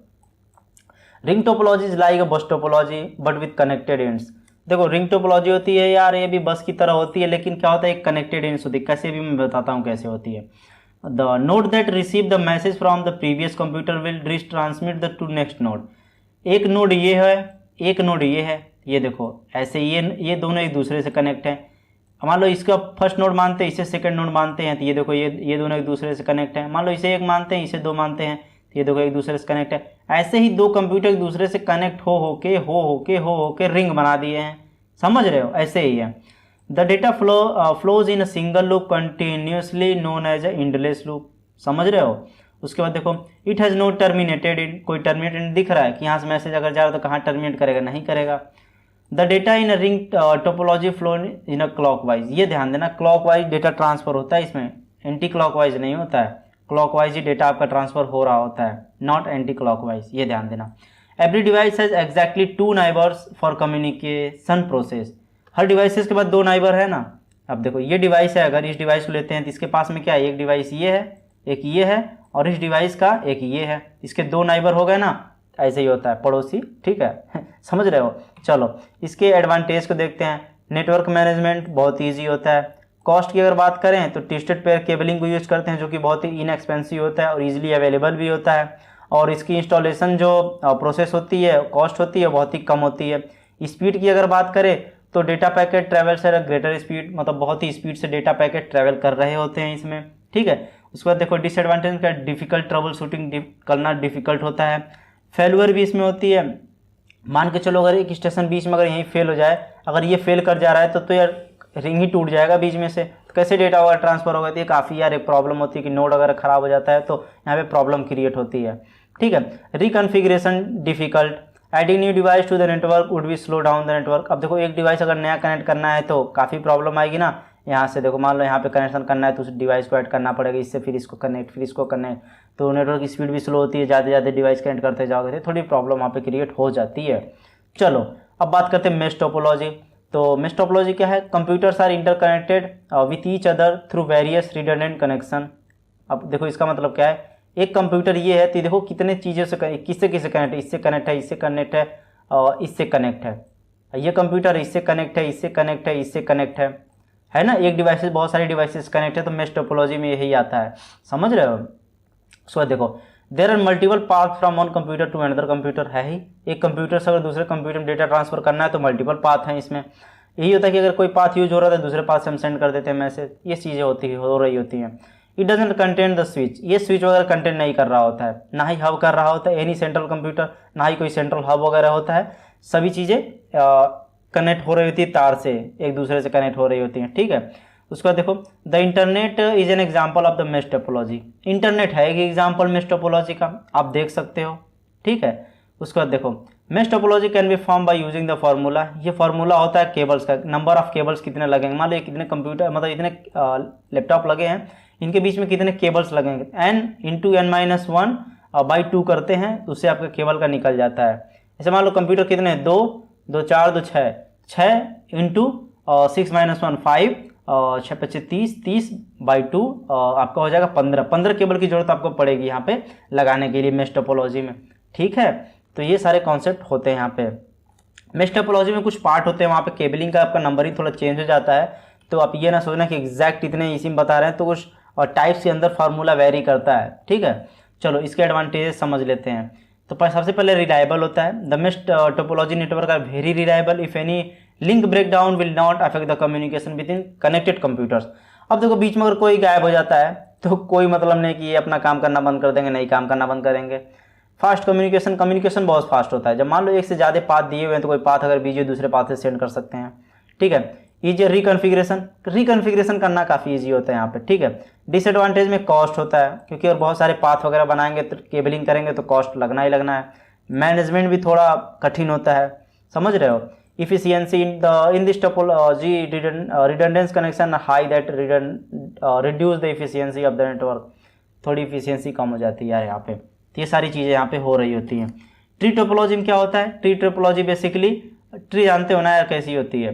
रिंग टोपोलॉजी इज लाइक अ बस topology but with connected ends. देखो रिंग टोपोलॉजी होती है यार, ये भी बस की तरह होती है, लेकिन क्या होता है एक कनेक्टेड एंड्स होती है। कैसे भी मैं बताता हूँ कैसे होती है। The node that receive the message from the previous computer will reach transmit the two next node. एक नोड ये है, एक नोड ये है, ये देखो ऐसे ये दोनों एक दूसरे से कनेक्ट हैं। मान लो इसका फर्स्ट नोड मानते हैं, इसे सेकंड नोड मानते हैं, तो ये देखो ये दोनों एक दूसरे से कनेक्ट हैं। मान लो इसे एक मानते हैं, इसे दो मानते हैं, तो ये देखो एक दूसरे से कनेक्ट है। ऐसे ही दो कंप्यूटर एक दूसरे से कनेक्ट हो के रिंग बना दिए हैं। समझ रहे हो, ऐसे ही है। The data flows in a single loop continuously known as an endless loop. समझ रहे हो। उसके बाद देखो it has no terminated in, कोई टर्मिनेटेड दिख रहा है कि यहाँ से मैसेज अगर जा रहा है तो कहाँ टर्मिनेट करेगा, नहीं करेगा। The data in ring topology flow in a clockwise, ये ध्यान देना, क्लॉकवाइज डेटा ट्रांसफर होता है, इसमें एंटी क्लॉकवाइज नहीं होता है, क्लॉकवाइज ही डेटा आपका ट्रांसफर हो रहा होता है, नॉट एंटी क्लॉकवाइज, ये ध्यान देना। Every device has exactly 2 neighbours for communication process. Her devices के बाद 2 नाइबर है ना। अब देखो ये डिवाइस है, अगर इस डिवाइस को लेते हैं तो इसके पास में क्या है, एक डिवाइस ये है, एक ये है, और इस डिवाइस का एक ये है, इसके 2 नाइबर हो गए ना। ऐसे ही होता है, पड़ोसी। ठीक है समझ रहे हो। चलो इसके एडवांटेज को देखते हैं। नेटवर्क मैनेजमेंट बहुत ईजी होता है। कॉस्ट की अगर बात करें तो ट्विस्टेड पेयर केबलिंग को यूज़ करते हैं, जो कि बहुत ही इनएक्सपेंसिव होता है और ईजिली अवेलेबल भी होता है। और इसकी इंस्टॉलेशन जो प्रोसेस होती है, कॉस्ट होती है, बहुत ही कम होती है। स्पीड की अगर बात करें तो data packet travels at greater speed, मतलब बहुत ही स्पीड से डेटा पैकेट ट्रैवल कर रहे होते हैं इसमें। ठीक है। उसके बाद देखो डिसएडवांटेज का, डिफिकल्ट ट्रबल शूटिंग करना डिफिकल्ट होता है। फेलुअर भी इसमें होती है। मान के चलो अगर एक स्टेशन बीच में अगर यहीं फेल हो जाए, अगर ये फेल कर जा रहा है तो यार रिंग ही टूट जाएगा बीच में से, तो कैसे डेटा वगैरह ट्रांसफर होगा। तो ये काफ़ी यार एक प्रॉब्लम होती है कि नोड अगर ख़राब हो जाता है तो यहाँ पे प्रॉब्लम क्रिएट होती है। ठीक है। Reconfiguration difficult, adding new device to the network would be slow down the network. अब देखो एक डिवाइस अगर नया कनेक्ट करना है तो काफ़ी प्रॉब्लम आएगी ना। यहाँ से देखो मान लो यहाँ पे कनेक्शन करना है तो उस डिवाइस को ऐड करना पड़ेगा, इससे फिर इसको कनेक्ट, फिर इसको कनेक्ट, तो नेटवर्क की स्पीड भी स्लो होती है, ज़्यादा डिवाइस कनेक्ट करते जाओगे थोड़ी प्रॉब्लम वहाँ पे क्रिएट हो जाती है। चलो अब बात करते हैं मेश टोपोलॉजी। तो मेश टोपोलॉजी क्या है, computers are interconnected with each other through various redundant connection. अब देखो इसका मतलब क्या है, एक कंप्यूटर ये है तो देखो कितने चीज़ों से किससे किससे कनेक्ट है, इससे कनेक्ट है, इससे कनेक्ट है, इससे कनेक्ट है, ये कंप्यूटर इससे कनेक्ट है, इससे कनेक्ट है, इससे कनेक्ट है ना। एक डिवाइस से बहुत सारे डिवाइसेस कनेक्ट है, तो मेश टोपोलॉजी में यही आता है। समझ रहे हो। सो देखो there are multiple path from one computer to another computer, है ही एक कंप्यूटर से अगर दूसरे कंप्यूटर में डेटा ट्रांसफर करना है तो मल्टीपल पाथ हैं इसमें। यही होता है कि अगर कोई पाथ यूज हो रहा है तो दूसरे पाथ से हम सेंड कर देते हैं मैसेज, ये चीज़ें हो रही होती हैं। It doesn't contain the switch, ये स्विच वगैरह कंटेन नहीं कर रहा होता है, ना ही हब कर रहा होता है एनी सेंट्रल कंप्यूटर, ना ही कोई सेंट्रल हब वगैरह होता है। सभी चीज़ें कनेक्ट हो रही होती है तार से, एक दूसरे से कनेक्ट हो रही होती हैं, ठीक है। उसके बाद देखो the internet is an example of the mesh topology, internet है एक एग्जाम्पल मेश टोपोलॉजी का, आप देख सकते हो, ठीक है। उसके बाद देखो mesh topology can be form by using the formula, ये फार्मूला होता है केबल्स का, नंबर ऑफ केबल्स कितने लगेंगे, मान लो कितने कंप्यूटर मतलब इतने लैपटॉप लगे हैं, इनके बीच में कितने केबल्स लगेंगे, n इंटू n-1 बाई 2 करते हैं तो उससे आपका केबल का निकल जाता है। जैसे मान लो कंप्यूटर कितने 2 2 4 2 6 6 इंटू 6-1 5 6 25 30 बाई 2 आपका हो जाएगा 15 केबल की जरूरत आपको पड़ेगी यहाँ पे लगाने के लिए मेश टोपोलॉजी में, ठीक है। तो ये सारे कॉन्सेप्ट होते हैं यहाँ पे। मेश टोपोलॉजी में कुछ पार्ट होते हैं, वहाँ पे केबलिंग का आपका नंबरिंग थोड़ा चेंज हो जाता है, तो आप ये ना सोचना कि एग्जैक्ट इतने इसी में बता रहे हैं, तो कुछ और टाइप्स के अंदर फार्मूला वेरी करता है, ठीक है। चलो इसके एडवांटेजेस समझ लेते हैं। तो सबसे पहले रिलायबल होता है, the mesh topology network are very reliable, if any link break down will not affect the communication within connected computers. अब देखो बीच में अगर कोई गायब हो जाता है तो कोई मतलब नहीं कि ये अपना काम करना बंद कर देंगे, नहीं काम करना बंद करेंगे। फास्ट कम्युनिकेशन बहुत फास्ट होता है, जब मान लो एक से ज़्यादा पाथ दिए हुए हैं तो कोई पाथ अगर बिजी हो दूसरे पाथ से सेंड कर सकते हैं, ठीक है। ईजी रिकन्फिग्रेशन करना काफ़ी ईजी होता है यहाँ पे, ठीक है। डिसएडवांटेज में कॉस्ट होता है, क्योंकि और बहुत सारे पाथ वगैरह बनाएंगे तो केबलिंग करेंगे तो कॉस्ट लगना ही लगना है। मैनेजमेंट भी थोड़ा कठिन होता है, समझ रहे हो। Efficiency in this topology redundance connection high that reduce the efficiency of the network, थोड़ी इफिशियंसी कम हो जाती है यार यहाँ पे। तो ये सारी चीज़ें यहाँ पे हो रही होती हैं। ट्री टोपोलॉजी में क्या होता है, ट्री टोपोलॉजी बेसिकली ट्री जानते हो ना यार कैसी होती है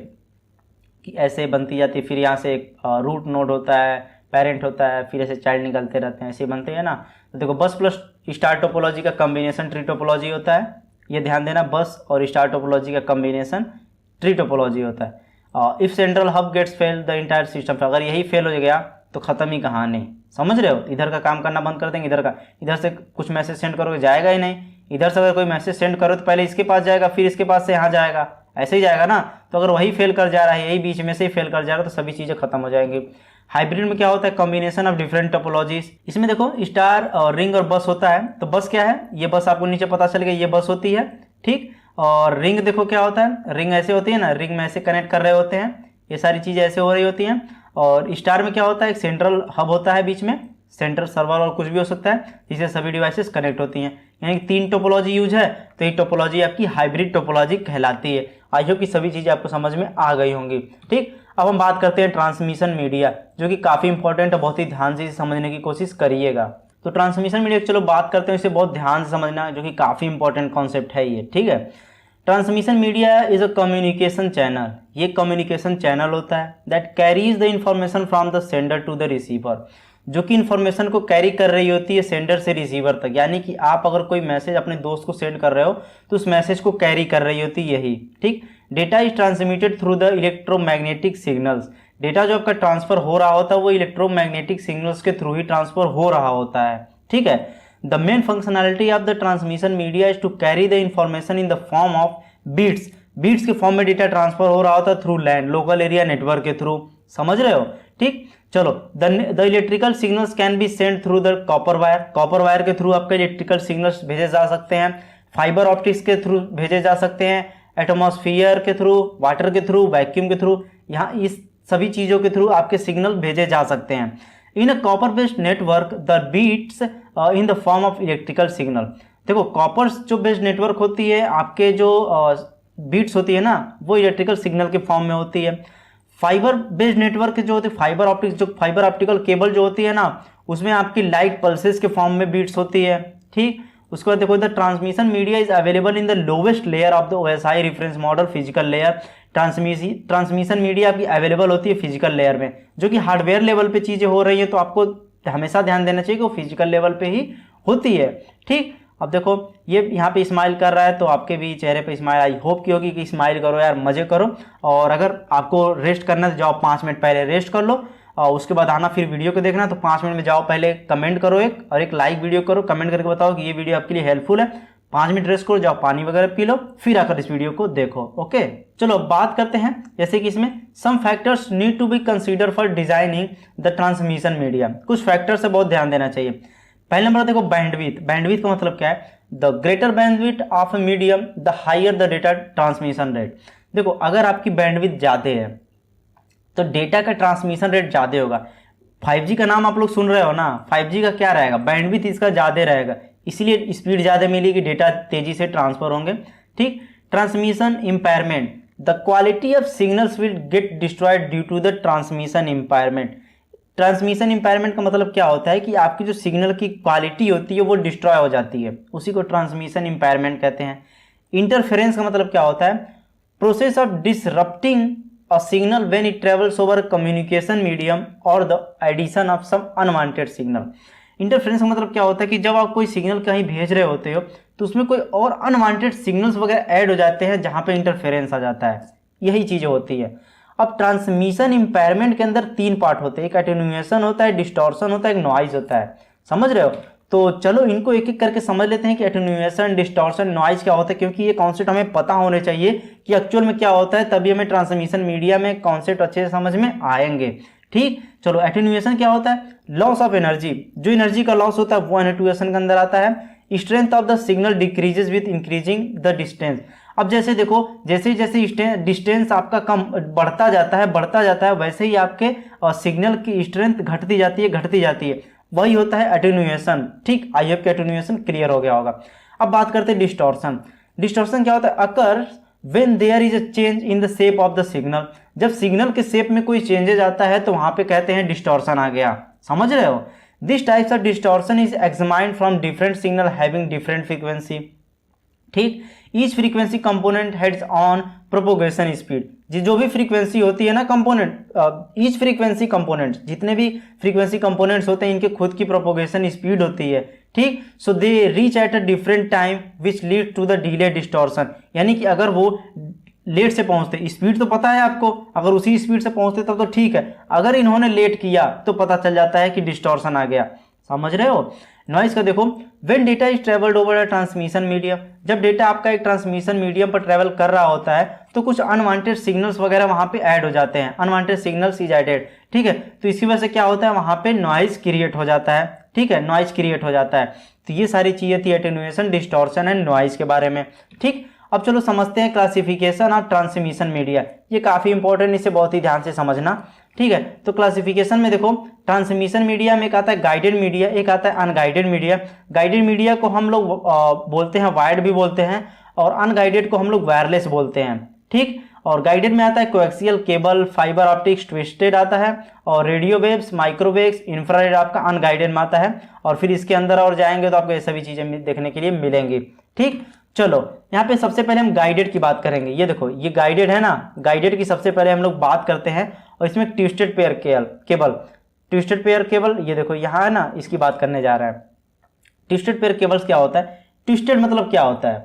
कि ऐसे बनती जाती है, फिर यहाँ से एक रूट नोड होता है, पेरेंट होता है, फिर ऐसे चाइल्ड निकलते रहते हैं, ऐसे बनते हैं ना। तो देखो बस प्लस स्टार टोपोलॉजी का कम्बिनेशन ट्री टोपोलॉजी होता है, ये ध्यान देना, बस और स्टार टोपोलॉजी का कम्बिनेशन ट्री टोपोलॉजी होता है। If central hub gets fail the entire system, अगर यही फेल हो गया तो ख़त्म ही कहानी, समझ रहे हो। इधर का काम करना बंद कर देंगे, इधर से कुछ मैसेज सेंड करोगे जाएगा ही नहीं, इधर से अगर कोई मैसेज सेंड करो तो पहले इसके पास जाएगा, फिर इसके पास से यहाँ जाएगा, ऐसे ही जाएगा ना। तो अगर वही फेल कर जा रहा है, यही बीच में से ही फेल कर जा रहा है, तो सभी चीज़ें खत्म हो जाएंगी। हाइब्रिड में क्या होता है, कॉम्बिनेशन ऑफ डिफरेंट टोपोलॉजीज। इसमें देखो स्टार और रिंग और बस होता है। तो बस क्या है, ये बस आपको नीचे पता चल गया, ये बस होती है, ठीक। और रिंग देखो क्या होता है, रिंग ऐसे होती है ना, रिंग में ऐसे कनेक्ट कर रहे होते हैं, ये सारी चीज़ें ऐसे हो रही होती हैं। और स्टार में क्या होता है, एक सेंट्रल हब होता है बीच में, सेंट्रल सर्वर और कुछ भी हो सकता है, जिससे सभी डिवाइसेस कनेक्ट होती हैं। यानी कि 3 टोपोलॉजी यूज है, तो ये टोपोलॉजी आपकी हाइब्रिड टोपोलॉजी कहलाती है। आई होप कि सभी चीज़ें आपको समझ में आ गई होंगी, ठीक। अब हम बात करते हैं ट्रांसमिशन मीडिया, जो कि काफ़ी इंपॉर्टेंट है, बहुत ही ध्यान से समझने की कोशिश करिएगा। तो ट्रांसमिशन मीडिया चलो बात करते हैं, इसे बहुत ध्यान से समझना, जो कि काफ़ी इंपॉर्टेंट कॉन्सेप्ट है ये, ठीक है। Transmission media is a communication channel, ये कम्युनिकेशन चैनल होता है that carries the information from the sender to the receiver, जो कि इन्फॉर्मेशन को कैरी कर रही होती है सेंडर से रिसीवर तक। यानी कि आप अगर कोई मैसेज अपने दोस्त को सेंड कर रहे हो तो उस मैसेज को कैरी कर रही होती है यही, ठीक। Data is transmitted through the electromagnetic signals, data जो आपका ट्रांसफर हो रहा होता है वो इलेक्ट्रोमैग्नेटिक सिग्नल्स के थ्रू ही ट्रांसफर हो रहा होता है, ठीक है। The main functionality of the transmission media is to carry the information in the form of bits, bits के फॉर्म में डेटा ट्रांसफर हो रहा होता है through LAN, local area network के थ्रू, समझ रहे हो, ठीक। चलो the electrical signals can be send through the copper wire, copper wire के थ्रू आपके इलेक्ट्रिकल सिग्नल्स भेजे जा सकते हैं, फाइबर ऑप्टिक्स के थ्रू भेजे जा सकते हैं, एटमॉस्फेयर के थ्रू, वाटर के थ्रू, वैक्यूम के थ्रू, यहाँ इस सभी चीज़ों के थ्रू आपके सिग्नल भेजे जा सकते हैं। In a copper based network the bits in the form of electrical signal, देखो कॉपर जो बेस्ड नेटवर्क होती है, आपके जो बीट्स होती है ना वो इलेक्ट्रिकल सिग्नल के फॉर्म में होती है। फाइबर बेस्ड नेटवर्क जो होती है, फाइबर ऑप्टिक्स जो फाइबर ऑप्टिकल केबल जो होती है ना, उसमें आपकी लाइट पल्सेस के फॉर्म में बीट्स होती है, ठीक। उसके बाद देखो the transmission media is available in the lowest layer of the OSI reference model physical layer. Transmission media आपकी अवेलेबल होती है फिजिकल लेयर में, जो कि हार्डवेयर लेवल पे चीज़ें हो रही है, तो आपको हमेशा ध्यान देना चाहिए कि वो फिजिकल लेवल पे ही होती है, ठीक। अब देखो ये यहाँ पे स्माइल कर रहा है, तो आपके भी चेहरे पे स्माइल आई होप की होगी कि स्माइल करो यार, मजे करो। और अगर आपको रेस्ट करना है तो जाओ 5 मिनट पहले रेस्ट कर लो, और उसके बाद आना फिर वीडियो को देखना। तो 5 मिनट में जाओ, पहले कमेंट करो एक, और एक लाइक वीडियो करो, कमेंट करके बताओ कि ये वीडियो आपके लिए हेल्पफुल है। 5 मिनट रेस्ट करो, जाओ पानी वगैरह पी लो, फिर आकर इस वीडियो को देखो, ओके। चलो अब बात करते हैं जैसे कि इसमें some factors need to be consider for designing the transmission media. कुछ फैक्टर से बहुत ध्यान देना चाहिए। पहले नंबर देखो बैंडविड्थ। बैंडविड्थ का मतलब क्या है? The greater bandwidth of a medium the higher the data transmission rate. देखो अगर आपकी बैंडविड्थ ज़्यादा है तो डेटा का ट्रांसमिशन रेट ज़्यादा होगा। 5G का नाम आप लोग सुन रहे हो ना, 5G का क्या रहेगा? बैंडविड्थ इसका ज़्यादा रहेगा, इसीलिए स्पीड ज़्यादा मिलेगी, डेटा तेज़ी से ट्रांसफर होंगे। ठीक। Transmission impairment, the quality of signals will get destroyed due to the transmission impairment. Transmission impairment का मतलब क्या होता है कि आपकी जो सिग्नल की क्वालिटी होती है वो डिस्ट्रॉय हो जाती है, उसी को ट्रांसमिशन इम्पायरमेंट कहते हैं। इंटरफेरेंस का मतलब क्या होता है? Process of disrupting a signal when it travels over communication medium or the addition of some unwanted signal। Interference का मतलब क्या होता है कि जब आप कोई सिग्नल कहीं भेज रहे होते हो तो उसमें कोई और अनवांटेड सिग्नल्स वगैरह ऐड हो जाते हैं जहां पे इंटरफेरेंस आ जाता है, यही चीज़ें होती है। अब ट्रांसमिशन इम्पायरमेंट के अंदर 3 पार्ट होते हैं, एक एटेन्यूएशन होता है, डिस्टॉर्शन होता है, एक नॉइज होता है। समझ रहे हो? तो चलो इनको एक एक करके समझ लेते हैं कि एटेन्यूएशन, डिस्टॉर्शन, नॉइज क्या होता है, क्योंकि ये कॉन्सेप्ट हमें पता होने चाहिए कि एक्चुअल में क्या होता है, तभी हमें ट्रांसमिशन मीडिया में कॉन्सेप्ट अच्छे से समझ में आएंगे। ठीक। चलो एटेन्यूएशन क्या होता है? लॉस ऑफ एनर्जी, जो एनर्जी का लॉस होता है वो एटेन्यूएशन के अंदर आता है। Strength of the signal decreases with increasing the distance. अब जैसे देखो जैसे जैसे डिस्टेंस आपका कम बढ़ता जाता है वैसे ही आपके सिग्नल की स्ट्रेंथ घटती जाती है, वही होता है एटेन्यूएशन। ठीक। आई होप कि एटेन्यूएशन क्लियर हो गया होगा। अब बात करते हैं डिस्टॉर्शन। डिस्टॉर्शन क्या होता है? Occur when there is a change in the shape of the signal. जब सिग्नल के शेप में कोई चेंजेज आता है तो वहां पे कहते हैं डिस्टॉर्शन आ गया। समझ रहे हो? This types of distortion is examined from different signal having different frequency. ठीक। Each frequency component heads on propagation speed. जो भी फ्रीक्वेंसी होती है ना कंपोनेंट, ईच फ्रीक्वेंसी कंपोनेंट, जितने भी फ्रीक्वेंसी कंपोनेंट्स होते हैं इनके खुद की प्रोपोगेशन स्पीड होती है। ठीक। So they reach at a different time which lead to the delay distortion. यानी कि अगर वो लेट से पहुंचते, स्पीड तो पता है आपको, अगर उसी स्पीड से पहुंचते तब तो ठीक है, अगर इन्होंने लेट किया तो पता चल जाता है कि डिस्टॉर्शन आ गया। समझ रहे हो? नॉइज का देखो, when data is travelled over a transmission medium. जब डेटा आपका एक ट्रांसमिशन मीडियम पर ट्रेवल कर रहा होता है तो कुछ अनवांटेड सिग्नल्स वगैरह वहां पे ऐड हो जाते हैं, अनवांटेड सिग्नल्स इज एडेड। ठीक है। तो इसी वजह से क्या होता है, वहां पे नॉइज क्रिएट हो जाता है। ठीक है, नॉइज क्रिएट हो जाता है। तो ये सारी चीजें थी एटेन्यूएशन, डिस्टॉर्शन एंड नॉइज के बारे में। ठीक। अब चलो समझते हैं क्लासिफिकेशन ऑफ ट्रांसमिशन मीडिया। ये काफी इंपॉर्टेंट, इसे बहुत ही ध्यान से समझना। ठीक है। तो क्लासिफिकेशन में देखो ट्रांसमिशन मीडिया में एक आता है गाइडेड मीडिया, एक आता है अनगाइडेड मीडिया। गाइडेड मीडिया को हम लोग बोलते हैं वायर्ड भी बोलते हैं, और अनगाइडेड को हम लोग वायरलेस बोलते हैं। ठीक। और गाइडेड में आता है coaxial cable, fibre optics, twisted आता है, और रेडियो वेव्स, माइक्रोवेव्स, इंफ्रारेड आपका अनगाइडेड में आता है। और फिर इसके अंदर और जाएंगे तो आपको ये सभी चीजें देखने के लिए मिलेंगी। ठीक। चलो यहाँ पे सबसे पहले हम गाइडेड की बात करेंगे। ये देखो ये गाइडेड है ना, गाइडेड की सबसे पहले हम लोग बात करते हैं। और इसमें twisted pair cable, twisted pair cable, ये देखो यहाँ है ना, इसकी बात करने जा रहे हैं। ट्विस्टेड पेयर केबल्स क्या होता है? ट्विस्टेड मतलब क्या होता है,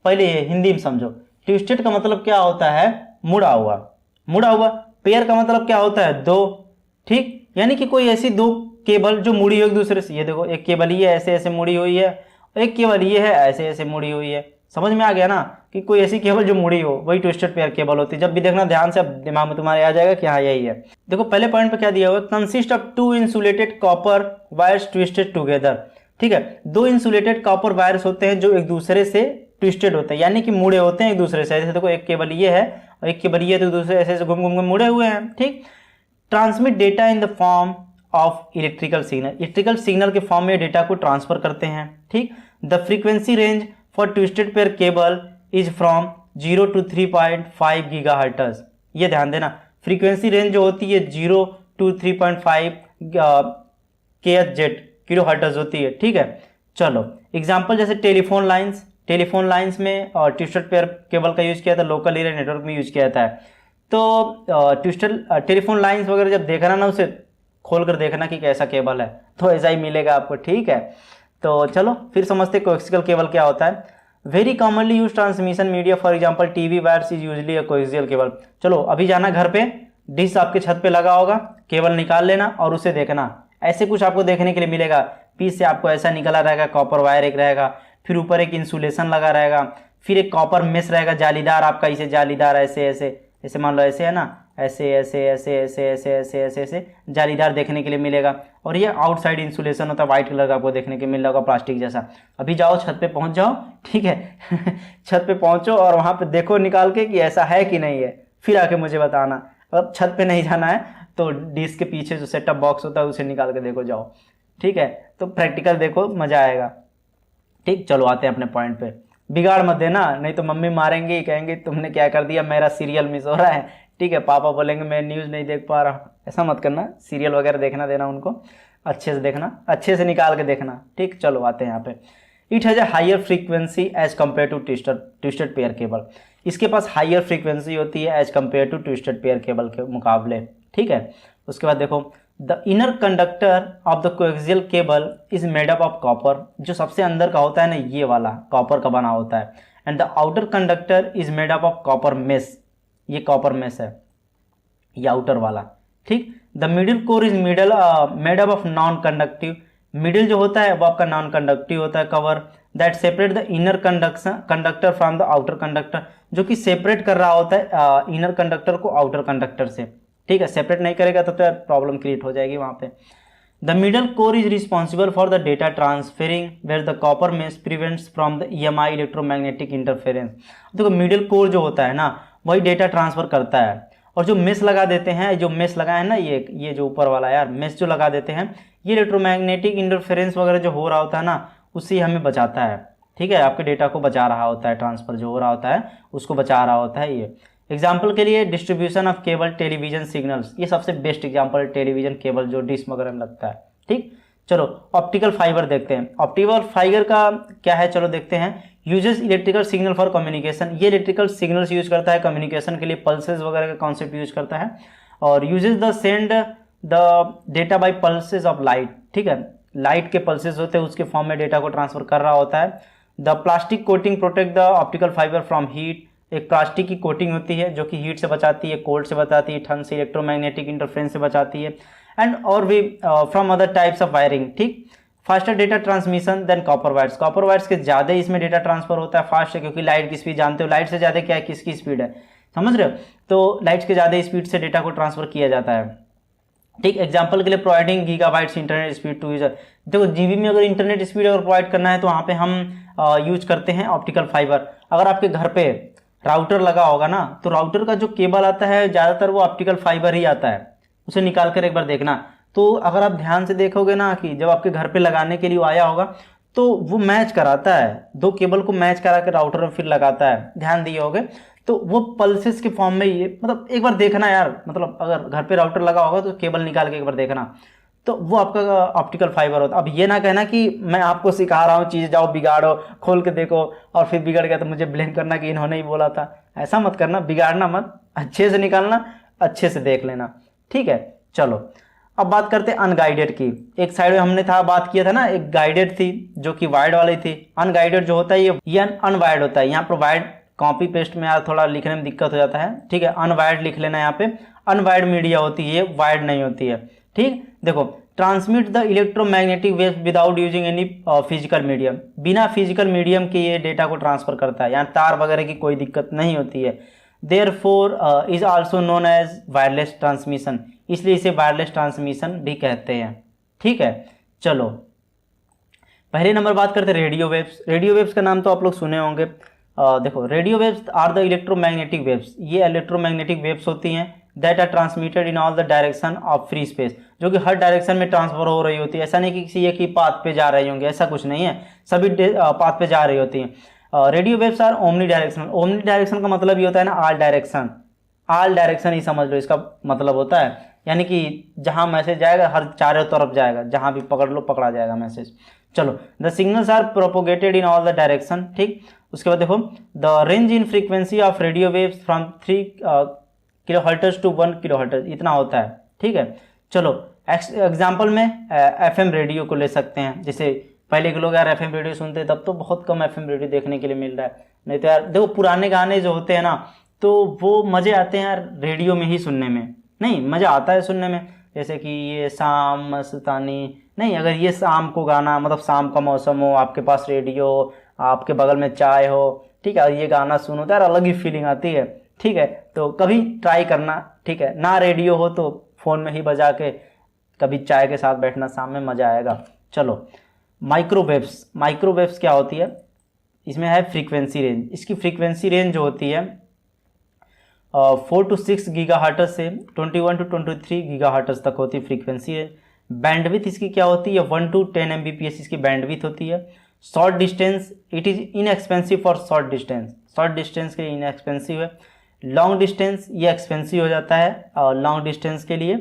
पहले ये हिंदी में समझो। ट्विस्टेड का मतलब क्या होता है? मुड़ा हुआ। मुड़ा हुआ। पेयर का मतलब क्या होता है? दो। ठीक। यानी कि कोई ऐसी दो केबल जो मुड़ी हो एक दूसरे से। ये देखो एक केबल ये ऐसे ऐसे मुड़ी हुई है, एक केबल ये है ऐसे ऐसे मुड़ी हुई है। समझ में आ गया ना कि कोई ऐसी केबल जो मुड़ी हो, वही ट्विस्टेड पेयर केबल होती है। जब भी देखना ध्यान से, अब दिमाग में तुम्हारे आ जाएगा कि हाँ यही है। देखो पहले पॉइंट पे क्या दिया हुआ है, consist of 2 insulated copper wires twisted together. ठीक है, 2 इंसुलेटेड कॉपर वायर्स होते हैं जो एक दूसरे से ट्विस्टेड होते हैं, यानी कि मुड़े होते हैं एक दूसरे से। जैसे देखो एक केबल ये है और एक केबल ये है, तो दूसरे ऐसे ऐसे घूम घूम के मुड़े हुए हैं। ठीक। Transmit data in the form of electrical signal, electrical signal के फॉर्म में डेटा को ट्रांसफर करते हैं। ठीक। The frequency range for twisted pair cable is from 0 to 3.5 gigahertz. ये ध्यान देना, फ्रीक्वेंसी रेंज जो होती है 0 to 3.5 KHz किलो हर्ट्ज होती है। ठीक है। चलो एग्जांपल जैसे टेलीफोन लाइंस में ट्विस्टेड पेयर केबल का यूज किया था, लोकल एरिया नेटवर्क में यूज किया जाता है। तो ट्विस्टेड टेलीफोन लाइंस वगैरह जब देखना ना, उसे खोल कर देखना कि कैसा केबल है, तो ऐसा ही मिलेगा आपको। ठीक है। तो चलो फिर समझते कोएक्सियल केबल क्या होता है। Very commonly use transmission media for example TV wires is usually a coaxial cable. चलो अभी जाना घर पे, डिश आपके छत पे लगा होगा, केबल निकाल लेना और उसे देखना। ऐसे कुछ आपको देखने के लिए मिलेगा, पीस से आपको ऐसा निकला रहेगा, कॉपर वायर एक रहेगा, फिर ऊपर एक इंसुलेशन लगा रहेगा, फिर एक कॉपर मेश रहेगा जालीदार आपका, इसे जालीदार ऐसे ऐसे ऐसे मान लो ऐसे है ना, ऐसे ऐसे ऐसे ऐसे ऐसे ऐसे ऐसे ऐसे जालीदार देखने के लिए मिलेगा। और ये आउटसाइड इंसुलेशन होता है, व्हाइट कलर का आपको देखने के मिल रहा होगा प्लास्टिक जैसा। अभी जाओ छत पे पहुंच जाओ, ठीक है छत पे पहुंचो और वहां पे देखो निकाल के कि ऐसा है कि नहीं है, फिर आके मुझे बताना। अब छत पे नहीं जाना है तो डिश के पीछे जो सेटअप बॉक्स होता है उसे निकाल के देखो जाओ, ठीक है। तो प्रैक्टिकल देखो, मजा आएगा। ठीक, चलो आते हैं अपने पॉइंट पे। बिगाड़ मत देना, नहीं तो मम्मी मारेंगी, कहेंगे तुमने क्या कर दिया, मेरा सीरियल मिस हो रहा है, ठीक है। पापा बोलेंगे मैं न्यूज़ नहीं देख पा रहा। ऐसा मत करना, सीरियल वगैरह देखना देना उनको, अच्छे से देखना, अच्छे से निकाल के देखना। ठीक, चलो आते हैं यहाँ पे। It has a higher frequency as compare to twisted pair cable. इसके पास हायर फ्रीक्वेंसी होती है as compare to twisted pair cable के मुकाबले, ठीक है। उसके बाद देखो, the inner conductor of the coaxial cable is made up of copper. जो सबसे अंदर का होता है ना, ये वाला कॉपर का बना होता है। And the outer conductor is made up of copper mesh, ये कॉपर मेश है, ये आउटर वाला, ठीक। The middle core is made up of non conductive. Middle जो होता है वो आपका नॉन कंडक्टिव होता है cover, that separate the inner conductor from the outer conductor, जो कि सेपरेट कर रहा होता है इनर कंडक्टर को आउटर कंडक्टर से, ठीक है। सेपरेट नहीं करेगा तो प्रॉब्लम क्रिएट हो जाएगी वहाँ पे। The middle core is responsible for the data transferring where the copper mesh prevents from the EMI electromagnetic interference. देखो मिडिल कोर जो होता है ना, वही डेटा ट्रांसफर करता है। और जो मेश लगा देते हैं, जो मेश लगा है ना, ये जो ऊपर वाला यार मेश जो लगा देते हैं, ये इलेक्ट्रोमैग्नेटिक इंटरफेरेंस वगैरह जो हो रहा होता है ना, उससे हमें बचाता है, ठीक है। आपके डेटा को बचा रहा होता है, ट्रांसफर जो हो रहा होता है उसको बचा रहा होता है ये। एग्जाम्पल के लिए distribution of cable television signals, ये सबसे बेस्ट एग्जाम्पल टेलीविजन केबल जो डिश वगैरह में लगता है, ठीक। चलो ऑप्टिकल फाइबर देखते हैं। ऑप्टिकल फाइबर का क्या है, चलो देखते हैं। Uses electrical signal for communication, ये इलेक्ट्रिकल सिग्नल्स यूज करता है कम्युनिकेशन के लिए, पल्सेस वगैरह का कॉन्सेप्ट यूज करता है। और uses the send the data bye pulses of light, ठीक है। लाइट के पल्सेस होते हैं उसके फॉर्म में डेटा को ट्रांसफर कर रहा होता है। The plastic coating protect the optical fibre from heat, एक प्लास्टिक की कोटिंग होती है जो कि हीट से बचाती है, कोल्ड से बचाती है, ठंड से, इलेक्ट्रोमैग्नेटिक इंटरफेरेंस से बचाती है। एंड और भी from other types of wiring, ठीक। Faster data transmission than copper wires, copper wires के ज़्यादा इसमें डेटा ट्रांसफर होता है, फास्ट है, क्योंकि लाइट की स्पीड जानते हो, लाइट से ज़्यादा क्या है, किसकी स्पीड है, समझ रहे हो। तो लाइट के ज़्यादा स्पीड से डेटा को ट्रांसफर किया जाता है, ठीक। एग्जाम्पल के लिए providing gigabytes internet speed to user. देखो जीबी में अगर इंटरनेट स्पीड अगर प्रोवाइड करना है तो वहाँ पे हम यूज करते हैं ऑप्टिकल फाइबर। अगर आपके घर पे राउटर लगा होगा ना, तो राउटर का जो केबल आता है ज़्यादातर वो ऑप्टिकल फाइबर ही आता है, उसे निकाल कर एक बार देखना। तो अगर आप ध्यान से देखोगे ना कि जब आपके घर पे लगाने के लिए आया होगा तो वो मैच कराता है, दो केबल को मैच करा कर राउटर में फिर लगाता है, ध्यान दिए होगे। तो वो पल्सेस के फॉर्म में ये, मतलब एक बार देखना यार, मतलब अगर घर पे राउटर लगा होगा तो केबल निकाल के एक बार देखना, तो वो आपका ऑप्टिकल फाइबर होता है। अब ये ना कहना कि मैं आपको सिखा रहा हूँ चीज़, जाओ बिगाड़ो, खोल के देखो और फिर बिगड़ गया तो मुझे ब्लेम करना कि इन्होंने ही बोला था। ऐसा मत करना, बिगाड़ना मत, अच्छे से निकालना, अच्छे से देख लेना, ठीक है। चलो अब बात करते हैं अनगाइडेड की। एक साइड में हमने बात किया था ना, एक गाइडेड थी जो कि वायर्ड वाली थी। अनगाइडेड जो होता है ये अनवायर्ड होता है। यहाँ पर वायर्ड कॉपी पेस्ट में यार थोड़ा लिखने में दिक्कत हो जाता है, ठीक है। अनवायर्ड लिख लेना, यहाँ पे अनवायर्ड मीडिया होती है, वायर्ड नहीं होती है, ठीक। देखो, transmit the electromagnetic wave without using any physical medium, बिना फिजिकल मीडियम के ये डेटा को ट्रांसफर करता है, यहाँ तार वगैरह की कोई दिक्कत नहीं होती है। Therefore is also known as wireless transmission, इसलिए इसे वायरलेस ट्रांसमिशन भी कहते हैं, ठीक है। चलो पहले नंबर बात करते हैं रेडियो वेव्स। रेडियो वेव्स का नाम तो आप लोग सुने होंगे। देखो, radio waves are the electromagnetic waves, ये इलेक्ट्रोमैग्नेटिक वेव्स होती हैं that are transmitted in all the direction of free space, जो कि हर डायरेक्शन में ट्रांसफर हो रही होती है। ऐसा नहीं कि किसी एक ही पाथ पे जा रही होंगी, ऐसा कुछ नहीं है, सभी पाथ पे जा रही होती हैं। Radio waves are omnidirectional. Omni direction का मतलब ये होता है ना, ऑल डायरेक्शन, ऑल डायरेक्शन ही समझ लो इसका मतलब होता है, यानी कि जहाँ मैसेज जाएगा हर चारों तरफ जाएगा, जहाँ भी पकड़ लो पकड़ा जाएगा मैसेज। चलो, the signals are propagated in all the direction, ठीक। उसके बाद देखो, the range in frequency of radio waves from 3 kilohertz to 1 kilohertz, इतना होता है, ठीक है। चलो एग्जाम्पल में FM रेडियो को ले सकते हैं। जैसे पहले के लोग यार FM रेडियो सुनते, तब तो बहुत कम FM रेडियो देखने के लिए मिल रहा है, नहीं तो यार देखो पुराने गाने जो होते हैं ना, तो वो मज़े आते हैं यार रेडियो में ही सुनने में, नहीं मज़ा आता है सुनने में। जैसे कि ये शाम मस्तानी, नहीं अगर ये शाम को गाना, मतलब शाम का मौसम हो, आपके पास रेडियो, आपके बगल में चाय हो, ठीक है, और ये गाना सुनो तो यार अलग ही फीलिंग आती है, ठीक है। तो कभी ट्राई करना, ठीक है ना, रेडियो हो तो फ़ोन में ही बजा के कभी चाय के साथ बैठना, शाम में मज़ा आएगा। चलो, माइक्रोवेव्स क्या होती है, इसमें है फ्रीक्वेंसी रेंज। इसकी फ्रीक्वेंसी रेंज जो होती है 4 to 6 गीगाहर्ट्ज़ से 21 to 23 गीगाहर्ट्ज़ तक होती है फ्रीक्वेंसी रेंज। बैंडविथ इसकी क्या होती है, 1 to 10 Mbps इसकी बैंडविथ होती है। Short distance, it is inexpensive for short distance के लिए इनएक्सपेंसिव है। लॉन्ग डिस्टेंस ये एक्सपेंसिव हो जाता है लॉन्ग डिस्टेंस के लिए,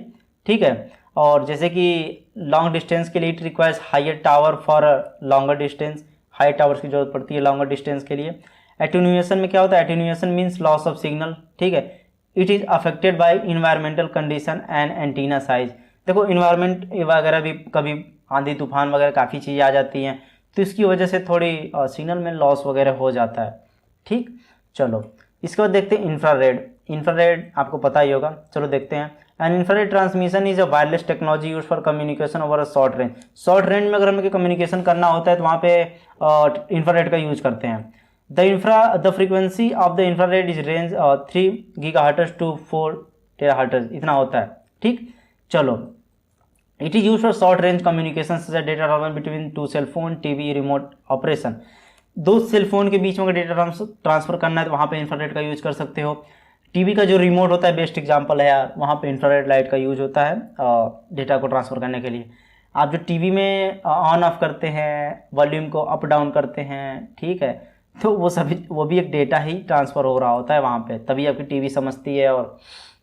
ठीक है। और जैसे कि लॉन्ग डिस्टेंस के लिए it requires higher tower for longer distance, high towers की जरूरत पड़ती है लॉन्गर डिस्टेंस के लिए। एटेन्यूएशन में क्या होता है, attenuation means loss of signal, ठीक है। It is affected by environmental condition and antenna size. देखो इन्वायरमेंट वगैरह भी, कभी आंधी तूफान वगैरह काफ़ी चीज़ें आ जाती हैं, तो इसकी वजह से थोड़ी सिग्नल में लॉस वगैरह हो जाता है, ठीक। चलो इसके बाद देखते हैं इंफ्रारेड आपको पता ही होगा, चलो देखते हैं। And infrared transmission is a wireless technology use for communication over a short range में अगर हमें कम्युनिकेशन करना होता है तो वहाँ पे इंफ्रारेड का यूज करते हैं। The frequency of the infrared is range 3 gigahertz to 4 terahertz इतना होता है, ठीक। चलो, it is use for short range communication such as data transfer between 2 cell phone, TV, remote operation. 2 cell phone के बीच में अगर डेटा ट्रांसफर करना है तो वहाँ पे इंफ्रारेड का यूज कर सकते हो। टीवी का जो रिमोट होता है बेस्ट एग्जांपल है यार, वहाँ पे इंफ्रारेड लाइट का यूज होता है डेटा को ट्रांसफ़र करने के लिए। आप जो टीवी में ऑन ऑफ करते हैं, वॉल्यूम को अप डाउन करते हैं, ठीक है, तो वो भी एक डेटा ही ट्रांसफ़र हो रहा होता है वहाँ पे, तभी आपकी टीवी समझती है और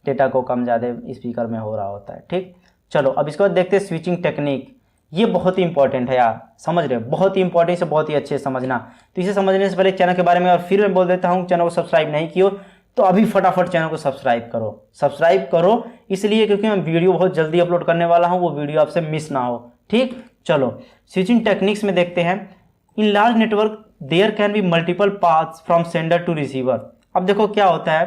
डेटा को कम ज़्यादा स्पीकर में हो रहा होता है, ठीक। चलो अब इसके बाद देखते हैं स्विचिंग टेक्निक। ये बहुत ही इंपॉर्टेंट है यार, समझ रहे हो, बहुत ही इंपॉर्टेंट से बहुत ही अच्छे से समझना। तो इसे समझने से पहले चैनल के बारे में और फिर मैं बोल देता हूँ, चैनल को सब्सक्राइब नहीं किया तो अभी फटाफट चैनल को सब्सक्राइब करो इसलिए क्योंकि मैं वीडियो बहुत जल्दी अपलोड करने वाला हूँ, वो वीडियो आपसे मिस ना हो, ठीक। चलो स्विचिंग टेक्निक्स में देखते हैं। In large network there can be multiple paths from sender to receiver. अब देखो क्या होता है,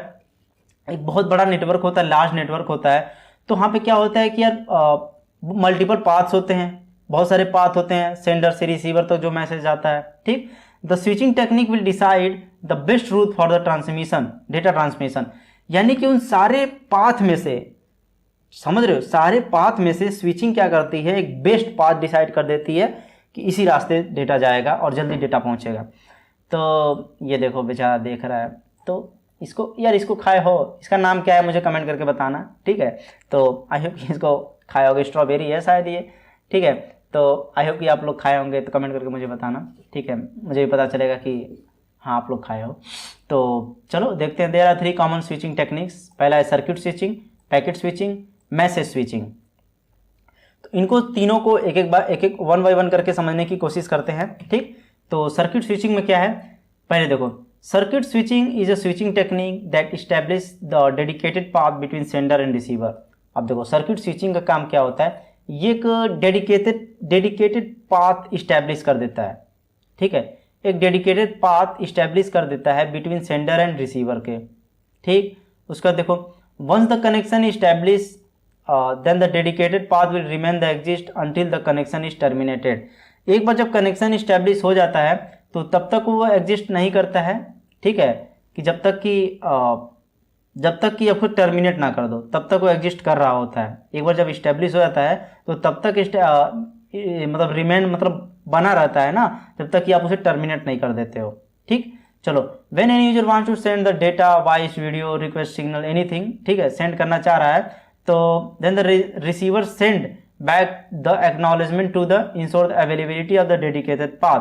एक बहुत बड़ा नेटवर्क होता है, लार्ज नेटवर्क होता है, तो वहाँ पे क्या होता है कि यार मल्टीपल पाथ्स होते हैं, बहुत सारे पाथ होते हैं सेंडर से रिसीवर तक जो मैसेज जाता है, ठीक। The switching technique will decide the best route for the transmission, data transmission. यानी कि उन सारे पाथ में से, समझ रहे हो, सारे पाथ में से स्विचिंग क्या करती है, एक बेस्ट पाथ डिसाइड कर देती है कि इसी रास्ते डेटा जाएगा और जल्दी डेटा पहुंचेगा। तो ये देखो बेचारा देख रहा है, तो इसको खाए हो, इसका नाम क्या है मुझे कमेंट करके बताना, ठीक है। तो आई होप कि इसको खाए होगे, स्ट्रॉबेरी है शायद ये, ठीक है। तो आई होप कि आप लोग खाए होंगे, तो कमेंट करके मुझे बताना, ठीक है, मुझे भी पता चलेगा कि हाँ आप लोग खाए हो। तो चलो देखते हैं, there are 3 common switching techniques. पहला है circuit switching, packet switching, message switching. तो इनको तीनों को एक वन बाय वन करके समझने की कोशिश करते हैं, ठीक। तो सर्किट स्विचिंग में क्या है, पहले देखो, circuit switching is a switching technique that establish the dedicated path between sender and receiver. अब देखो सर्किट स्विचिंग का काम क्या होता है, ये एक डेडिकेटेड पाथ इस्टेब्लिश कर देता है, ठीक है, एक डेडिकेटेड पाथ इस्टेब्लिश कर देता है बिटवीन सेंडर एंड रिसीवर के, ठीक। उसका देखो, once the connection establish then the dedicated path will remain the exist until the connection is terminated. एक बार जब कनेक्शन इस्टेब्लिश हो जाता है तो तब तक वो एग्जिस्ट नहीं करता है, ठीक है, कि जब तक कि आपको टर्मिनेट ना कर दो तब तक वो एग्जिस्ट कर रहा होता है। एक बार जब इस्टेब्लिश हो जाता है तो तब तक मतलब रिमेन मतलब बना रहता है ना, जब तक कि आप उसे टर्मिनेट नहीं कर देते हो, ठीक। चलो, when any user wants to send the data, voice, video, request, signal, anything, ठीक है, सेंड करना चाह रहा है, तो then the receiver send back the acknowledgement to the ensure the availability of the dedicated path.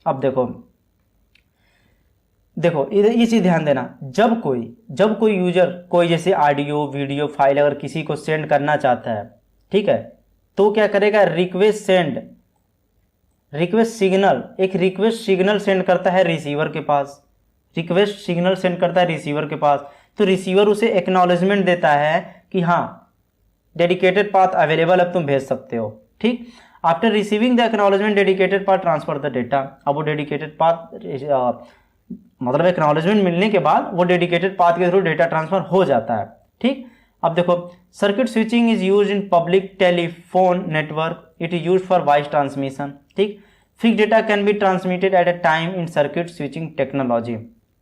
अब देखो इधर ये चीज़ ध्यान देना, जब कोई यूजर कोई जैसे ऑडियो, वीडियो फाइल अगर किसी को सेंड करना चाहता है, ठीक है, तो क्या करेगा, रिक्वेस्ट सिग्नल सेंड करता है रिसीवर के पास, तो रिसीवर उसे एक्नॉलेजमेंट देता है कि हाँ डेडिकेटेड पाथ अवेलेबल, अब तुम भेज सकते हो, ठीक। After receiving the acknowledgement dedicated path transfer the data. अब वो डेडिकेटेड पाथ मतलब एक्नॉलेजमेंट मिलने के बाद वो डेडिकेटेड पाथ के थ्रू डेटा ट्रांसफर हो जाता है, ठीक। अब देखो, circuit switching is use in public telephone network, it is use for voice transmission, ठीक। Fix data can be transmitted at a time in circuit switching technology.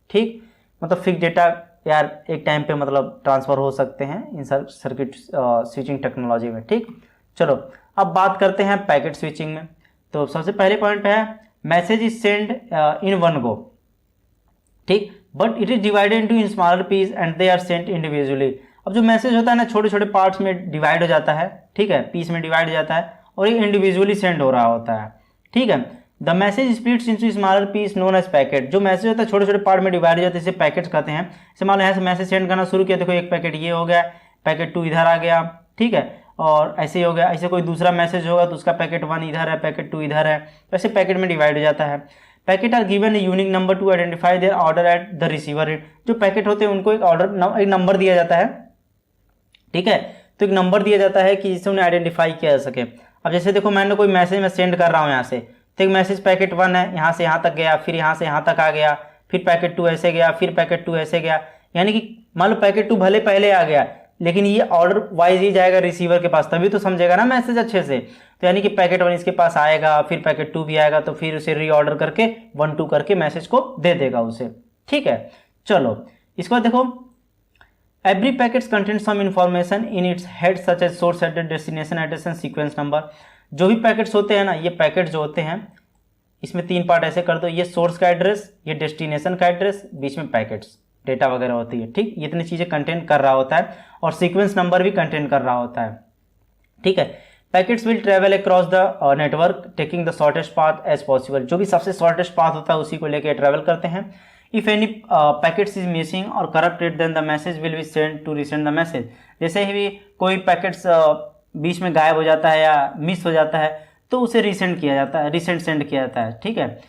ठीक, मतलब फिक्स डेटा यार एक टाइम पे मतलब ट्रांसफ़र हो सकते हैं इन सर्किट स्विचिंग टेक्नोलॉजी में। ठीक, चलो अब बात करते हैं पैकेट स्विचिंग में। तो सबसे पहले पॉइंट पे है message is send in one go. ठीक, but it is divided into in smaller piece and they are sent individually. अब जो मैसेज होता है ना छोटे छोटे पार्ट्स में डिवाइड हो जाता है, ठीक है, पीस में डिवाइड हो जाता है और ये इंडिविजुअली सेंड हो रहा होता है। ठीक है, the message splits into smaller piece known as packet. जो मैसेज होता है छोटे छोटे पार्ट में डिवाइड हो जाते हैं, इसे पैकेट्स कहते हैं। जैसे मान लो यहाँ से मैसेज सेंड करना शुरू किया, देखो एक पैकेट ये हो गया, पैकेट 2 इधर आ गया, ठीक है, और ऐसे ही हो गया। ऐसे कोई दूसरा मैसेज होगा तो उसका पैकेट 1 इधर है, पैकेट 2 इधर है, तो ऐसे पैकेट में डिवाइड हो जाता है। Packet are given a unique number to identify their order at the receiver end. जो पैकेट होते हैं उनको एक नंबर दिया जाता है, ठीक है, तो एक नंबर दिया जाता है कि जिससे उन्हें आइडेंटिफाई किया जा सके। अब जैसे देखो मैंने कोई मैसेज मैं सेंड कर रहा हूँ यहाँ से, तो एक मैसेज पैकेट 1 है, यहाँ से यहाँ तक गया, फिर यहाँ से यहाँ तक आ गया, फिर पैकेट 2 ऐसे गया, फिर पैकेट 2 ऐसे गया, यानी कि मान लो पैकेट 2 भले पहले आ गया लेकिन ये ऑर्डर वाइज ही जाएगा रिसीवर के पास, तभी तो समझेगा ना मैसेज अच्छे से। तो यानी कि पैकेट 1 इसके पास आएगा, फिर पैकेट 2 भी आएगा, तो फिर उसे रीऑर्डर करके 1-2 करके मैसेज को दे देगा उसे। ठीक है, चलो इसके बाद देखो every packets content some information in its head such as source address, destination address and sequence number. जो भी पैकेट्स होते हैं ना, ये पैकेट्स जो होते हैं इसमें 3 पार्ट ऐसे कर दो, ये सोर्स का एड्रेस, ये डेस्टिनेशन का एड्रेस, बीच में पैकेट्स डेटा वगैरह होती है। ठीक, ये इतनी चीज़ें कंटेंट कर रहा होता है और सीक्वेंस नंबर भी कंटेंट कर रहा होता है। ठीक है, packets will travel across the network taking the shortest path as possible. जो भी सबसे शॉर्टेस्ट पाथ होता है उसी को लेकर ट्रेवल करते हैं। If any packets is missing और corrupted then the message will be send to resend the message. जैसे ही भी कोई पैकेट्स बीच में गायब हो जाता है या मिस हो जाता है तो उसे रिसेंड किया जाता है, रिसेंड सेंड किया जाता है। ठीक है,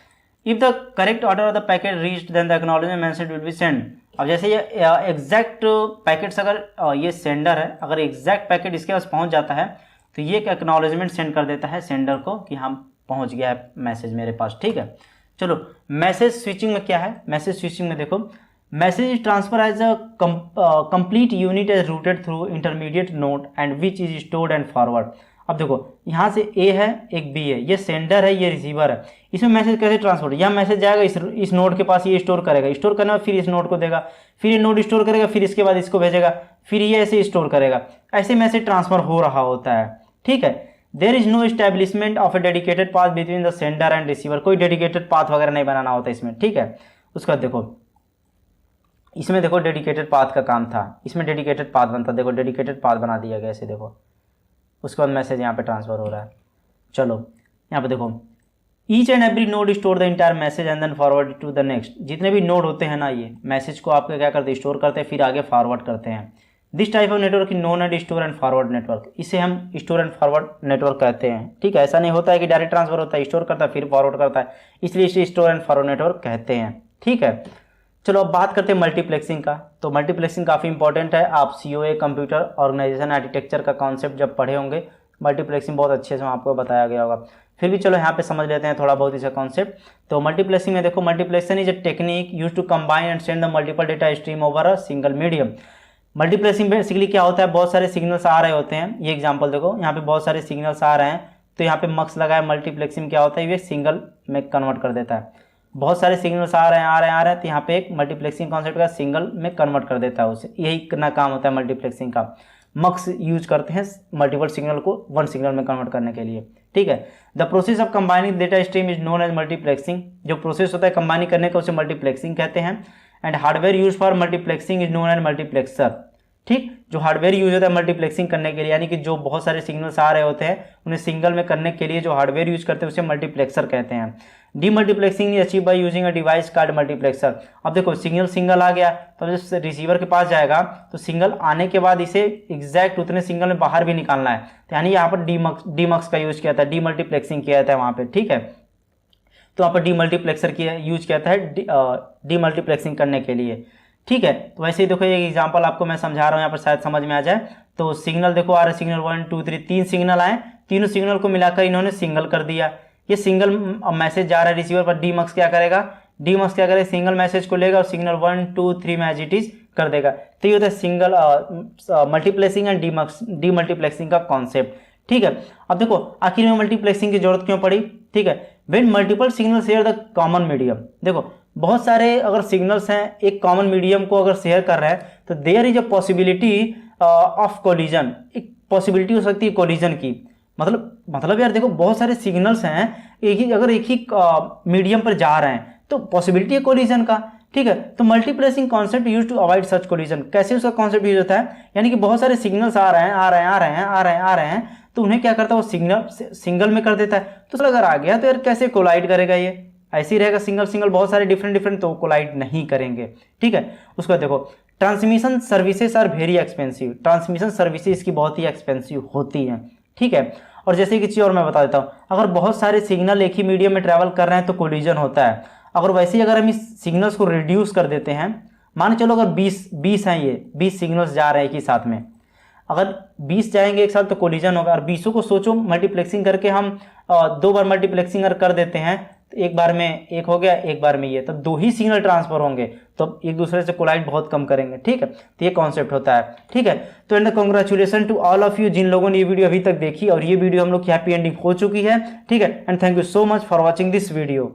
if the correct order of the packet reached then the acknowledgement message will be send. अब जैसे ये एग्जैक्ट पैकेट्स अगर ये सेंडर है, अगर एग्जैक्ट पैकेट इसके पास पहुंच जाता है तो ये एक एक्नॉलेजमेंट सेंड कर देता है सेंडर को कि हम पहुंच गया है मैसेज मेरे पास। ठीक है, चलो मैसेज स्विचिंग में क्या है। मैसेज स्विचिंग में देखो message is transfer as a complete unit as routed through intermediate node and which is stored and forward. अब देखो यहाँ से ए है, एक बी है, ये सेंडर है, ये रिसीवर है। इसमें मैसेज कैसे ट्रांसफर, यह मैसेज जाएगा इस नोड के पास, ये स्टोर करेगा, स्टोर करने में फिर इस नोड को देगा, फिर ये नोड स्टोर करेगा, फिर इसके बाद इसको भेजेगा, फिर ये ऐसे स्टोर करेगा, ऐसे मैसेज ट्रांसफर हो रहा होता है। ठीक है, there is no establishment of a dedicated path between the sender and receiver. कोई डेडिकेटेड पाथ वगैरह नहीं बनाना होता इसमें। ठीक है, उसके बाद देखो इसमें देखो डेडिकेटेड पाथ का काम था, इसमें डेडिकेटेड पाथ बनता, देखो डेडिकेटेड पाथ बना दिया गया ऐसे, देखो उसके बाद मैसेज यहाँ पे ट्रांसफर हो रहा है। चलो यहाँ पे देखो each and every node store the entire message and then forward to the next. जितने भी नोड होते हैं ना, ये मैसेज को आपके क्या करते हैं, स्टोर करते हैं, फिर आगे फॉरवर्ड करते हैं। This type of network known and store and forward network. इसे हम स्टोर एंड फॉरवर्ड नेटवर्क कहते हैं। ठीक है, ऐसा नहीं होता है कि डायरेक्ट ट्रांसफर होता है, स्टोर करता है फिर फॉरवर्ड करता है, इसलिए इसे स्टोर एंड फॉरवर्ड नेटवर्क कहते हैं। ठीक है, चलो अब बात करते हैं मल्टीप्लेक्सिंग का। तो मल्टीप्लेक्सिंग काफ़ी इंपॉर्टेंट है। आप COA कंप्यूटर ऑर्गेनाइजेशन आर्किटेक्चर का कॉन्सेप्ट जब पढ़े होंगे, मल्टीप्लेक्सिंग बहुत अच्छे से आपको बताया गया होगा। फिर भी चलो यहाँ पे समझ लेते हैं थोड़ा बहुत इसका कॉन्सेप्ट। तो मल्टीप्लेक्सिंग में देखो multiplexion is a technique use to combine and send the multiple data stream over a single medium. Multiplexing basically क्या होता है, बहुत सारे सिग्नल्स आ रहे होते हैं। ये एग्जांपल देखो, यहाँ पे बहुत सारे सिग्नल्स आ रहे हैं, तो यहाँ पे मक्स लगाए। मल्टीप्लेक्सिंग क्या होता है, ये सिंगल में कन्वर्ट कर देता है। बहुत सारे सिग्नल्स आ रहे हैं, तो यहाँ पे एक मल्टीप्लेक्सिंग कॉन्सेप्ट का सिंगल में कन्वर्ट कर देता है उसे। यही करना काम होता है मल्टीप्लेक्सिंग का। मक्स यूज करते हैं मल्टीपल सिग्नल को वन सिग्नल में कन्वर्ट करने के लिए। ठीक है, the process of combining data stream is known as multiplexing. जो प्रोसेस होता है कंबाइनिंग करने का उसे मल्टीप्लेक्सिंग कहते हैं। And hardware use for multiplexing is known as multiplexer. ठीक, जो हार्डवेयर यूज होता है मल्टीप्लेक्सिंग करने के लिए, यानी कि जो बहुत सारे सिग्नल्स आ रहे होते हैं उन्हें सिंगल में करने के लिए जो हार्डवेयर यूज करते हैं उसे मल्टीप्लेक्सर कहते हैं। Demultiplexing is achieve by using a device called multiplexer. अब देखो सिंगल आ गया तो जब रिसीवर के पास जाएगा तो सिंगल आने के बाद इसे एग्जैक्ट उतने सिंगल में बाहर भी निकालना है, तो यानी यहाँ पर डीमक्स का यूज किया था, डीमल्टीप्लेक्सिंग किया था वहाँ पे। ठीक है, तो वहाँ पर डीमल्टीप्लेक्सर किया यूज किया था डीमल्टीप्लेक्सिंग करने के लिए। ठीक है, तो वैसे ही देखो ये एग्जांपल आपको मैं समझा रहा हूँ, यहाँ पर शायद समझ में आ जाए। तो सिग्नल देखो आ रहे, सिग्नल 1 2 3 3 सिग्नल आए, तीनों सिग्नल को मिलाकर इन्होंने सिंगल कर दिया। ये सिंगल मैसेज जा रहा है रिसीवर पर, डीमक्स क्या करेगा, सिंगल मैसेज को लेगा और सिग्नल 1 2 3 में एज इट इज कर देगा। तो ये होता है सिंगल मल्टीप्लेक्सिंग एंड डीमल्टीप्लेक्सिंग का कॉन्सेप्ट। ठीक है, अब देखो आखिर में मल्टीप्लेक्सिंग की जरूरत क्यों पड़ी। ठीक है, when multiple signal share the common medium. देखो बहुत सारे अगर सिग्नल्स हैं एक कॉमन मीडियम को अगर शेयर कर रहे हैं तो there is a possibility of collision, एक पॉसिबिलिटी हो सकती है कोलिजन की। मतलब यार देखो बहुत सारे सिग्नल्स हैं अगर एक ही मीडियम पर जा रहे हैं तो पॉसिबिलिटी है कोलिजन का, ठीक है। तो multiplexing concept use to avoid such collision, कैसे उसका कॉन्सेप्ट यूज होता है, यानी कि बहुत सारे सिग्नल्स आ रहे हैं तो उन्हें क्या करता है वो सिग्नल सिंगल में कर देता है। तो अगर आ गया तो यार कैसे कोलाइड करेगा, ये ऐसे ही रहेगा सिंगल बहुत सारे डिफरेंट तो कोलाइड नहीं करेंगे, ठीक है। उसको देखो transmission services are very expensive, transmission services इसकी बहुत ही एक्सपेंसिव होती हैं, ठीक है। और जैसे कि चीज़ और मैं बता देता हूँ, अगर बहुत सारे सिग्नल एक ही मीडियम में ट्रैवल कर रहे हैं तो कोलिजन होता है। अगर वैसे ही अगर हम इस सिग्नल्स को रिड्यूस कर देते हैं, मान चलो अगर 20 हैं, ये 20 सिग्नल्स जा रहे हैं एक ही साथ में, अगर 20 जाएंगे एक साथ तो कोलिजन होगा। और 20 को सोचो मल्टीप्लेक्सिंग करके हम 2 बार मल्टीप्लेक्सिंग अगर कर देते हैं तो एक बार में एक हो गया, एक बार में ये, तब 2 ही सिग्नल ट्रांसफर होंगे तो एक दूसरे से कोलाइड बहुत कम करेंगे, ठीक है। तो ये कॉन्सेप्ट होता है, ठीक है। तो and congratulation to all of you जिन लोगों ने ये वीडियो अभी तक देखी, और ये वीडियो हम लोग की हैप्पी एंडिंग हो चुकी है, ठीक है। And thank you so much for watching this video.